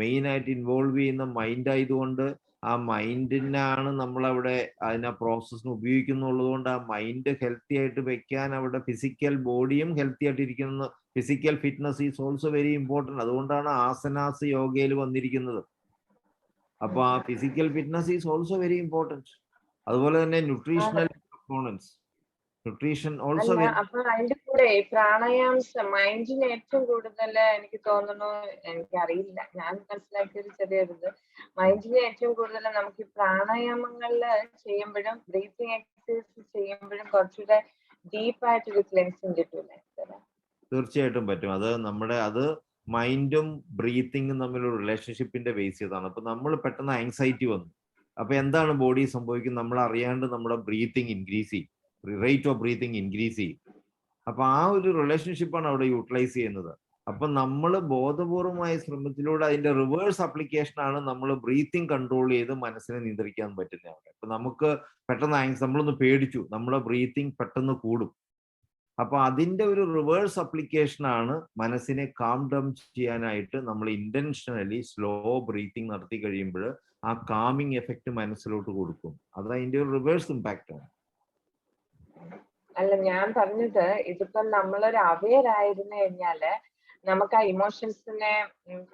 മെയിൻ ആയിട്ട് ഇൻവോൾവ് ചെയ്യുന്ന മൈൻഡ് ആയതുകൊണ്ട് ആ മൈൻഡിനാണ് നമ്മളവിടെ അതിനെ പ്രോസസ്സിന് ഉപയോഗിക്കുന്നുള്ളത് കൊണ്ട് ആ മൈൻഡ് ഹെൽത്തി ആയിട്ട് വെക്കാൻ അവിടെ ഫിസിക്കൽ ബോഡിയും ഹെൽത്തി ആയിട്ട് ഇരിക്കുന്നത്. Physical fitness is also very important. അതുകൊണ്ടാണ് ആസനാസ് യോഗയിൽ വന്നിരിക്കുന്നത്. അപ്പൊ ആ physical fitness is also very important. അതുപോലെ തന്നെ ന്യൂട്രീഷണൽ കമ്പോണൻസ്, ന്യൂട്രീഷൻ ഓൾസോ അല്ല, അപ്പൊ അതിന്റെ കൂടെ പ്രാണായാംസ് മൈൻഡിന് ഏറ്റവും കൂടുതൽ എനിക്ക് തോന്നുന്നു, എനിക്കറിയില്ല, ഞാൻ മനസ്സിലാക്കിയ ഒരു ചെറിയൊരിത്, മൈൻഡിന് ഏറ്റവും കൂടുതൽ നമുക്ക് ഈ പ്രാണായാമങ്ങളിൽ ചെയ്യുമ്പോഴും ബ്രീത്തിങ് എക്സസൈസ് ചെയ്യുമ്പോഴും കുറച്ചുകൂടെ ഡീപ്പായിട്ടൊരു ക്ലെൻസിങ് കിട്ടൂലേ? തീർച്ചയായിട്ടും പറ്റും. അത് മൈൻഡും ബ്രീത്തിങ്ങും തമ്മിലുള്ള റിലേഷൻഷിപ്പിന്റെ ബേസ് ചെയ്താണ്. അപ്പൊ നമ്മൾ പെട്ടെന്ന് ആങ്സൈറ്റി വന്നു, അപ്പൊ എന്താണ് ബോഡി സംഭവിക്കുന്നത്? നമ്മൾ അറിയാണ്ട് നമ്മുടെ ബ്രീത്തിങ് ഇൻക്രീസ് ചെയ്യും, റേറ്റ് ഓഫ് ബ്രീത്തിങ് ഇൻക്രീസ് ചെയ്യും. അപ്പൊ ആ ഒരു റിലേഷൻഷിപ്പാണ് അവിടെ യൂട്ടിലൈസ് ചെയ്യുന്നത്. അപ്പൊ നമ്മൾ ബോധപൂർവമായ ശ്രമത്തിലൂടെ അതിന്റെ റിവേഴ്സ് അപ്ലിക്കേഷൻ ആണ് നമ്മൾ ബ്രീത്തിങ് കൺട്രോൾ ചെയ്ത് മനസ്സിനെ നിയന്ത്രിക്കാൻ പറ്റുന്നത് അവിടെ. അപ്പൊ നമുക്ക് പെട്ടെന്ന് നമ്മളൊന്ന് പേടിച്ചു, നമ്മുടെ ബ്രീത്തിങ് പെട്ടെന്ന് കൂടും. അപ്പൊ അതിന്റെ ഒരു റിവേഴ്സ് അപ്ലിക്കേഷൻ ആണ് മനസ്സിനെ കാം ഡൗൺ ചെയ്യാനായിട്ട് നമ്മൾ ഇന്റൻഷനലി സ്ലോ ബ്രീത്തിങ് നടത്തി കഴിയുമ്പോൾ ആ കാമിങ് എഫക്റ്റ് മനസ്സിലോട്ട് കൊടുക്കും. അത് അതിന്റെ ഒരു റിവേഴ്സ് ഇമ്പാക്റ്റ് ആണ്. അല്ല, ഞാൻ പറഞ്ഞത് ഇതിപ്പം നമ്മളൊരു അവെയർ ആയിരുന്നു കഴിഞ്ഞാല് നമുക്ക് ആ ഇമോഷൻസിനെ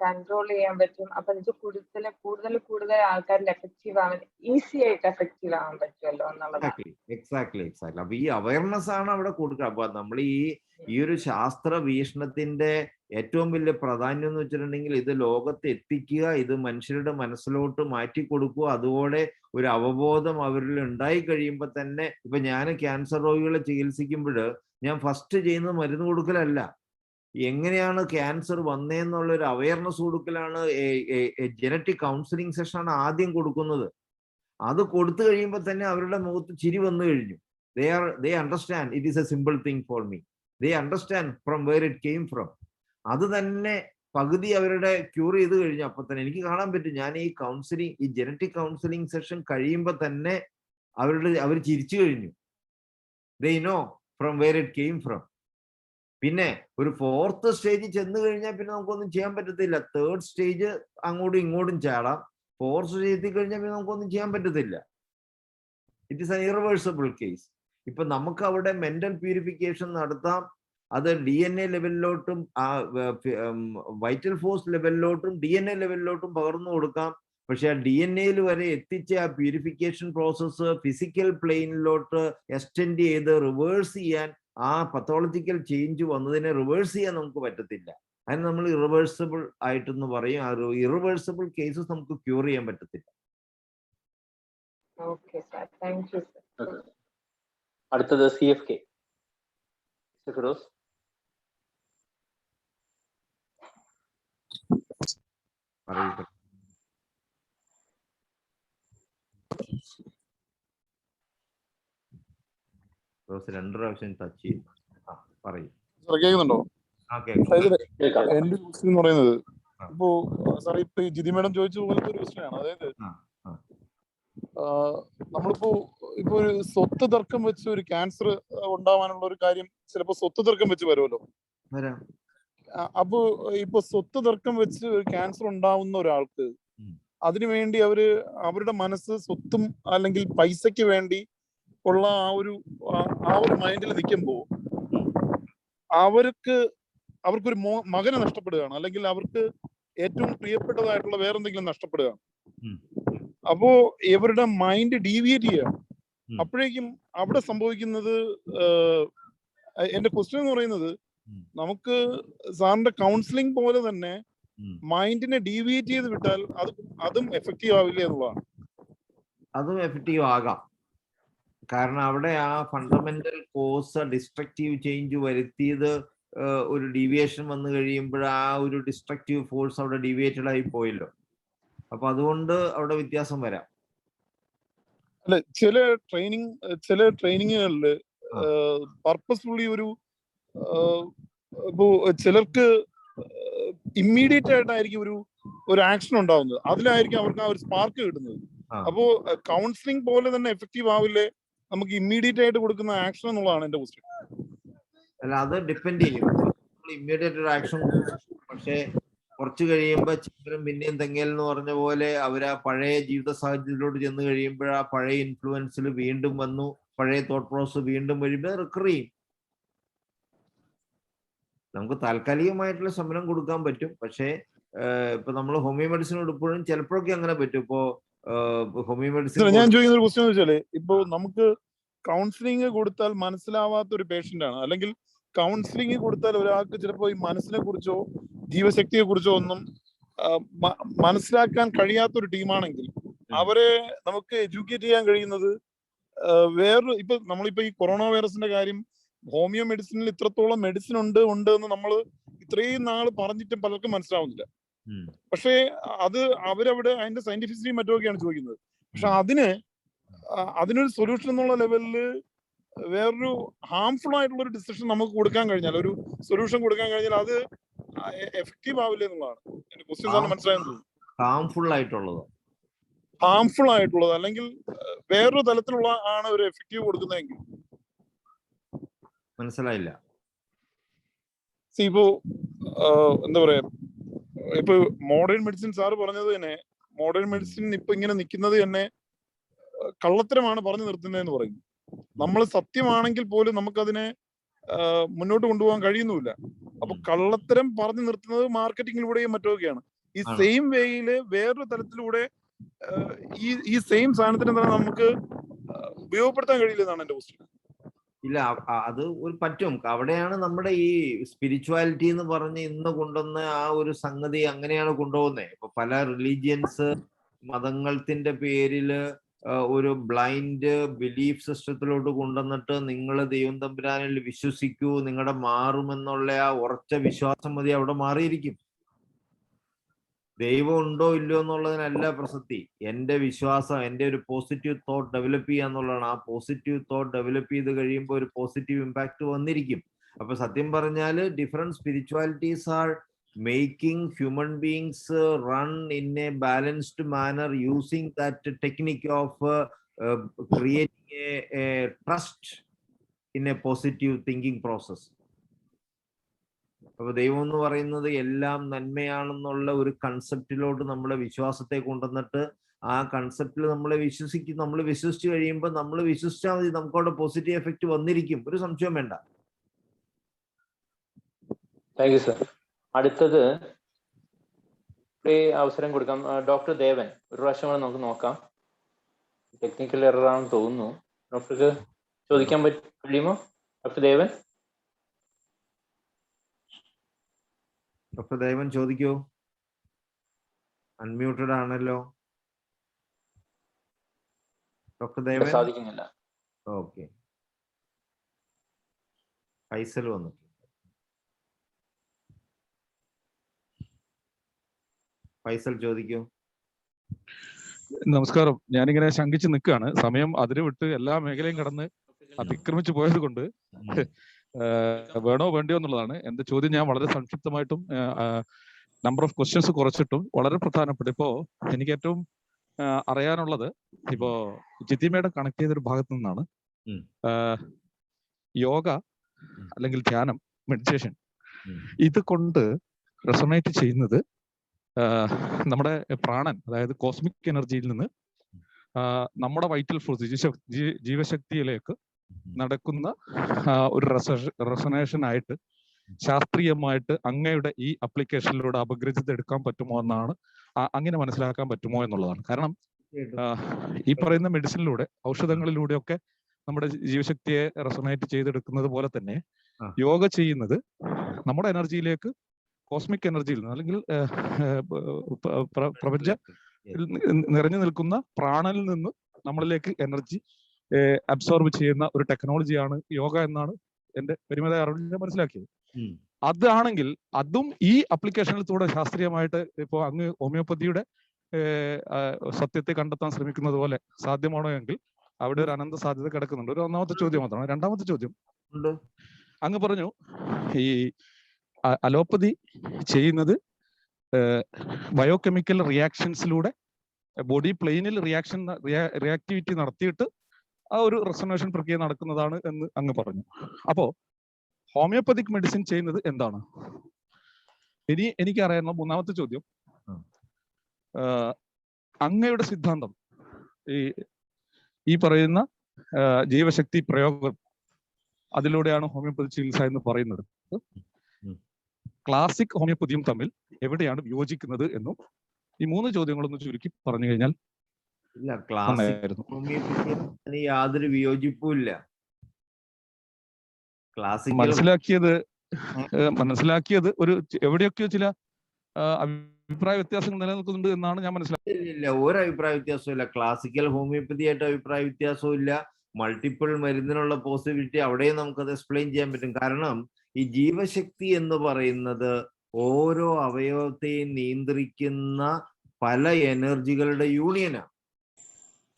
കൺട്രോൾ ചെയ്യാൻ പറ്റും. അപ്പൊ ഇത് കൂടുതൽ ആൾക്കാരിൽ എഫക്റ്റീവ് ആവാൻ, ഈസി ആയിട്ട് എഫക്റ്റീവ് ആവാൻ പറ്റുമല്ലോ എന്നുള്ളതാണ്. എക്സാക്ട്ലി. അപ്പൊ ഈ അവയർനെസ് ആണ് അവിടെ കൊടുക്കുക. അപ്പൊ നമ്മൾ ഈ ഒരു ശാസ്ത്ര വീക്ഷണത്തിന്റെ ഏറ്റവും വലിയ പ്രാധാന്യം എന്ന് വെച്ചിട്ടുണ്ടെങ്കിൽ ഇത് ലോകത്ത് എത്തിക്കുക, ഇത് മനുഷ്യരുടെ മനസ്സിലോട്ട് മാറ്റി കൊടുക്കുക. അതുപോലെ ഒരു അവബോധം അവരിൽ ഉണ്ടായി കഴിയുമ്പോൾ തന്നെ, ഇപ്പൊ ഞാൻ ക്യാൻസർ രോഗികളെ ചികിത്സിക്കുമ്പോൾ ഞാൻ ഫസ്റ്റ് ചെയ്യുന്നത് മരുന്ന് കൊടുക്കലല്ല, എങ്ങനെയാണ് ക്യാൻസർ വന്നേന്നുള്ള ഒരു അവയർനെസ് കൊടുക്കലാണ്. ജനറ്റിക് കൗൺസിലിംഗ് സെഷനാണ് ആദ്യം കൊടുക്കുന്നത്. അത് കൊടുത്തു കഴിയുമ്പോൾ തന്നെ അവരുടെ മുഖത്ത് ചിരി വന്നു കഴിഞ്ഞു. they understand it is a simple thing for me, they understand from where it came from. അത് തന്നെ പകുതി അവരുടെ ക്യൂർ ചെയ്ത് കഴിഞ്ഞു. അപ്പൊ തന്നെ എനിക്ക് കാണാൻ പറ്റും, ഞാൻ ഈ ജനറ്റിക് കൗൺസിലിംഗ് സെഷൻ കഴിയുമ്പോൾ തന്നെ അവർ ചിരിച്ചു കഴിഞ്ഞു. they know from where it came from. പിന്നെ ഒരു 4th സ്റ്റേജ് ചെന്ന് കഴിഞ്ഞാൽ പിന്നെ നമുക്കൊന്നും ചെയ്യാൻ പറ്റത്തില്ല. 3rd സ്റ്റേജ് അങ്ങോട്ടും ഇങ്ങോട്ടും ചാടാം. 4th സ്റ്റേജ് എത്തിക്കഴിഞ്ഞാൽ പിന്നെ നമുക്കൊന്നും ചെയ്യാൻ പറ്റത്തില്ല. It is N irreversible case. ഇപ്പൊ നമുക്ക് അവിടെ മെന്റൽ പ്യൂരിഫിക്കേഷൻ നടത്താം. അത് DNA ലെവലിലോട്ടും വൈറ്റൽ ഫോഴ്സ് ലെവലിലോട്ടും DNA ലെവലിലോട്ടും പകർന്നു കൊടുക്കാം. പക്ഷെ ആ DNA വരെ എത്തിച്ച ആ പ്യൂരിഫിക്കേഷൻ പ്രോസസ്സ് ഫിസിക്കൽ പ്ലെയിനിലോട്ട് എക്സ്റ്റെൻഡ് ചെയ്ത് റിവേഴ്സ് ചെയ്യാൻ, ആ പത്തോളജിക്കൽ ചേഞ്ച് വന്നതിനെ റിവേഴ്സ് ചെയ്യാൻ നമുക്ക് പറ്റത്തില്ല. അതിന് നമ്മൾ ഇറിവേഴ്സിബിൾ ആയിട്ടെന്ന് പറയും. ആ ഇറിവേഴ്സിബിൾ കേസസ് നമുക്ക് ക്യൂർ ചെയ്യാൻ പറ്റത്തില്ല. അടുത്തത് CFK ഫിറോസ്. രണ്ട് പ്രാവശ്യം ടച്ച് ചെയ്യും. പറയൂ. കേൾക്കുന്നുണ്ടോ? എന്റെ ക്വസ്റ്റ്യൻ എന്ന് പറയുന്നത്, ഇപ്പോ സാർ ഇപ്പൊ ഈ ജിതി മേഡം ചോദിച്ച പോലത്തെ ഒരു ക്വസ്റ്റ്യൻ ആണ്. അതായത് നമ്മളിപ്പോ ഒരു സ്വത്ത് തർക്കം വെച്ച് ഒരു ക്യാൻസർ ഉണ്ടാവാനുള്ള ഒരു കാര്യം ചിലപ്പോ സ്വത്ത് തർക്കം വെച്ച് വരുമല്ലോ. അപ്പൊ ഇപ്പൊ സ്വത്ത് തർക്ം വെച്ച് ഒരു ക്യാൻസർ ഉണ്ടാവുന്ന ഒരാൾക്ക് അതിനുവേണ്ടി അവരുടെ മനസ്സ് സ്വത്തും അല്ലെങ്കിൽ പൈസയ്ക്ക് വേണ്ടി ഉള്ള ആ ഒരു മൈൻഡിൽ നിൽക്കുമ്പോ അവർക്കൊരു മകനെ നഷ്ടപ്പെടുകയാണ്, അല്ലെങ്കിൽ അവർക്ക് ഏറ്റവും പ്രിയപ്പെട്ടതായിട്ടുള്ള വേറെന്തെങ്കിലും നഷ്ടപ്പെടുകയാണ്. അപ്പോ ഇവരുടെ മൈൻഡ് ഡീവിയേറ്റ് ചെയ്യുകയാണ്. അപ്പോഴേക്കും അവിടെ സംഭവിക്കുന്നത്, എന്റെ ക്വസ്റ്റ്യൻ എന്ന് പറയുന്നത്, നമുക്ക് സാറിന്റെ കൗൺസിലിംഗ് പോലെ തന്നെ മൈൻഡിനെ ഡീവിയേറ്റ് ചെയ്ത് വിട്ടാൽ അതും എഫക്റ്റീവ് ആവില്ല എന്നുള്ളതാണ്. അതും എഫക്റ്റീവ് ആകാം. കാരണം അവിടെ ആ ഫണ്ടമെന്റൽ കോസ് ഡിസ്ട്രക്റ്റീവ് ചേഞ്ച് വരുത്തിയത് ഒരു ഡീവിയേഷൻ വന്നു കഴിയുമ്പോൾ ആ ഒരു ഡിസ്ട്രക്റ്റീവ് ഫോഴ്സ് അവിടെ ഡീവിയേറ്റഡ് ആയി പോയല്ലോ. അപ്പൊ അതുകൊണ്ട് അവിടെ വ്യത്യാസം വരാം. അല്ല, ചില ട്രെയിനിങ്ങുകളില് പർപ്പസ്ഫുള്ളി ഇപ്പോ ചിലർക്ക് ഇമ്മീഡിയറ്റ് ആയിട്ടായിരിക്കും ഒരു ആക്ഷൻ ഉണ്ടാവുന്നത്, അതിലായിരിക്കും അവർക്ക് ആ ഒരു സ്പാർക്ക് കിട്ടുന്നത്. അപ്പോ കൗൺസിലിംഗ് പോലെ തന്നെ എഫക്റ്റീവ് ആവില്ലേ നമുക്ക് ഇമ്മീഡിയറ്റ് ആയിട്ട് കൊടുക്കുന്ന ആക്ഷൻ എന്നുള്ളതാണ് എന്റെ ക്വസ്റ്റ്യൻ. അല്ല, അത് ഡിപ്പെൻഡ് ചെയ്യും. ഇമ്മീഡിയറ്റ് ഒരു ആക്ഷൻ, പക്ഷേ കുറച്ച് കഴിയുമ്പോൾ ചിലരും പിന്നെയും തെങ്ങൽ എന്ന് പറഞ്ഞ പോലെ അവർ ആ പഴയ ജീവിത സാഹചര്യത്തിലോട്ട് ചെന്ന് കഴിയുമ്പോൾ ആ പഴയ ഇൻഫ്ലുവൻസിൽ വീണ്ടും വന്നു, പഴയ തോട്ട് പ്രോസസ് വീണ്ടും വരുമ്പോൾ റിക്കർ ചെയ്യും. നമുക്ക് താൽക്കാലികമായിട്ടുള്ള ശമനം കൊടുക്കാൻ പറ്റും. പക്ഷേ ഇപ്പൊ നമ്മൾ ഹോമിയോ മെഡിസിൻ എടുപ്പോഴും ചിലപ്പോഴൊക്കെ അങ്ങനെ പറ്റും. ഇപ്പോ ഹോമിയോ മെഡിസിൻ ഞാൻ ചോദിക്കുന്ന ഒരു ക്വസ്റ്റ്യൻ വെച്ചാല്, ഇപ്പൊ നമുക്ക് കൗൺസിലിംഗ് കൊടുത്താൽ മനസ്സിലാവാത്ത ഒരു പേഷ്യന്റ് ആണ്, അല്ലെങ്കിൽ കൗൺസിലിംഗ് കൊടുത്താൽ ഒരാൾക്ക് ചിലപ്പോൾ ഈ മനസ്സിനെ കുറിച്ചോ ജീവശക്തിയെ കുറിച്ചോ ഒന്നും മനസ്സിലാക്കാൻ കഴിയാത്തൊരു ടീമാണെങ്കിൽ അവരെ നമുക്ക് എഡ്യൂക്കേറ്റ് ചെയ്യാൻ കഴിയുന്നത് വേറൊരു, ഇപ്പൊ നമ്മളിപ്പോ ഈ കൊറോണ വൈറസിന്റെ കാര്യം ഹോമിയോ മെഡിസിനിൽ ഇത്രത്തോളം മെഡിസിൻ ഉണ്ട് എന്ന് നമ്മൾ ഇത്രയും നാൾ പറഞ്ഞിട്ടും പലർക്കും മനസ്സിലാവുന്നില്ല. പക്ഷേ അത് അവരവിടെ അതിന്റെ സയന്റിഫിസിറ്റിയും മറ്റുമൊക്കെയാണ് ചോദിക്കുന്നത്. പക്ഷെ അതിനൊരു സൊല്യൂഷൻ എന്നുള്ള ലെവലില് വേറൊരു ഹാംഫുൾ ആയിട്ടുള്ള ഒരു ഡിസിഷൻ നമുക്ക് കൊടുക്കാൻ കഴിഞ്ഞാൽ, ഒരു സൊല്യൂഷൻ കൊടുക്കാൻ കഴിഞ്ഞാൽ അത് എഫക്റ്റീവ് ആവില്ല എന്നുള്ളതാണ് എന്റെ ക്വസ്റ്റ്യൻ. തന്നെ മനസ്സിലായെന്ന് തോന്നുന്നു. ഹാംഫുൾ ആയിട്ടുള്ളത് അല്ലെങ്കിൽ വേറൊരു തലത്തിലുള്ള ആണ് ഒരു എഫക്റ്റീവ് കൊടുക്കുന്നതെങ്കിൽ. മനസ്സിലായില്ല. ഇപ്പോ എന്താ പറയാ, ഇപ്പൊ മോഡേൺ മെഡിസിൻ സാറ് പറഞ്ഞത് തന്നെ, മോഡേൺ മെഡിസിൻ ഇപ്പൊ ഇങ്ങനെ നിൽക്കുന്നത് തന്നെ കള്ളത്തരമാണ് പറഞ്ഞു നിർത്തുന്നതെന്ന് പറയുന്നു. നമ്മൾ സത്യമാണെങ്കിൽ പോലും നമുക്കതിനെ മുന്നോട്ട് കൊണ്ടുപോകാൻ കഴിയുന്നുമില്ല. അപ്പൊ കള്ളത്തരം പറഞ്ഞു നിർത്തുന്നത് മാർക്കറ്റിങ്ങിലൂടെയും മറ്റൊക്കെയാണ്. ഈ സെയിം വേയില് വേറൊരു തലത്തിലൂടെ ഈ സെയിം സാധനത്തിന് തന്നെ നമുക്ക് ഉപയോഗപ്പെടുത്താൻ കഴിയില്ലെന്നാണ് എന്റെ ക്വസ്റ്റ്യൻ. ഇല്ല, അത് ഒരു പറ്റും. അവിടെയാണ് നമ്മുടെ ഈ സ്പിരിച്വാലിറ്റി എന്ന് പറഞ്ഞ് ഇന്ന് കൊണ്ടുവന്ന ആ ഒരു സംഗതി അങ്ങനെയാണ് കൊണ്ടുപോകുന്നത്. ഇപ്പൊ പല റിലീജിയൻസ് മതങ്ങളുടെ പേരില് ഒരു ബ്ലൈൻഡ് ബിലീഫ് സിസ്റ്റത്തിലോട്ട് കൊണ്ടുവന്നിട്ട് നിങ്ങൾ ദൈവം തമ്പുരാനിൽ വിശ്വസിക്കൂ, നിങ്ങളുടെ മാറുമെന്നുള്ള ആ ഉറച്ച വിശ്വാസം മതി അവിടെ മാറിയിരിക്കും. ദൈവം ഉണ്ടോ ഇല്ലയോ എന്നുള്ളതിനല്ല പ്രസക്തി. എൻ്റെ വിശ്വാസം, എൻ്റെ ഒരു പോസിറ്റീവ് തോട്ട് ഡെവലപ്പ് ചെയ്യുക എന്നുള്ളതാണ്. ആ പോസിറ്റീവ് തോട്ട് ഡെവലപ്പ് ചെയ്ത് കഴിയുമ്പോൾ ഒരു പോസിറ്റീവ് ഇമ്പാക്ട് വന്നിരിക്കും. അപ്പൊ സത്യം പറഞ്ഞാൽ different spiritualities are making human beings run in a balanced manner using that technique of creating a trust in a positive thinking process. അപ്പൊ ദൈവം എന്ന് പറയുന്നത് എല്ലാം നന്മയാണെന്നുള്ള ഒരു കൺസെപ്റ്റിലോട്ട് നമ്മളെ വിശ്വാസത്തെ കൊണ്ടുവന്നിട്ട് ആ കൺസെപ്റ്റിൽ നമ്മളെ നമ്മൾ വിശ്വസിച്ച് കഴിയുമ്പോൾ നമ്മൾ വിശ്വസിച്ചാൽ മതി, നമുക്കവിടെ പോസിറ്റീവ് എഫക്റ്റ് വന്നിരിക്കും. ഒരു സംശയം വേണ്ട. Thank you sir. അടുത്തത് അവസരം കൊടുക്കാം. ഡോക്ടർ ദേവൻ, ഒരു പ്രാവശ്യം കൂടെ നമുക്ക് നോക്കാം. ടെക്നിക്കൽ എറർ ആണെന്ന് തോന്നുന്നു. ഡോക്ടർക്ക് ചോദിക്കാൻ കഴിയുമോ? ഡോക്ടർ ദേവൻ, ഡോക്ടർ ദേവൻ ചോദിക്കൂ. അൺമ്യൂട്ടഡ് ആണല്ലോ ഡോക്ടർ ദേവൻ. സാധിക്കുന്നില്ല. ഓക്കെ, ഫൈസൽ വന്നു. ഫൈസൽ ചോദിക്കൂ. നമസ്കാരം. ഞാനിങ്ങനെ ശങ്കിച്ച് നിൽക്കുകയാണ്. സമയം അതിര് വിട്ട് എല്ലാ മേഖലയും കടന്ന് അതിക്രമിച്ചു പോയത് കൊണ്ട് വേണോ വേണ്ടിയോ എന്നുള്ളതാണ് എന്റെ ചോദ്യം. ഞാൻ വളരെ സംക്ഷിപ്തമായിട്ടും നമ്പർ ഓഫ് ക്വസ്റ്റ്യൻസ് കുറച്ചിട്ടും വളരെ പ്രധാനപ്പെട്ട ഇപ്പോ എനിക്ക് ഏറ്റവും അറിയാനുള്ളത്, ഇപ്പോ ജിതിമയുടെ കണക്ട് ചെയ്തൊരു ഭാഗത്തു നിന്നാണ് യോഗ അല്ലെങ്കിൽ ധ്യാനം, മെഡിറ്റേഷൻ ഇത് കൊണ്ട് റെസൊണേറ്റ് ചെയ്യുന്നത് നമ്മുടെ പ്രാണൻ, അതായത് കോസ്മിക് എനർജിയിൽ നിന്ന് നമ്മുടെ വൈറ്റൽ ഫോഴ്സ് ജീവശക്തിയിലേക്ക് നടക്കുന്ന ഒരു റെസൊനേഷൻ ആയിട്ട് ശാസ്ത്രീയമായിട്ട് അങ്ങയുടെ ഈ അപ്ലിക്കേഷനിലൂടെ അപഗ്രഥിച്ചെടുക്കാൻ പറ്റുമോ എന്നാണ്, അങ്ങനെ മനസ്സിലാക്കാൻ പറ്റുമോ എന്നുള്ളതാണ്. കാരണം ഈ പറയുന്ന മെഡിസിനിലൂടെ, ഔഷധങ്ങളിലൂടെയൊക്കെ നമ്മുടെ ജീവശക്തിയെ റെസൊനേറ്റ് ചെയ്തെടുക്കുന്നത് പോലെ തന്നെ യോഗ ചെയ്യുന്നത് നമ്മുടെ എനർജിയിലേക്ക്, കോസ്മിക് എനർജിയിൽ നിന്ന് അല്ലെങ്കിൽ പ്രപഞ്ച നിറഞ്ഞു നിൽക്കുന്ന പ്രാണനിൽ നിന്ന് നമ്മളിലേക്ക് എനർജി അബ്സോർബ് ചെയ്യുന്ന ഒരു ടെക്നോളജിയാണ് യോഗ എന്നാണ് എന്റെ പരിമിത അറിവിൽ മനസ്സിലാക്കിയത്. അതാണെങ്കിൽ അതും ഈ അപ്ലിക്കേഷനിലൂടെ ശാസ്ത്രീയമായിട്ട് ഇപ്പോ അങ്ങ് ഹോമിയോപ്പതിയുടെ സത്യത്തെ കണ്ടെത്താൻ ശ്രമിക്കുന്നത് പോലെ സാധ്യമാണോ എങ്കിൽ അവിടെ ഒരു അനന്ത സാധ്യത കിടക്കുന്നുണ്ട്. ഒരു ഒന്നാമത്തെ ചോദ്യം മാത്രമാണ്. രണ്ടാമത്തെ ചോദ്യം, അങ്ങ് പറഞ്ഞു ഈ അലോപ്പതി ചെയ്യുന്നത് ബയോകെമിക്കൽ റിയാക്ഷൻസിലൂടെ ബോഡി പ്ലെയിനിൽ റിയാക്ടിവിറ്റി നടത്തിയിട്ട് ആ ഒരു റെസൊനേഷൻ പ്രക്രിയ നടക്കുന്നതാണ് എന്ന് അങ്ങ് പറഞ്ഞു. അപ്പോ ഹോമിയോപ്പതിക് മെഡിസിൻ ചെയ്യുന്നത് എന്താണ്? ഇനി എനിക്കറിയാനുള്ള മൂന്നാമത്തെ ചോദ്യം, അങ്ങയുടെ സിദ്ധാന്തം ഈ പറയുന്ന ജീവശക്തി പ്രയോഗം അതിലൂടെയാണ് ഹോമിയോപ്പതി ചികിത്സ എന്ന് പറയുന്നത്. ക്ലാസിക് ഹോമിയോപ്പതിയും തമ്മിൽ എവിടെയാണ് വിയോജിക്കുന്നത് എന്നും ഈ 3 ചോദ്യങ്ങളൊന്ന് ചുരുക്കി പറഞ്ഞു കഴിഞ്ഞാൽ ഇല്ല. ക്ലാസിക് ഹോമിയോപ്പതി യാതൊരു വിയോജിപ്പുമില്ല. മനസ്സിലാക്കിയത് ഒരു എവിടെയൊക്കെയോ ചില അഭിപ്രായ വ്യത്യാസങ്ങൾ നിലനിൽക്കുന്നുണ്ട് എന്നാണ് ഞാൻ മനസ്സിലാക്കിയത്. ഇല്ല, ഒരു അഭിപ്രായ വ്യത്യാസവും ഇല്ല. ക്ലാസിക്കൽ ഹോമിയോപ്പതി ആയിട്ട് അഭിപ്രായ വ്യത്യാസവും ഇല്ല. മൾട്ടിപ്പിൾ മരുന്നിനുള്ള പോസിബിലിറ്റി അവിടെയും നമുക്കത് എക്സ്പ്ലെയിൻ ചെയ്യാൻ പറ്റും. കാരണം ഈ ജീവശക്തി എന്ന് പറയുന്നത് ഓരോ അവയവത്തെയും നിയന്ത്രിക്കുന്ന പല എനർജികളുടെ യൂണിയനാണ്.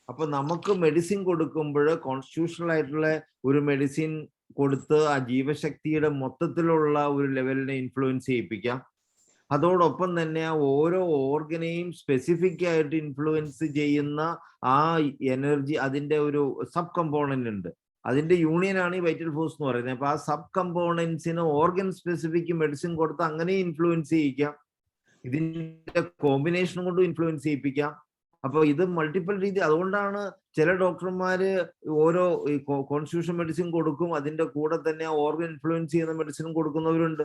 അപ്പൊ നമുക്ക് മെഡിസിൻ കൊടുക്കുമ്പോൾ കോൺസ്റ്റിറ്റ്യൂഷണൽ ആയിട്ടുള്ള ഒരു മെഡിസിൻ കൊടുത്ത് ആ ജീവശക്തിയുടെ മൊത്തത്തിലുള്ള ഒരു ലെവലിനെ ഇൻഫ്ലുവൻസ് ചെയ്യിപ്പിക്കാം. അതോടൊപ്പം തന്നെ ആ ഓരോ ഓർഗനെയും സ്പെസിഫിക് ആയിട്ട് ഇൻഫ്ലുവൻസ് ചെയ്യുന്ന ആ എനർജി, അതിന്റെ ഒരു സബ് കമ്പോണന്റ് ഉണ്ട്. അതിന്റെ യൂണിയനാണ് ഈ വൈറ്റൽ ഫോഴ്സ് എന്ന് പറയുന്നത്. അപ്പൊ ആ സബ് കമ്പോണൻസിന് ഓർഗൻ സ്പെസിഫിക് മെഡിസിൻ കൊടുത്ത് അങ്ങനെ ഇൻഫ്ലുവൻസ് ചെയ്യിക്കാം. ഇതിന്റെ കോമ്പിനേഷൻ കൊണ്ടും ഇൻഫ്ലുവൻസ് ചെയ്യിപ്പിക്കാം. അപ്പൊ ഇത് മൾട്ടിപ്പിൾ രീതി. അതുകൊണ്ടാണ് ചില ഡോക്ടർമാര് ഓരോ കോൺസ്റ്റിറ്റ്യൂഷൻ മെഡിസിൻ കൊടുക്കും, അതിന്റെ കൂടെ തന്നെ ഓർഗൻ ഇൻഫ്ലുവൻസ് ചെയ്യുന്ന മെഡിസിനും കൊടുക്കുന്നവരുണ്ട്.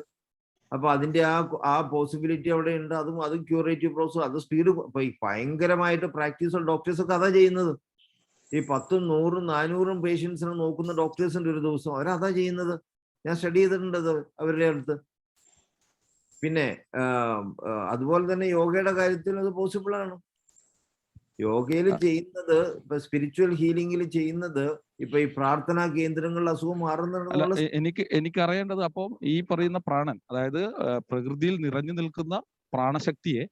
അപ്പൊ അതിന്റെ ആ പോസിബിലിറ്റി അവിടെ ഉണ്ട്. അതും ക്യൂറേറ്റീവ് പ്രോസസ്, അത് സ്പീഡ്. ഇപ്പൊ ഈ ഭയങ്കരമായിട്ട് പ്രാക്ടീസ് ഡോക്ടേഴ്സ് ഒക്കെ അതാ ചെയ്യുന്നത്. ഈ 10ഉം 100ഉം 400ഉം പേഷ്യൻസിനെ നോക്കുന്ന ഡോക്ടേഴ്സ് ഉണ്ട് ഒരു ദിവസം. അവരതാ ചെയ്യുന്നത്. ഞാൻ സ്റ്റഡി ചെയ്തിട്ടുണ്ട് അത് അവരുടെ അടുത്ത്. പിന്നെ അതുപോലെ തന്നെ യോഗയുടെ കാര്യത്തിൽ അത് പോസിബിൾ ആണ്. യോഗയിൽ ചെയ്യുന്നത്, ഇപ്പൊ സ്പിരിച്വൽ ഹീലിംഗിൽ ചെയ്യുന്നത്, ഇപ്പൊ ഈ പ്രാർത്ഥനാ കേന്ദ്രങ്ങളിൽ അസുഖം മാറുന്നുണ്ടെന്നുള്ള എനിക്ക് അറിയേണ്ടത്, അപ്പം ഈ പറയുന്ന പ്രാണൻ, അതായത് പ്രകൃതിയിൽ നിറഞ്ഞു നിൽക്കുന്ന പ്രാണശക്തിയെ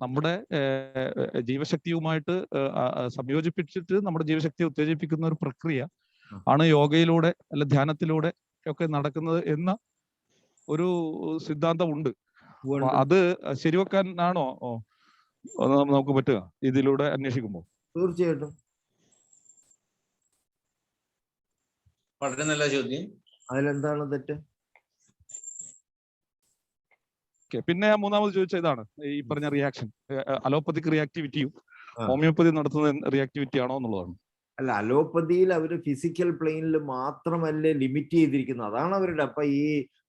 നമ്മുടെ ജീവശക്തിയുമായിട്ട് സംയോജിപ്പിച്ചിട്ട് നമ്മുടെ ജീവശക്തിയെ ഉത്തേജിപ്പിക്കുന്ന ഒരു പ്രക്രിയ ആണ് യോഗയിലൂടെ അല്ല ധ്യാനത്തിലൂടെ ഒക്കെ നടക്കുന്നത് എന്ന ഒരു സിദ്ധാന്തം ഉണ്ട്. അത് ശരിവെക്കാനാണോ നമുക്ക് പറ്റുക ഇതിലൂടെ അന്വേഷിക്കുമ്പോൾ? തീർച്ചയായിട്ടും. വളരെ നല്ല ചോദ്യം. അതിലെന്താണ് തെറ്റ്? പിന്നെ മൂന്നാമത് ചോദിച്ച ഇതാണ് ഈ പറഞ്ഞ റിയാക്ഷൻ, അലോപ്പതിക് റിയാക്ടിവിറ്റിയും ഹോമിയോപ്പതി നടത്തുന്ന റിയാക്ടിവിറ്റി ആണോ എന്നുള്ളതാണ്. അല്ല, അലോപ്പതിയിൽ അവര് ഫിസിക്കൽ പ്ലെയിനിൽ മാത്രമല്ലേ ലിമിറ്റ് ചെയ്തിരിക്കുന്നത്. അതാണ് അവരുടെ. അപ്പൊ ഈ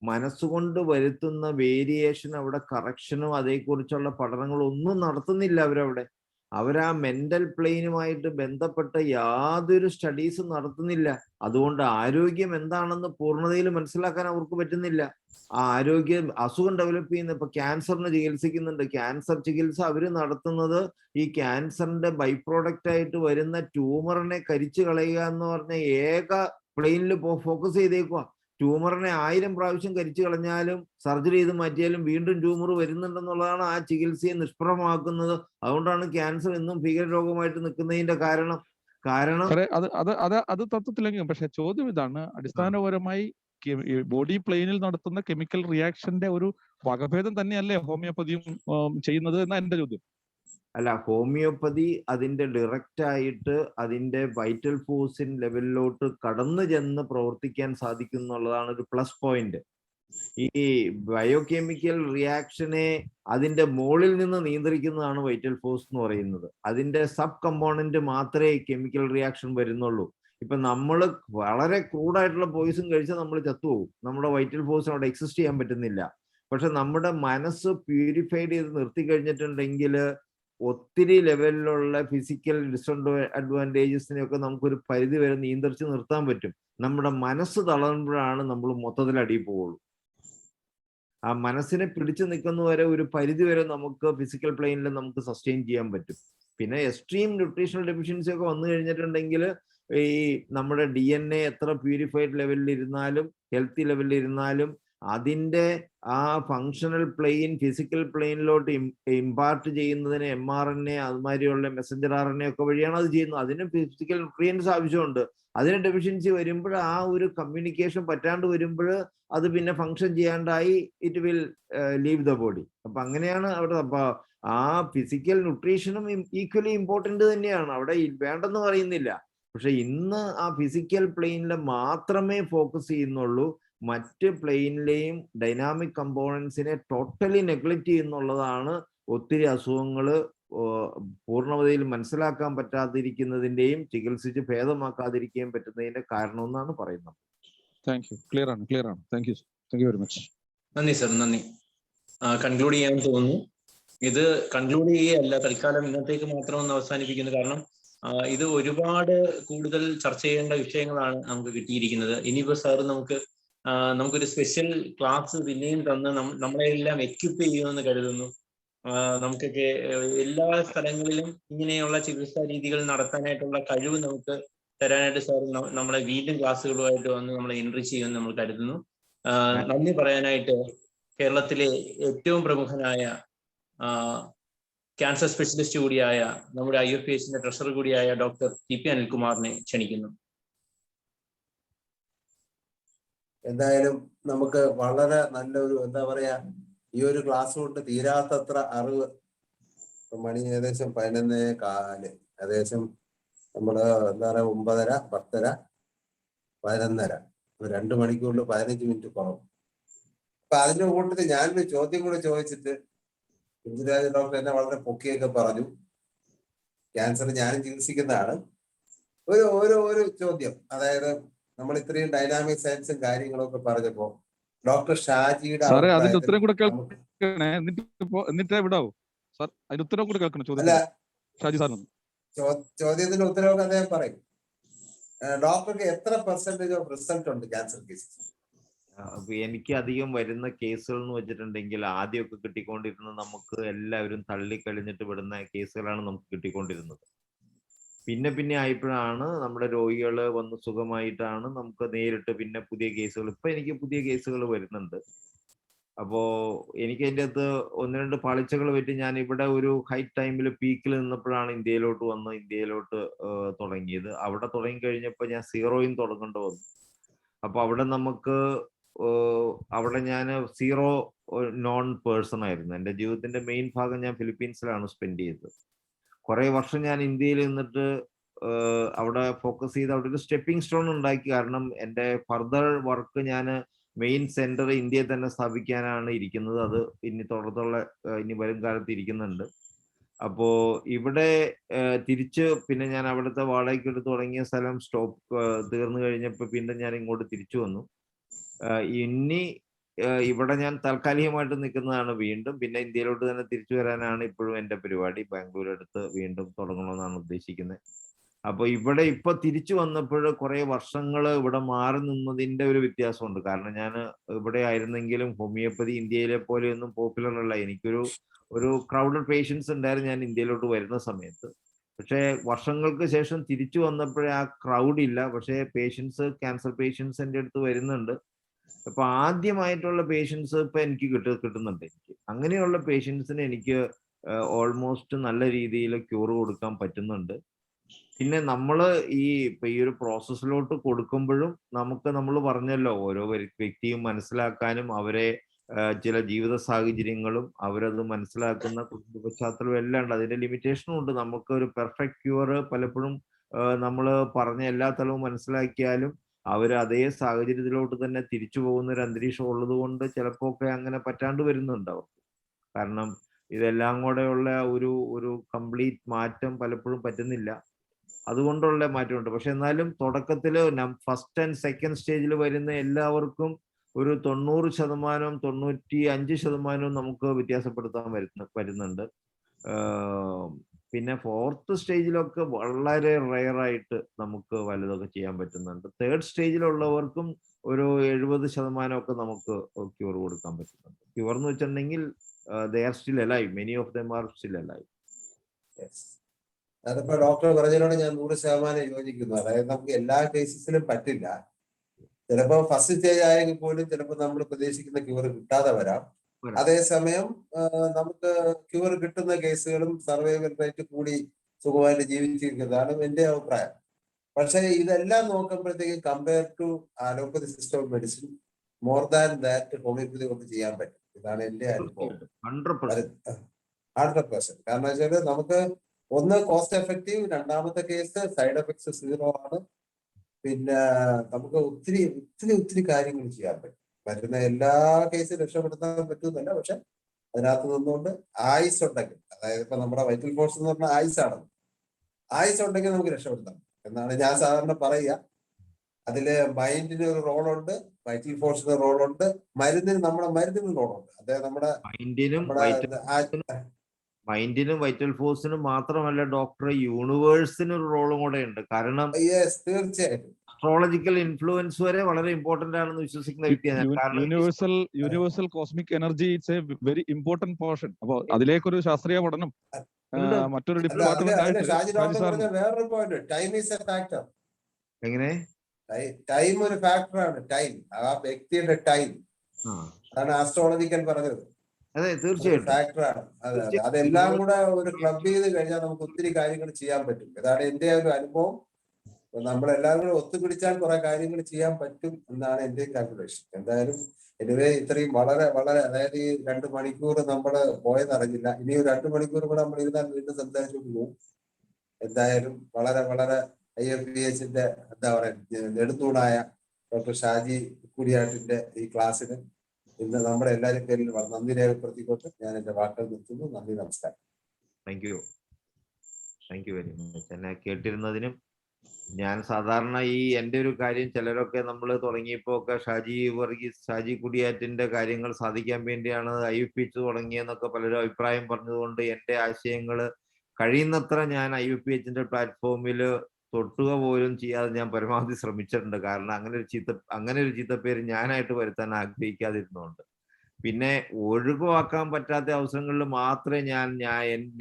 മനസ്സുകൊണ്ട് വരുത്തുന്ന വേരിയേഷൻ അവിടെ കറക്ഷനും അതേക്കുറിച്ചുള്ള പഠനങ്ങളൊന്നും നടത്തുന്നില്ല അവരവിടെ. അവരാ മെന്റൽ പ്ലെയിനുമായിട്ട് ബന്ധപ്പെട്ട യാതൊരു സ്റ്റഡീസും നടത്തുന്നില്ല. അതുകൊണ്ട് ആരോഗ്യം എന്താണെന്ന് പൂർണ്ണതയിൽ മനസ്സിലാക്കാൻ അവർക്ക് പറ്റുന്നില്ല. ആ ആരോഗ്യം, അസുഖം ഡെവലപ്പ് ചെയ്യുന്ന, ഇപ്പൊ ക്യാൻസറിന് ചികിത്സിക്കുന്നുണ്ട്. ക്യാൻസർ ചികിത്സ അവര് നടത്തുന്നത് ഈ ക്യാൻസറിന്റെ ബൈ പ്രോഡക്റ്റ് ആയിട്ട് വരുന്ന ട്യൂമറിനെ കരിച്ചു കളയുക എന്ന് പറഞ്ഞ ഏക പ്ലെയിനിൽ ഫോക്കസ് ചെയ്തേക്കുക. ട്യൂമറിനെ 1000 പ്രാവശ്യം കരിച്ചു കളഞ്ഞാലും സർജറി ചെയ്ത് മാറ്റിയാലും വീണ്ടും ട്യൂമർ വരുന്നുണ്ടെന്നുള്ളതാണ് ആ ചികിത്സയെ നിഷ്പ്രഭമാക്കുന്നത്. അതുകൊണ്ടാണ് ക്യാൻസർ ഇന്നും ഭീകരരോഗമായിട്ട് നിൽക്കുന്നതിന്റെ കാരണം. അത് തത്വത്തിലെങ്കിലും, പക്ഷെ ചോദ്യം ഇതാണ്, അടിസ്ഥാനപരമായി ബോഡി പ്ലെയിനിൽ നടത്തുന്ന കെമിക്കൽ റിയാക്ഷന്റെ ഒരു വകഭേദം തന്നെയല്ലേ ഹോമിയോപ്പതിയും ചെയ്യുന്നത് എന്നാ എന്റെ ചോദ്യം. അല്ല, ഹോമിയോപ്പതി അതിന്റെ ഡയറക്റ്റ് ആയിട്ട് അതിന്റെ വൈറ്റൽ ഫോഴ്സിൻ ലെവലിലോട്ട് കടന്നു ചെന്ന് പ്രവർത്തിക്കാൻ സാധിക്കും എന്നുള്ളതാണ് ഒരു പ്ലസ് പോയിന്റ്. ഈ ബയോകെമിക്കൽ റിയാക്ഷനെ അതിന്റെ മുകളിൽ നിന്ന് നിയന്ത്രിക്കുന്നതാണ് വൈറ്റൽ ഫോഴ്സ് എന്ന് പറയുന്നത്. അതിന്റെ സബ് കമ്പോണന്റ് മാത്രമേ കെമിക്കൽ റിയാക്ഷൻ വരുന്നുള്ളൂ. ഇപ്പൊ നമ്മൾ വളരെ ക്രൂഡായിട്ടുള്ള പോയിസൺ കഴിച്ചാൽ നമ്മൾ ചത്തുപോകും. നമ്മുടെ വൈറ്റൽ ഫോഴ്സ് അവിടെ എക്സിസ്റ്റ് ചെയ്യാൻ പറ്റുന്നില്ല. പക്ഷെ നമ്മുടെ മനസ്സ് പ്യൂരിഫൈഡ് ചെയ്ത് നിർത്തി കഴിഞ്ഞിട്ടുണ്ടെങ്കിൽ ഒത്തിരി ലെവലിലുള്ള ഫിസിക്കൽ ഡിസഡ്വാൻറ്റേജസിനെയൊക്കെ നമുക്കൊരു പരിധി വരെ നിയന്ത്രിച്ച് നിർത്താൻ പറ്റും. നമ്മുടെ മനസ്സ് തളർന്നുമ്പോഴാണ് നമ്മൾ മൊത്തത്തിൽ അടിയിൽ പോവുള്ളൂ. ആ മനസ്സിനെ പിടിച്ചു നിൽക്കുന്നവരെ ഒരു പരിധി വരെ നമുക്ക് ഫിസിക്കൽ പ്ലെയിനിൽ നമുക്ക് സസ്റ്റെയിൻ ചെയ്യാൻ പറ്റും. പിന്നെ എക്സ്ട്രീം ന്യൂട്രീഷണൽ ഡെഫിഷ്യൻസി ഒക്കെ വന്നു കഴിഞ്ഞിട്ടുണ്ടെങ്കിൽ ഈ നമ്മുടെ DNA എത്ര പ്യൂരിഫൈഡ് ലെവലിൽ ഇരുന്നാലും ഹെൽത്തി ലെവലിൽ ഇരുന്നാലും അതിന്റെ ആ ഫങ്ഷണൽ പ്ലെയിൻ ഫിസിക്കൽ പ്ലെയിനിലോട്ട് ഇമ്പാർട്ട് ചെയ്യുന്നതിന് mRNA അതുമാതിരിയുള്ള മെസ്സഞ്ചർ RNA ഒക്കെ വഴിയാണ് അത് ചെയ്യുന്നത്. അതിന് ഫിസിക്കൽ ന്യൂട്രിയൻസ് ആവശ്യമുണ്ട്. അതിന് ഡെഫിഷ്യൻസി വരുമ്പോൾ ആ ഒരു കമ്മ്യൂണിക്കേഷൻ പറ്റാണ്ട് വരുമ്പോൾ അത് പിന്നെ ഫങ്ഷൻ ചെയ്യാണ്ടായി it will leave the body. അപ്പൊ അങ്ങനെയാണ് അവിടെ. അപ്പൊ ആ ഫിസിക്കൽ ന്യൂട്രീഷനും ഈക്വലി ഇമ്പോർട്ടന്റ് തന്നെയാണ്, അവിടെ വേണ്ടെന്ന് പറയുന്നില്ല. പക്ഷെ ഇന്ന് ആ ഫിസിക്കൽ പ്ലെയിനിൽ മാത്രമേ ഫോക്കസ് ചെയ്യുന്നുള്ളൂ. മറ്റ് പ്ലെയിനിലെയും ഡൈനാമിക് കമ്പോണൻസിനെ ടോട്ടലി നെഗ്ലക്ട് ചെയ്യുന്നുള്ളതാണ് ഒത്തിരി അസുഖങ്ങൾ പൂർണ്ണതയിൽ മനസ്സിലാക്കാൻ പറ്റാതിരിക്കുന്നതിന്റെയും ചികിത്സിച്ച് ഭേദമാക്കാതിരിക്കുകയും പറ്റുന്നതിന്റെ കാരണം എന്നാണ് പറയുന്നത്. Thank you. ക്ലിയർ ആണ്. Thank you very much. നന്ദി സർ, നന്ദി. കൺക്ലൂഡ് ചെയ്യാൻ തോന്നുന്നു. ഇത് കൺക്ലൂഡ് ചെയ്യുകയല്ല, തൽക്കാലം ഇന്നത്തേക്ക് മാത്രം ഒന്ന് അവസാനിപ്പിക്കുന്നു. കാരണം ഇത് ഒരുപാട് കൂടുതൽ ചർച്ച ചെയ്യേണ്ട വിഷയങ്ങളാണ് നമുക്ക് കിട്ടിയിരിക്കുന്നത്. ഇനിയിപ്പോ സാറ് നമുക്കൊരു സ്പെഷ്യൽ ക്ലാസ് പിന്നെയും തന്ന് നമ്മളെല്ലാം എക്യുപ്പ് ചെയ്യുമെന്ന് കരുതുന്നു. നമുക്കൊക്കെ എല്ലാ സ്ഥലങ്ങളിലും ഇങ്ങനെയുള്ള ചികിത്സാ രീതികൾ നടത്താനായിട്ടുള്ള കഴിവ് നമുക്ക് തരാനായിട്ട് സാർ നമ്മളെ വീണ്ടും ക്ലാസ്സുകളുമായിട്ട് വന്ന് നമ്മളെ എൻട്രി ചെയ്യുമെന്ന് നമ്മൾ കരുതുന്നു. നന്ദി പറയാനായിട്ട് കേരളത്തിലെ ഏറ്റവും പ്രമുഖനായ ക്യാൻസർ സ്പെഷ്യലിസ്റ്റ് കൂടിയായ നമ്മുടെ IFPHന്റെ ട്രഷറർ കൂടിയായ ഡോക്ടർ TP അനിൽകുമാറിനെ ക്ഷണിക്കുന്നു. എന്തായാലും നമുക്ക് വളരെ നല്ലൊരു എന്താ പറയാ, ഈ ഒരു ക്ലാസ് കൊണ്ട് തീരാത്തത്ര അറിവ്. മണി ഏകദേശം 11:15, ഏകദേശം നമ്മള് എന്താ പറയാ 9:30, 10:30, 11:30, 2 മണിക്കൂറിൽ 15 മിനിറ്റ് കുറവ്. അപ്പൊ അതിന്റെ കൂട്ടത്തിൽ ഞാനൊരു ചോദ്യം കൂടെ ചോദിച്ചിട്ട് കുഞ്ചുരാജ് ഡോക്ടർ എന്നെ വളരെ പൊക്കിയൊക്കെ പറഞ്ഞു. ക്യാൻസർ ഞാനും ചികിത്സിക്കുന്നതാണ്. ഒരു ചോദ്യം, അതായത് നമ്മൾ ഇത്രയും ഡൈനാമിക് സയൻസും കാര്യങ്ങളൊക്കെ പറഞ്ഞപ്പോ ഡോക്ടർ ഷാജിയുടെ അതിന്റെ ഉത്തരം കൂടെ കേൾക്കണേ, എന്നിട്ടേ വിടാവൂ സാർ. അതിന്റെ ഉത്തരം കൂടെ കേൾക്കണം. ഷാജി സാർ ചോദ്യത്തിന്റെ ഉത്തരവൊക്കെ അദ്ദേഹം പറയും. ഡോക്ടർക്ക് എത്ര % ഓഫ് റിസൾട്ട് ഉണ്ട് ക്യാൻസർ കേസസ്? എനിക്ക് അധികം വരുന്ന കേസുകൾ എന്ന് വെച്ചിട്ടുണ്ടെങ്കിൽ ആദ്യമൊക്കെ കിട്ടിക്കൊണ്ടിരുന്നത് നമുക്ക് എല്ലാവരും തള്ളിക്കഴിഞ്ഞിട്ട് വിടുന്ന കേസുകളാണ് നമുക്ക് കിട്ടിക്കൊണ്ടിരുന്നത്. പിന്നെ ആയപ്പോഴാണ് നമ്മുടെ രോഗികൾ വന്ന് സുഖമായിട്ടാണ് നമുക്ക് നേരിട്ട് പിന്നെ പുതിയ കേസുകൾ, ഇപ്പൊ എനിക്ക് പുതിയ കേസുകൾ വരുന്നുണ്ട്. അപ്പോ എനിക്ക് അതിൻ്റെ അകത്ത് 1-2 പാളിച്ചകൾ പറ്റി ഞാൻ ഇവിടെ ഒരു ഹൈ ടൈമിൽ പീക്കിൽ നിന്നപ്പോഴാണ് ഇന്ത്യയിലോട്ട് തുടങ്ങിയത്. അവിടെ തുടങ്ങി കഴിഞ്ഞപ്പോൾ ഞാൻ 0 തുടങ്ങേണ്ടി വന്നു. അപ്പൊ അവിടെ അവിടെ ഞാൻ 0 നോൺ പേഴ്സൺ ആയിരുന്നു. എൻ്റെ ജീവിതത്തിന്റെ മെയിൻ ഭാഗം ഞാൻ ഫിലിപ്പീൻസിലാണ് സ്പെൻഡ് ചെയ്തത്. കുറെ വർഷം ഞാൻ ഇന്ത്യയിൽ നിന്നിട്ട് അവിടെ ഫോക്കസ് ചെയ്ത് അവിടെ ഒരു സ്റ്റെപ്പിംഗ് സ്റ്റോൺ ഉണ്ടാക്കി. കാരണം എൻ്റെ ഫർദർ വർക്ക് ഞാൻ മെയിൻ സെന്റർ ഇന്ത്യയിൽ തന്നെ സ്ഥാപിക്കാനാണ് ഇരിക്കുന്നത്. അത് ഇനി വരും കാലത്ത് ഇരിക്കുന്നുണ്ട്. അപ്പോ ഇവിടെ തിരിച്ച് പിന്നെ ഞാൻ അവിടുത്തെ വാടകയ്ക്ക് എടുത്ത് തുടങ്ങിയ സ്ഥലം തീർന്നു കഴിഞ്ഞപ്പോൾ പിന്നെ ഞാൻ ഇങ്ങോട്ട് തിരിച്ചു വന്നു. ഇനി ഇവിടെ ഞാൻ താൽക്കാലികമായിട്ട് നിൽക്കുന്നതാണ് വീണ്ടും. പിന്നെ ഇന്ത്യയിലോട്ട് തന്നെ തിരിച്ചു വരാനാണ് ഇപ്പോഴും എൻ്റെ പരിപാടി. ബാംഗ്ലൂർ അടുത്ത് വീണ്ടും തുടങ്ങണമെന്നാണ് ഉദ്ദേശിക്കുന്നത്. അപ്പൊ ഇവിടെ ഇപ്പൊ തിരിച്ചു വന്നപ്പോൾ കുറെ വർഷങ്ങൾ ഇവിടെ മാറി നിന്നതിന്റെ ഒരു വ്യത്യാസമുണ്ട്. കാരണം ഞാൻ ഇവിടെ ആയിരുന്നെങ്കിലും ഹോമിയോപ്പതി ഇന്ത്യയിലെ പോലെയൊന്നും പോപ്പുലർ അല്ല. ഒരു ക്രൗഡഡ് പേഷ്യൻസ് ഉണ്ടായിരുന്നു ഞാൻ ഇന്ത്യയിലോട്ട് വരുന്ന സമയത്ത്. പക്ഷേ വർഷങ്ങൾക്ക് ശേഷം തിരിച്ചു വന്നപ്പോഴേ ആ ക്രൗഡ് ഇല്ല. പക്ഷേ ക്യാൻസർ പേഷ്യൻസ് എൻ്റെ അടുത്ത് വരുന്നുണ്ട്. അപ്പൊ ആദ്യമായിട്ടുള്ള പേഷ്യൻസ് ഇപ്പൊ എനിക്ക് കിട്ടുന്നുണ്ട്. അങ്ങനെയുള്ള പേഷ്യൻസിന് എനിക്ക് ഓൾമോസ്റ്റ് നല്ല രീതിയിൽ ക്യൂർ കൊടുക്കാൻ പറ്റുന്നുണ്ട്. പിന്നെ നമ്മള് ഈ ഒരു പ്രോസസ്സിലോട്ട് കൊടുക്കുമ്പോഴും നമ്മൾ പറഞ്ഞല്ലോ, ഓരോ വ്യക്തിയും മനസ്സിലാക്കാനും അവരെ ചില ജീവിത സാഹചര്യങ്ങളും അവരത് മനസ്സിലാക്കുന്ന കുടുംബ പശ്ചാത്തലവും എല്ലാം ഉണ്ട്. അതിന്റെ ലിമിറ്റേഷനും ഉണ്ട്. നമുക്ക് ഒരു പെർഫെക്റ്റ് ക്യൂർ പലപ്പോഴും നമ്മൾ പറഞ്ഞ എല്ലാ തലവും മനസ്സിലാക്കിയാലും അവർ അതേ സാഹചര്യത്തിലോട്ട് തന്നെ തിരിച്ചു പോകുന്ന ഒരു അന്തരീക്ഷം ഉള്ളത് കൊണ്ട് ചിലപ്പോ ഒക്കെ അങ്ങനെ പറ്റാണ്ട് വരുന്നുണ്ട് അവർക്ക്. കാരണം ഇതെല്ലാം കൂടെയുള്ള ഒരു കംപ്ലീറ്റ് മാറ്റം പലപ്പോഴും പറ്റുന്നില്ല. അതുകൊണ്ടുള്ള മാറ്റമുണ്ട്. പക്ഷെ എന്നാലും തുടക്കത്തിൽ ഫസ്റ്റ് ആൻഡ് സെക്കൻഡ് സ്റ്റേജിൽ വരുന്ന എല്ലാവർക്കും ഒരു 90%, 95% നമുക്ക് വ്യത്യാസപ്പെടുത്താൻ വരുന്നുണ്ട്. പിന്നെ 4th സ്റ്റേജിലൊക്കെ വളരെ റെയറായിട്ട് നമുക്ക് വലുതൊക്കെ ചെയ്യാൻ പറ്റുന്നുണ്ട്. 3rd സ്റ്റേജിലുള്ളവർക്കും ഒരു 70% ഒക്കെ നമുക്ക് ക്യൂർ കൊടുക്കാൻ പറ്റുന്നുണ്ട്. ക്യൂർ എന്ന് വെച്ചിട്ടുണ്ടെങ്കിൽ they are still alive. Many of them are still alive. Yes. അതിപ്പോ ഡോക്ടർ പറഞ്ഞതിനോട് ഞാൻ 100% യോജിക്കുന്നു. അതായത് നമുക്ക് എല്ലാ കേസസിലും പറ്റില്ല. ചിലപ്പോൾ ഫസ്റ്റ് സ്റ്റേജ് ആയെങ്കിൽ പോലും ചിലപ്പോൾ നമ്മൾ പ്രതീക്ഷിക്കുന്ന ക്യൂർ കിട്ടാതെ വരാം. അതേസമയം നമുക്ക് ക്യൂർ കിട്ടുന്ന കേസുകളും സർവൈവൽ റേറ്റ് കൂടി സുഖമായിട്ട് ജീവിച്ചിരിക്കുന്നതാണ് എൻ്റെ അഭിപ്രായം. പക്ഷെ ഇതെല്ലാം നോക്കുമ്പോഴത്തേക്കും compare to allopathy system of medicine more than that homeopathy കൊണ്ട് ചെയ്യാൻ പറ്റും. ഇതാണ് എൻ്റെ അനുഭവം. 100%. കാരണം വെച്ചാൽ നമുക്ക് ഒന്ന് കോസ്റ്റ് എഫക്റ്റീവ്, രണ്ടാമത്തെ കേസ് സൈഡ് എഫക്ട്സ് 0 ആണ്. പിന്നെ നമുക്ക് ഒത്തിരി ഒത്തിരി ഒത്തിരി കാര്യങ്ങൾ ചെയ്യാൻ പറ്റും. വരുന്ന എല്ലാ കേസും രക്ഷപ്പെടുത്താൻ പറ്റുന്നല്ല, പക്ഷെ അതിനകത്ത് നിന്നുകൊണ്ട് ആയുസ് ഉണ്ടെങ്കിൽ, അതായത് ഇപ്പൊ നമ്മുടെ വൈറ്റൽ ഫോഴ്സ് എന്ന് പറഞ്ഞാൽ ആയുസാണ്. ആയുസ് ഉണ്ടെങ്കിൽ നമുക്ക് രക്ഷപ്പെടുത്താം എന്നാണ് ഞാൻ സാധാരണ പറയുക. അതില് മൈൻഡിന് ഒരു റോളുണ്ട്, വൈറ്റൽ ഫോഴ്സിന് റോളുണ്ട്, നമ്മുടെ മരുന്നിന് റോളുണ്ട്. അതായത് നമ്മുടെ മൈൻഡിനും വൈറ്റൽ ഫോഴ്സിനും മാത്രമല്ല ഡോക്ടർ, യൂണിവേഴ്സിന് ഒരു റോളും കൂടെ ഉണ്ട്. കാരണം തീർച്ചയായിട്ടും അസ്ട്രോളജിക്കൽ ഇൻഫ്ലുവൻസ് വരെ വളരെ ഇമ്പോർട്ടന്റ് ആണെന്ന് വിശ്വസിക്കുന്ന വ്യക്തിയാണ്. Universal cosmic energy it's A very important portion. അപ്പൊ അതിലേക്കൊരു ശാസ്ത്രീയ പഠനം മറ്റൊരു ഡിപ്പാർട്ട്മെന്റ്. വേറൊരു point, time is A factor. എങ്ങനെ? ടൈം ഒരു ഫാക്ടറാണ്. ടൈം, ആ വ്യക്തിയുടെ ടൈം, അതാണ് ആസ്ട്രോളജിക്കൽ പറഞ്ഞത്. അതെ, തീർച്ചയായിട്ടും ഫാക്ടറാണ്. അതെ, അതെല്ലാം കൂടെ ഒരു ക്ലബ് ചെയ്ത് കഴിഞ്ഞാൽ നമുക്ക് ഒത്തിരി കാര്യങ്ങൾ ചെയ്യാൻ പറ്റും. ഇതാണ് എന്റെ ഒരു അനുഭവം. നമ്മളെല്ലാവരും കൂടെ ഒത്തുപിടിച്ചാൽ കുറെ കാര്യങ്ങൾ ചെയ്യാൻ പറ്റും എന്നാണ് എന്റെ കാൽക്കുലേഷൻ. എന്തായാലും എനിവേ ഇത്രയും വളരെ വളരെ, അതായത് ഈ 2 മണിക്കൂർ നമ്മൾ പോയതറിഞ്ഞില്ല. ഇനി ഒരു 2 മണിക്കൂർ കൂടെ നമ്മൾ ഇരുന്നാൽ വീണ്ടും സംസാരിച്ചുകൊണ്ട് പോകും. എന്തായാലും വളരെ വളരെ IFPHന്റെ എന്താ പറയുക നെടുത്തൂണായ ഡോക്ടർ ഷാജി കുടിയാട്ടിന്റെ ഈ ക്ലാസ്സിന് ഇന്ന് നമ്മുടെ എല്ലാവരും പേരിൽ നന്ദി രേഖപ്പെടുത്തിക്കൊണ്ട് ഞാൻ എന്റെ വാക്കുകൾ നിർത്തുന്നു. നന്ദി, നമസ്കാരം. Thank you very much. എന്നെ കേട്ടിരുന്നതിനും. ഞാൻ സാധാരണ എൻ്റെ ഒരു കാര്യം, ചിലരൊക്കെ നമ്മൾ തുടങ്ങിയപ്പോ ഒക്കെ ഷാജി കുടിയാറ്റിന്റെ കാര്യങ്ങൾ സാധിക്കാൻ വേണ്ടിയാണ് IFPH തുടങ്ങിയെന്നൊക്കെ പലരും അഭിപ്രായം പറഞ്ഞതുകൊണ്ട് എൻ്റെ ആശയങ്ങൾ കഴിയുന്നത്ര ഞാൻ IFPHന്റെ പ്ലാറ്റ്ഫോമിൽ തൊട്ടുക പോലും ചെയ്യാതെ ഞാൻ പരമാവധി ശ്രമിച്ചിട്ടുണ്ട്. കാരണം അങ്ങനെ ഒരു ചീത്തപ്പേര് ഞാനായിട്ട് വരുത്താൻ ആഗ്രഹിക്കാതിരുന്നുകൊണ്ട്. പിന്നെ ഒഴിവാക്കാൻ പറ്റാത്ത അവസരങ്ങളിൽ മാത്രമേ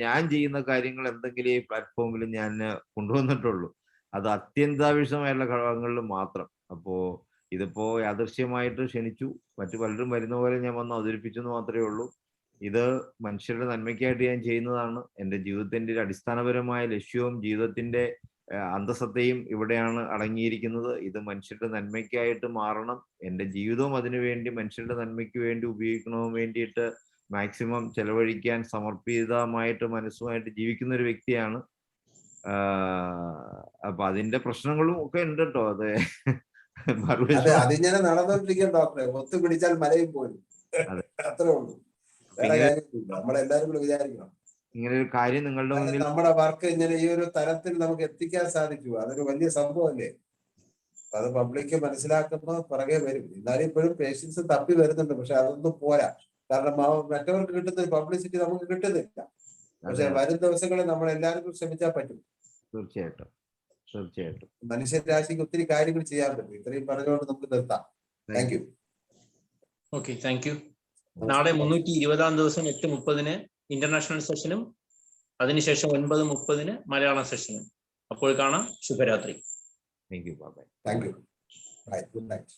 ഞാൻ ചെയ്യുന്ന കാര്യങ്ങൾ എന്തെങ്കിലും ഈ പ്ലാറ്റ്ഫോമിൽ ഞാൻ കൊണ്ടുവന്നിട്ടുള്ളൂ. അത് അത്യന്താപേക്ഷിതമായുള്ള ഘടകങ്ങളിൽ മാത്രം. അപ്പോ ഇതിപ്പോ യാദൃശ്യമായിട്ട് ക്ഷണിച്ചു, മറ്റു പലരും വരുന്ന പോലെ ഞാൻ വന്ന് അവതരിപ്പിച്ചെന്ന് മാത്രമേ ഉള്ളൂ. ഇത് മനുഷ്യരുടെ നന്മയ്ക്കായിട്ട് ഞാൻ ചെയ്യുന്നതാണ്. എൻ്റെ ജീവിതത്തിന്റെ ഒരു അടിസ്ഥാനപരമായ ലക്ഷ്യവും ജീവിതത്തിന്റെ അന്തസത്തയും ഇവിടെയാണ് അടങ്ങിയിരിക്കുന്നത്. ഇത് മനുഷ്യരുടെ നന്മയ്ക്കായിട്ട് മാറണം. എൻ്റെ ജീവിതവും അതിനുവേണ്ടി മനുഷ്യരുടെ നന്മയ്ക്ക് വേണ്ടി ഉപയോഗിക്കണമെന്ന് വേണ്ടിയിട്ട് മാക്സിമം ചെലവഴിക്കാൻ സമർപ്പിതമായിട്ട് മനസ്സുമായിട്ട് ജീവിക്കുന്ന ഒരു വ്യക്തിയാണ്. അപ്പൊ അതിന്റെ പ്രശ്നങ്ങളും ഒക്കെ ഉണ്ട് കേട്ടോ. അത് അതിങ്ങനെ നടന്നോണ്ടിരിക്കും ഡോക്ടറെ. ഒത്തുപിടിച്ചാൽ മലയും പോലും, അത്രേ ഉള്ളൂ. വേറെ കാര്യമില്ല. നമ്മളെല്ലാരും കൂടെ വിചാരിക്കണം ഇങ്ങനെ ഒരു കാര്യം നിങ്ങളുടെ മുന്നിൽ നമ്മുടെ വർക്ക് ഇങ്ങനെ ഈ ഒരു തലത്തിൽ നമുക്ക് എത്തിക്കാൻ സാധിക്കൂ. അതൊരു വലിയ സംഭവമല്ലേ. അത് പബ്ലിക് മനസ്സിലാക്കുമ്പോൾ പുറകെ വരും. എന്നാലും ഇപ്പോഴും പേഷ്യൻസ് തപ്പി വരുന്നുണ്ട്. പക്ഷെ അതൊന്നും പോരാ. കാരണം മറ്റവർക്ക് കിട്ടുന്ന പബ്ലിസിറ്റി നമുക്ക് കിട്ടുന്നില്ല. പക്ഷെ വരും ദിവസങ്ങളിൽ നമ്മൾ എല്ലാവർക്കും ശ്രമിച്ചാൽ പറ്റും. തീർച്ചയായിട്ടും. മനുഷ്യരാശിക്ക് ഒത്തിരി കാര്യങ്ങൾ ചെയ്യാൻ പറ്റും. ഇത്രയും പറഞ്ഞുകൊണ്ട് നമുക്ക് നിർത്താം. Thank you. Okay, thank U. നാളെ 320-ാം ദിവസം 8:30 ഇന്റർനാഷണൽ സെഷനും അതിനുശേഷം 9:30 മലയാളം സെഷനും. അപ്പോൾ കാണാം. ശുഭരാത്രി. Thank you. Thank you. Bye. Good night.